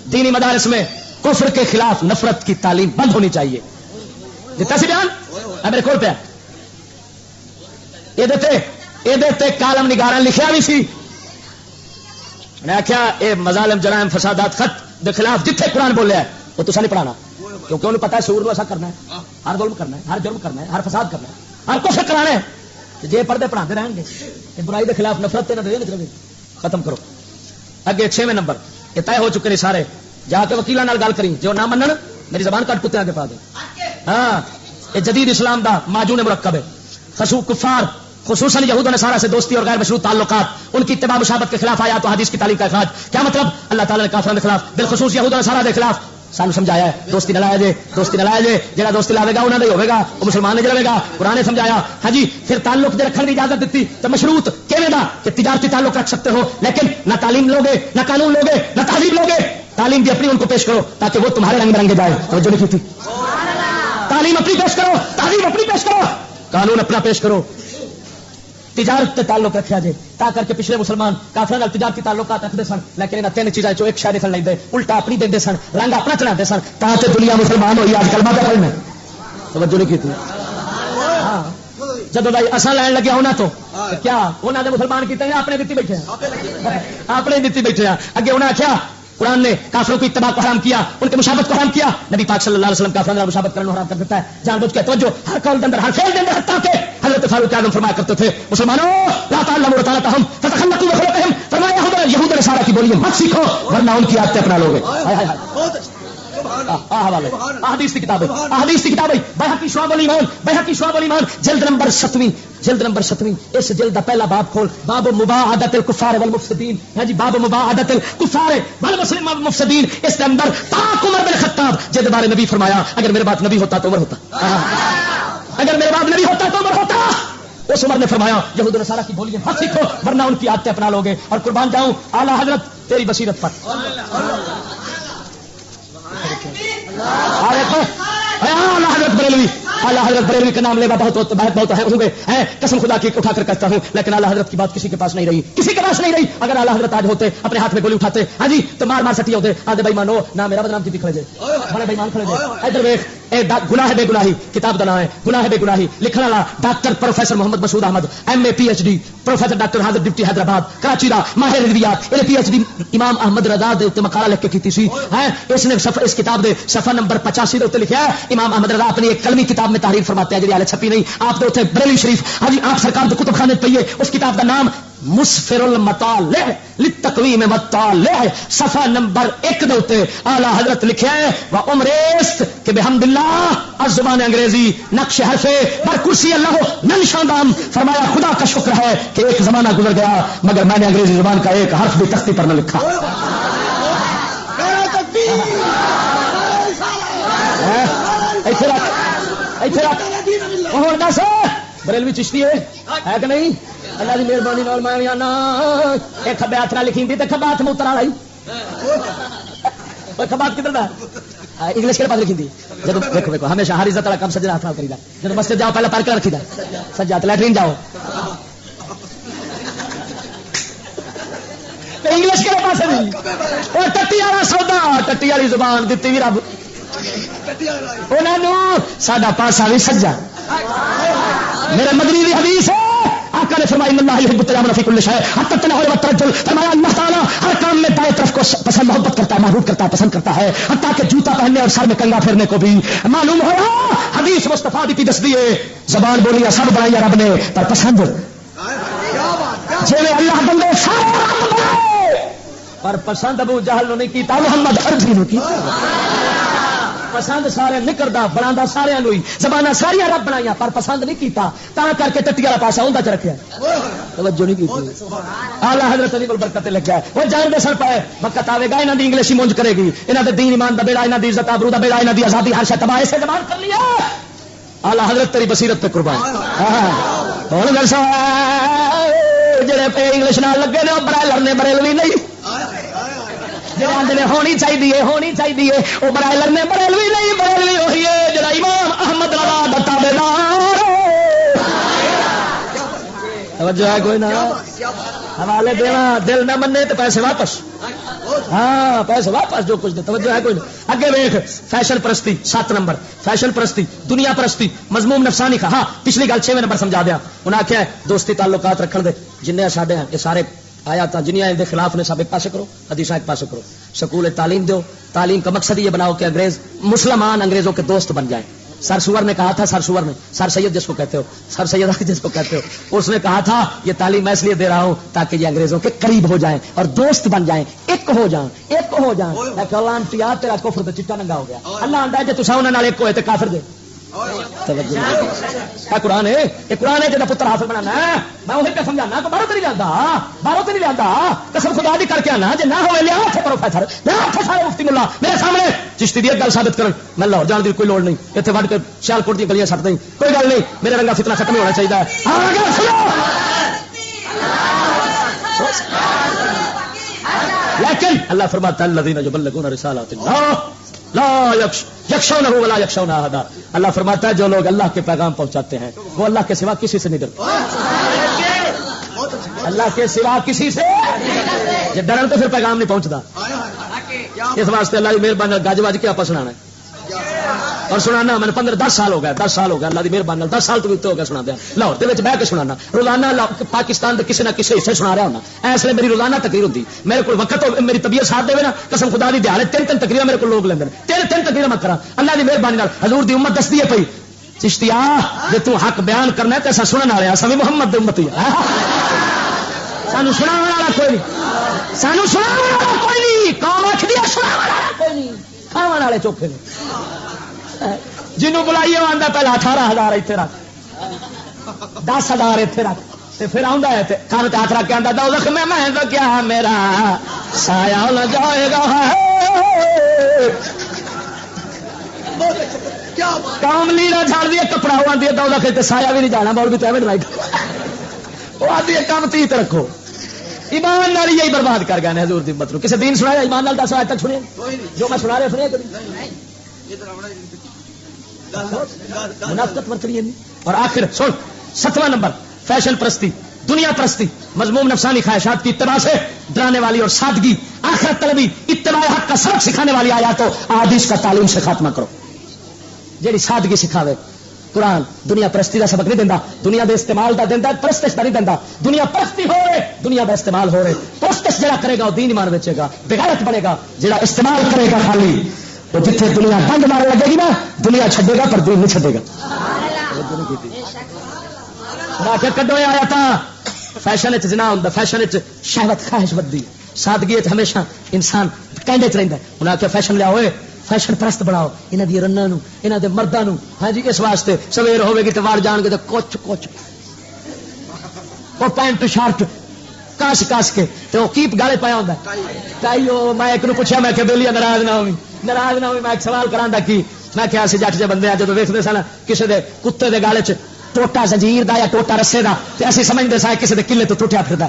دینی مدارس میں کفر کے خلاف نفرت کی تعلیم بند ہونی چاہیے دیتا سی بیان میرے کول پہ یہ دیتے کالم نگارا لکھیا بھی سی میں آخیا یہ مظالم جرائم فسادات خط کے خلاف جتنے قرآن بولیا ہے وہ تو نہیں پڑھانا کیونکہ انہوں پتا ہے شعور کو ایسا کرنا ہے ہر ظلم کرنا ہے ہر جرم کرنا ہے ہر فساد کرنا ہے ہر کچھ کرانا ہے جی پردے پڑھاتے رہیں گے یہ برائی کے خلاف نفرت نہ ختم کرو اگے 6ویں نمبر یہ طے ہو چکے ہیں سارے جا کے وکیلوں گل کری جو نہ منن میری زبان کٹ کتے آگے پا دے ہاں یہ جدید اسلام دا ماجون مرکب ہے کفار خصوصاً یہود و نصارہ سے دوستی اور غیر مشروط تعلقات ان کی اتباع مشابہت کے خلاف آیات و حدیث کی تعلیم کا اخراج کیا مطلب اللہ تعالیٰ نے کافروں کے خلاف بالخصوص یہود و نصارہ کے خلاف سانو سمجھایا ہے دوستی نہ لائے جے جہاں دوستی لاوے گا انہوں نے ہوگا وہ مسلمان نہیں رہے گا قرآن نے سمجھایا ہاں جی پھر تعلق جو رکھنے کی اجازت دیتی تو مشروط کیویں دا کہ تجارتی تعلق رکھ سکتے ہو لیکن نہ تعلیم لوگے نہ قانون لوگے نہ تہذیب لوگے تعلیم بھی اپنی ان کو پیش کرو تاکہ وہ تمہارے رنگ برنگے جائے توجہ نہیں کی تھی تعلیم اپنی پیش کرو تعلیم اپنی پیش کرو قانون اپنا پیش کرو تجارت سے تعلق رکھا جائے تا کر کے پچھلے مسلمان کافروں تجارتی تعلقات رکھتے سن لیکن انہیں 3 چیزیں ایک شاید سن لگتے الٹا اپنی دے سن رنگ اپنا چڑھاتے سن تاکہ دنیا مسلمان ہوئی آج کل بات پڑھنا توجہ نہیں کی تھی جب بھائی اصل لین لگیا ہونا تو کیا انہوں نے مسلمان کیتے ہیں اپنے دیتی بیٹھے اپنے دیتی بیٹھے اگے انہیں آخیا قرآن نے کافروں کی اتباع کو حرام کیا ان کے مشابہت کو حرام کیا نبی پاک صلی اللہ علیہ وسلم کافروں کا مشابہت کرنا حرام کر دیتا ہے جان بوجھ کے توجہ ہر قول کے اندر ہر فعل کے اندر حتیٰ کہ حضرت فاروق اعظم فرمایا کرتے تھے مسلمانوں لا تعلموا تعالتهم فتخلقوا بخلقهم فرمایا یہود نصارہ کی بولیے مت سیکھو ورنہ ان کی عادتیں اپنا لوگے احادیث کی کتاب ہے بیہقی شعب الایمان جلد نمبر 7 اس جلد کا پہلا باب کھول باب مباعدۃ الکفار والمفسدین ہے جی باب مباعدۃ الکفار والمفسدین اس کے اندر پاک عمر بن خطاب جد بارے نبی فرمایا اگر میرے بات نبی ہوتا تو عمر ہوتا اگر میرے بات نبی ہوتا تو عمر ہوتا اس عمر نے فرمایا یہود و نصارہ کی بولیے مت سیکھو ورنہ ان کی عادتیں اپنا لوگے اور قربان جاؤں اعلی حضرت تیری بصیرت پر اعلیٰ حضرت بریلوی کا نام لیوا بہت ہوں گے قسم خدا کی اٹھا کر کہتا ہوں لیکن اعلیٰ حضرت کی بات کسی کے پاس نہیں رہی اگر اعلیٰ حضرت آج ہوتے اپنے ہاتھ میں گولی اٹھاتے ہاں جی تو مار سٹی ہوتے آدھے بھائی مانو نہ میرا بدنام کی کھڑے جائے بڑے بھائی مان کھڑے جائے ادھر ویکھ گناہ بے گناہی کتاب کا نام ہے گناہ بے گناہی لکھنے والا doctor professor Muhammad Masood Ahmed MA PhD professor doctor حاضر ڈپٹی حیدرآباد کراچی دا ماہر ادبیات PhD امام احمد رضا دے تے مقالہ لکھ کے کیتی سی اس نے اس کتاب دے صفحہ نمبر 85 دے اوتے لکھیا ہے امام احمد رضا اپنی ایک کلمی کتاب میں تحریر فرماتے ہیں جی حالے چھپی نہیں آپ دے اوتے بریلوی شریف ہاں جی آپ سرکار دے کتب خانے پئی ہے اس کتاب کا نام مسفر المطالع للتقویم مطالع صفحہ نمبر 1 دے اوتے اعلی حضرت لکھیا ہے و عمرست کہ بحمد اللہ از زبان انگریزی نقش حرف بر کرسی اللہ ننشاندام فرمایا خدا کا شکر ہے کہ ایک زمانہ گزر گیا مگر میں نے انگریزی زبان کا ایک حرف بھی تختی پر نہ لکھا بریلوی چشتی ہے کہ نہیں اللہ کی مہربانی میں کبے ہاتھ نہ لکھی تو کبا ہاتھ میں اتر آئی کبا ہاتھ کدھر انگلش کے پاس لکھی تھی جب دیکھو دیکھو ہمیشہ ہر عزت والا کام سجا ہاتھ کری جب مسجد جاؤ پہلے پارک رکھی سجا لیٹرین جاؤ انگلش کے پاس نہیں اور ٹٹی والا سودا ٹٹی والی زبان دیتی بھی رب انہوں ساڈا پاسا بھی سجا میرے مدنی دی حدیث ہے آقا نے فرمایا ان اللہ یحب التیامن فی کل شیء حتی التناول والترجل، فرمایا اللہ تعالیٰ ہر کام میں دائیں طرف کو پسند محبت کرتا ہے، محبوب کرتا ہے، پسند کرتا ہے، حتیٰ کہ جوتا پہننے اور سر میں کنگا پھیرنے کو بھی۔ معلوم ہوا حدیث مصطفیٰ دی دس دیے زبان بولی سب بنائی رب نے پر پسند جی اللہ بندے سارے رب بنائے پر پسند ابو جہل نے نہیں کیتا، محمد عربی نے کیتا۔ پسند سارے نکردا بنا سارے ہی، زبانہ ساریا رب بنایا پر پسند نہیں کیتا، تا کر کے ٹٹی والا پاسا اندر چ رکھا، توجہ نہیں کی۔ آلہ حضرت علی برکت لگا ہے وہ جان دے سر پائے وقت آئے گا یہاں دی انگلش ہی مونج کرے گی، یہاں دے دین ایمان دا بیڑا، یہاں دی عزت آبرو دا بیڑا، یہاں دی آزادی ہر شے تباہ سے زبان کر لیا۔ آلہ حضرت تیری بصیرت پہ قربان۔ ہوں گل سا جڑے پہ انگلش نال لگے نے برائلر نے بریلوی نہیں، ہونی چاہیے ہونی چاہیے وہ برائلر نے بریلوی نہیں، بریلوی وہی ہے جڑا امام احمد رضا دا تابعدار۔ توجہ ہے کوئی نہ؟ حوالے دینا دل نہ منے تو پیسے واپس، ہاں پیسے واپس جو کچھ دے۔ توجہ ہے کوئی نہ؟ اگے ویکھ فیشن پرستی 7 نمبر، فیشن پرستی دنیا پرستی مذموم نفسانی کا۔ ہاں پچھلی گل 6 نمبر سمجھا دیا، انہیں آخیا دوستی تعلقات رکھن دے جنہیں ساڈے ہیں یہ سارے آیا تھا جنیا کے خلاف نے سب ایک پاسے کرو، حدیث ایک پاسے کرو، سکول تعلیم دو، تعلیم کا مقصد یہ بناؤ کہ انگریز مسلمان انگریزوں کے دوست بن جائیں۔ سر سور نے کہا تھا، سر سور نے، سر سید جس کو کہتے ہو، سر سید جس کو کہتے ہو، اس نے کہا تھا یہ تعلیم میں اس لیے دے رہا ہوں تاکہ یہ انگریزوں کے قریب ہو جائیں اور دوست بن جائیں، ایک ہو جائیں، ایک ہو جائیں۔ میں کہ اللہ انتیا تیرا کفر تے چٹا ننگا ہو گیا، اللہ آندا ہے جے تساں انہاں نال ایک ہوئے تے کافر دے۔ قرآن ہے یہ، قرآن ہے جا پتر حاصل بنانا ہے، میں وہی پہ سمجھانا تو باہر تو نہیں جانا، باہر تو نہیں جانا، قسم خدا دی کر کے آنا جی نہ ہوئے لیا اتنے پروفیسر لیا اتنے سارے مفتی ملا میرے سامنے چشتی دی ایک گل ثابت کرن، میں لاہور جان دی کوئی لوڑ نہیں، اتنے وڈ کے سیالکوٹ دی گلیاں سٹ دیں، کوئی گل نہیں، میرے رنگا فتنہ ختم ہونا چاہیے۔ لیکن اللہ فرماتا ہے الذین یبلغون رسالات اللہ لا یخشونہ ولا یخشون احدا، اللہ فرماتا ہے جو لوگ اللہ کے پیغام پہنچاتے ہیں وہ اللہ کے سوا کسی سے نہیں ڈرتے، اللہ کے سوا کسی سے جب ڈرن تو پھر پیغام نہیں پہنچتا۔ اس واسطے اللہ کی مہربانی گج وج کے آپ سنانا ہے اور سنانا میں 10 سال ہو گیا، 10 سال ہو گیا اللہ کی مہربانی 10 سال تو بھی ہو گیا سنا دیا لاہور کے بہ کے سنانا روزانہ پاکستان کے کسی نہ کسی حصے سنا رہا ہونا، اس لیے میری روزانہ تقریر ہوتی، میرے کو وقت ہو میری طبیعت ساتھ دے نا قسم خدا دی دیہڑے 3 تقریر میرے کو لوگ لیندے ہیں، 3 تقریر میں کرا اللہ کی مہربانی حضور دی امت دستی ہے پئی چشتیا جے تو حق بیان کرنا ہے تو ایسا سننے والے اصل بھی محمد دی امت ہی سانو سنا والا کوئی نہیں، سانو سنا والا کوئی نہیں، قوم آخری سنا والا کوئی نہیں، کھاون والے چوکھے نے جنوں بلائیے آتا پہلے 18,000 اتنے رکھ 10,000 اتنے رکھ پھر آتا ہے کان ہاتھ رکھ کے آتا دو رکھ میں تو کیا میرا سایہ نہ جائے گا کام لینا چھاڑ دیا کپڑا ہوا دیا دو رکھ سایہ بھی نہیں جانا بول بھی تو وہ آتی ہے کام تیت رکھو ایمان نال یہی برباد کر گئے حضور دی امت نو، کسی دین سنایا ایمان نال 10 آج تک سنیا جو میں سنا رہا سنیا منافقت مرتبہ نہیں۔ اور آخر سن 7واں نمبر فیشن پرستی دنیا پرستی مذموم نفسانی خواہشات کی اتباع سے ڈرانے والی اور سادگی آخرت طلبی اتباع حق کا سبق سکھانے والی آیات و احادیث کا تعلیم سے خاتمہ کرو، جیڑی سادگی سکھاوے۔ قرآن دنیا پرستی کا سبق نہیں دینا، دنیا دے استعمال دا دینا، پرستش دا نہیں دینا، دنیا پرستی ہو رہے دنیا دا استعمال ہو رہے، پرستش جڑا کرے گا وہ دین ایمان بیچے گا، بغیرت بنے گا، جڑا استعمال کرے گا خالی وہ جتنے دنیا بند مارے لگے گی نا دنیا چھڈے گا پر دین نہیں چھڈے گا۔ کڈو آیا تھا فیشن زنا ہوں، فیشن شہوت خواہش بدی، سادگی ہمیشہ انسان کہنے چ رہتا ہے، انہیں آخیا فیشن لیا ہوئے فیشن پرست بناؤ یہاں دیا رنوں یہاں کے مردوں، ہاں جی اس واسطے سویر ہوے گی تو وار جان گے تو کچھ وہ پینٹ شرٹ کس کس کے تو کیپ گالے پایا ہوتا ہے۔ میں ایک پوچھا میں کہ بہلی ناراض نہ ہوئی، ناراض نہ ہوئی، میں ایک سوال کرا کی میں کیا جٹ جے بندے جب ویکتے سن کسی دے کتے دے گالے چ ٹوٹا زنجیر دا یا ٹوٹا رسے دا تے اسی سمجھتے سا کسی دے کلے تو ٹوٹیا پھردا،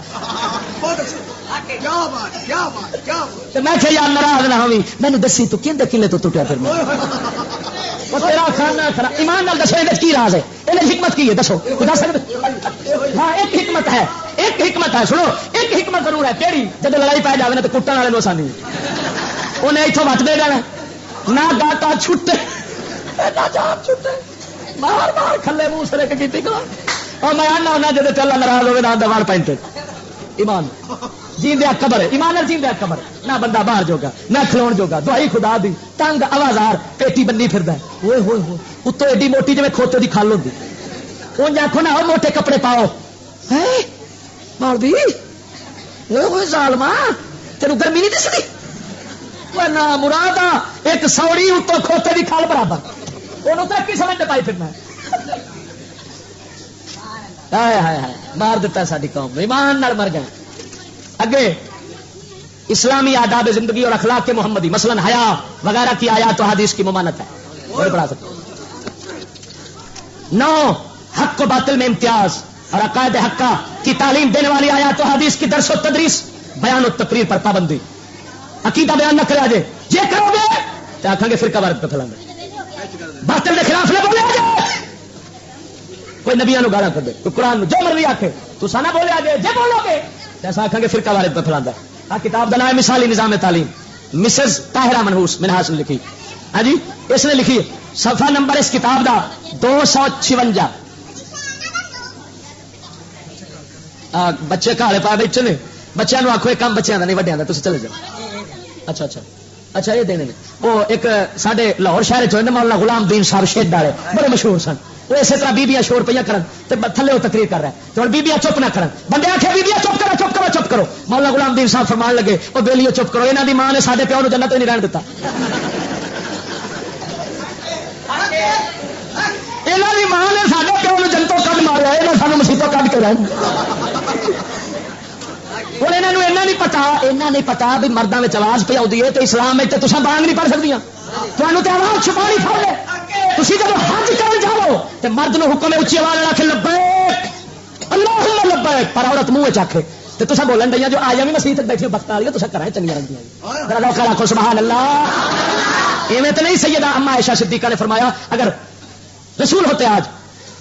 میں کہ یار ناراض نہ ہوئی مینو دسی تو کہندے کلے تو ٹوٹیا پھرنا تیرا کھانا کھانا ایمان نال دسو یہ کی راز ہے، یہ حکمت کی ہے دسو دس سکتے؟ ہاں ایک حکمت ہے، ایک حکمت ہے، سنو ایک حکمت ضرور ہے کیڑی جب لڑائی پی جائے نا تو کٹن والے آسانی انہیں اتوں وٹ دے جانا نہ گاٹا چھٹے نہ جان چھٹے مار مار کھلے منہ سرے کی اور میں آنا ہونا جب اللہ ناراض ہوگا نہ دوار پہنتے ایمان جیندیا قبر ایمان جیندیا قبر نہ بندہ باہر جوگا نہ کھلون جوگا دعائی خدا دی تنگ آوازار پیٹی بنی پھردا ہے ہوئے ہوئے ہوئے اتوں ایڈی موٹی جی کھوتے دی کھال ہوندی اون آخو نہ موٹے کپڑے پاؤ مولوی ہوئے ظالما تینوں گرمی نہیں دسدی نہ مراد ایک سوڑی اتوں کھوتے دی کھال برابر انہوں ترقی سمجھ پائی پھرنا مار دیتا ساری قوم ایمان نال مر گئے اگے اسلامی آداب زندگی اور اخلاق کے محمدی مثلا حیا وغیرہ کی آیات و حدیث کی ممانت ہے پڑھا سکتے 9 حق و باطل میں امتیاز اور عقائد حقہ کی تعلیم دینے والی آیات و حدیث کی درس و تدریس بیان و تقریر پر پابندی عقیدہ بیان نہ کرا جائے یہ کرو گے تو آخان گے فرقہ وارت پہ پھیلانا باطل کے خلاف نہ بولے آجے کوئی نبیاں نو گالا کر دے تو قرآن جو مرضی آکھے تو سانا بولے آجے جے بولو گے ایسا آخان گے فرقہ وارت پہ پھیلانا ہے کتاب دا نام مثالی نظام تعلیم مسز طاہرہ منحوس منحاس نے لکھی ہاں جی اس نے لکھی صفحہ نمبر اس کتاب دا 256 بچے کالے پا بیٹھے نے بچوں کو آخو ایک کام بچوں کا نہیں وڈیا تھی چلے جاؤ اچھا اچھا اچھا یہ دینے وہ ایک سارے لاہور شہر چ مولانا غلام دین صاحب شیڈ والے بڑے مشہور سن وہ اسی طرح بیبیاں شور پہ کرن تھلے وہ تقریر کر رہا ہے تو بیبیاں چپ نہ کرن بندے آخر بیبیاں چپ کرو چپ کرو چپ کرو مولانا غلام دین صاحب فرمان لگے وہ بیلیو چپ کرو یہاں دی ماں نے سارے پیو جنت نہیں رہن دیتا یہاں دی ماں نے سارے پیو جنتوں کد مارا یہ سانو مسیتوں کد کے رہن ہوں یہاں نہیں پتا اینا نہیں پتا بھی مردوں میں آواز پہ آتی ہے تو اسلام میں تو بانگ نہیں پڑھ سکتی تمہیں تو آواز چھپانی پڑ لے تھی جب حج کر جاؤ تو مرد نو حکم اچھی آواز رکھ لبیک اللہم لبیک پر عورت منہ چکھے تو تصا بولن دیا جو آیا بھی مسیح بیٹھے بخت والی تو کریں چنگیا رہی رکھو سبحان اللہ ایویں تو نہیں سیدہ اما عائشہ صدیقہ نے فرمایا اگر رسول ہوتے آج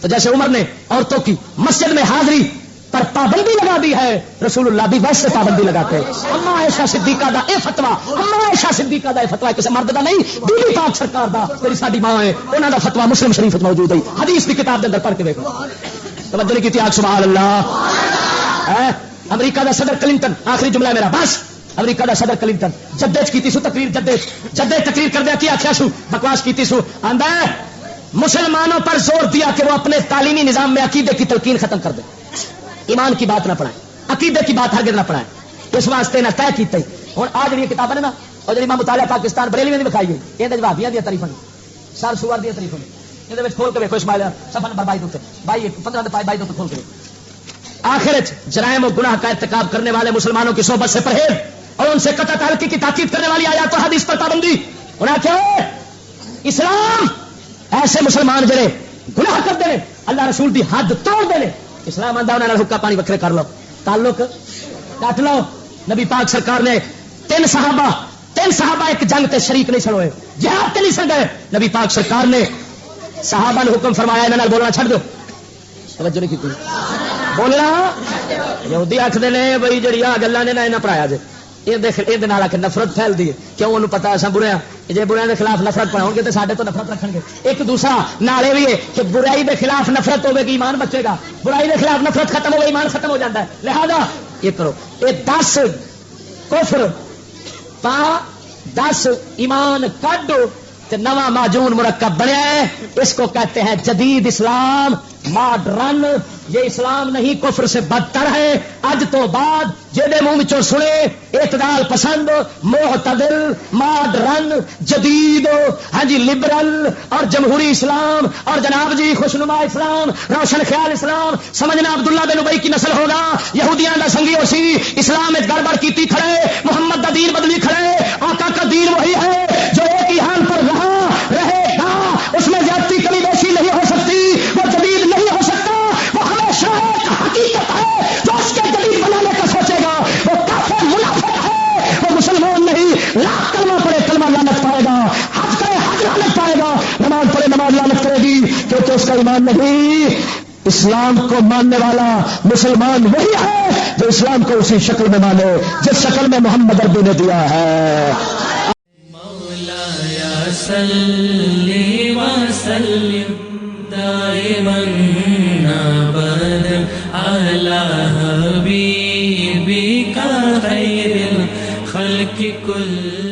تو جیسے عمر نے عورتوں کی مسجد میں حاضری پر پابندی لگا دی ہے رسول اللہ بھی ویسے پابندی لگاتے اما عائشہ صدیقہ دا اے فتوا اما عائشہ صدیقہ دا اے فتوا کسی مرد دا نہیں بی بی پاک سرکار دا میری ساڈی ماں ہے انہاں دا فتوا مسلم شریف موجود ہے حدیث کی کتاب دے اندر پڑھ کے دیکھو توجہ نہیں کی سبحان اللہ امریکہ دا صدر کلنٹن آخری جملہ میرا بس امریکہ دا صدر کلنٹن جدے کی سو تقریر جدے تقریر کر دیا کیا آخیا سو بکواس کی سو آندا ہے مسلمانوں پر زور دیا کہ وہ اپنے تعلیمی نظام میں عقیدے کی تلقین ختم کر دیں ایمان کی بات نہ پڑھائیں عقیدے کی بات ہرگز نہ پڑھائیں اس واسطے نہ طے کیتے ہوں آج جی کتابیں نا اور جی مطالعہ پاکستان بریلی میں دکھائی گئی یہ بھابیاں دیا تاریفاں سر سوار دیا تاریفاں یہ کھول کے دیکھو اسماعیل صفحہ نمبر 22 15 22 کھول کے آخر جرائم و گناہ کا ارتکاب کرنے والے مسلمانوں کی صحبت سے پرہیز اور ان سے قطع تعلقی کی تاکید کرنے والی آیات و حدیث پر پابندی انہیں کیا اسلام ایسے مسلمان جڑے گناہ کرتے ہیں اللہ رسول دی حد توڑ دے اسلام آدھا انہوں نے حکا پانی وکھرے کر لو تعلق کٹ لو نبی پاک سرکار نے 3 صحابہ ایک جنگ تے شریک نہیں چھڑوئے جہاد تے نہیں سن گئے نبی پاک سرکار نے صحابہ نے حکم فرمایا انہوں بولنا چھڑ دو توجہ نہیں کی بولنا یہودی آخر نے بھائی جی آ گلا نے نہ پڑھایا جی یہ نفرت پھیل دی ہے کیوں انہوں پتا اصل بریا جی بریا کے خلاف نفرت پڑھاؤ گے تو سارے تو نفرت رکھیں گے ایک دوسرا نالے بھی ہے کہ برائی کے خلاف نفرت ہوگی کہ ایمان بچے گا برائی کے خلاف نفرت ختم ہوگی ایمان ختم ہو جاتا ہے لہذا یہ کرو یہ 10 کفر پا 10 ایمان کڈ نواں معجون مرکب بنیا ہے اس کو کہتے ہیں جدید اسلام ماڈرن یہ اسلام نہیں کفر سے بدتر ہے اج تو بعد جہے منہ سنے اعتدال پسند معتدل ماڈرن جدید ہاں جی لبرل اور جمہوری اسلام اور جناب جی خوشنما اسلام روشن خیال اسلام سمجھنا عبداللہ بن ابی کی نسل ہوگا یہودیاں دا سنگی ہو سی اسلام میں گڑبڑ کیتی کھڑے محمد دا دین بدلی کھڑے آقا کا دین وہی ہے جو ایک ہی حال پر رہے گا اس میں زیادتی کمی بیشی نہیں ہو سکتی وہ جدید نہیں ہو سکتا وہ ہمیشہ ایک حقیقت ہے جو اس کے جدید بنانے کا سوچے گا وہ کافر منافق ہے وہ مسلمان نہیں لاکھ کلمہ پڑے کلمہ لعنت پائے گا حج کرے حج لعنت پائے گا نماز پڑھے نماز لعنت کرے گی کیونکہ اس کا ایمان نہیں اسلام کو ماننے والا مسلمان وہی ہے جو اسلام کو اسی شکل میں مانے جس شکل میں محمد عربی نے دیا ہے صلی وسلم دائما ابدا على حبيبك خير الخلق كل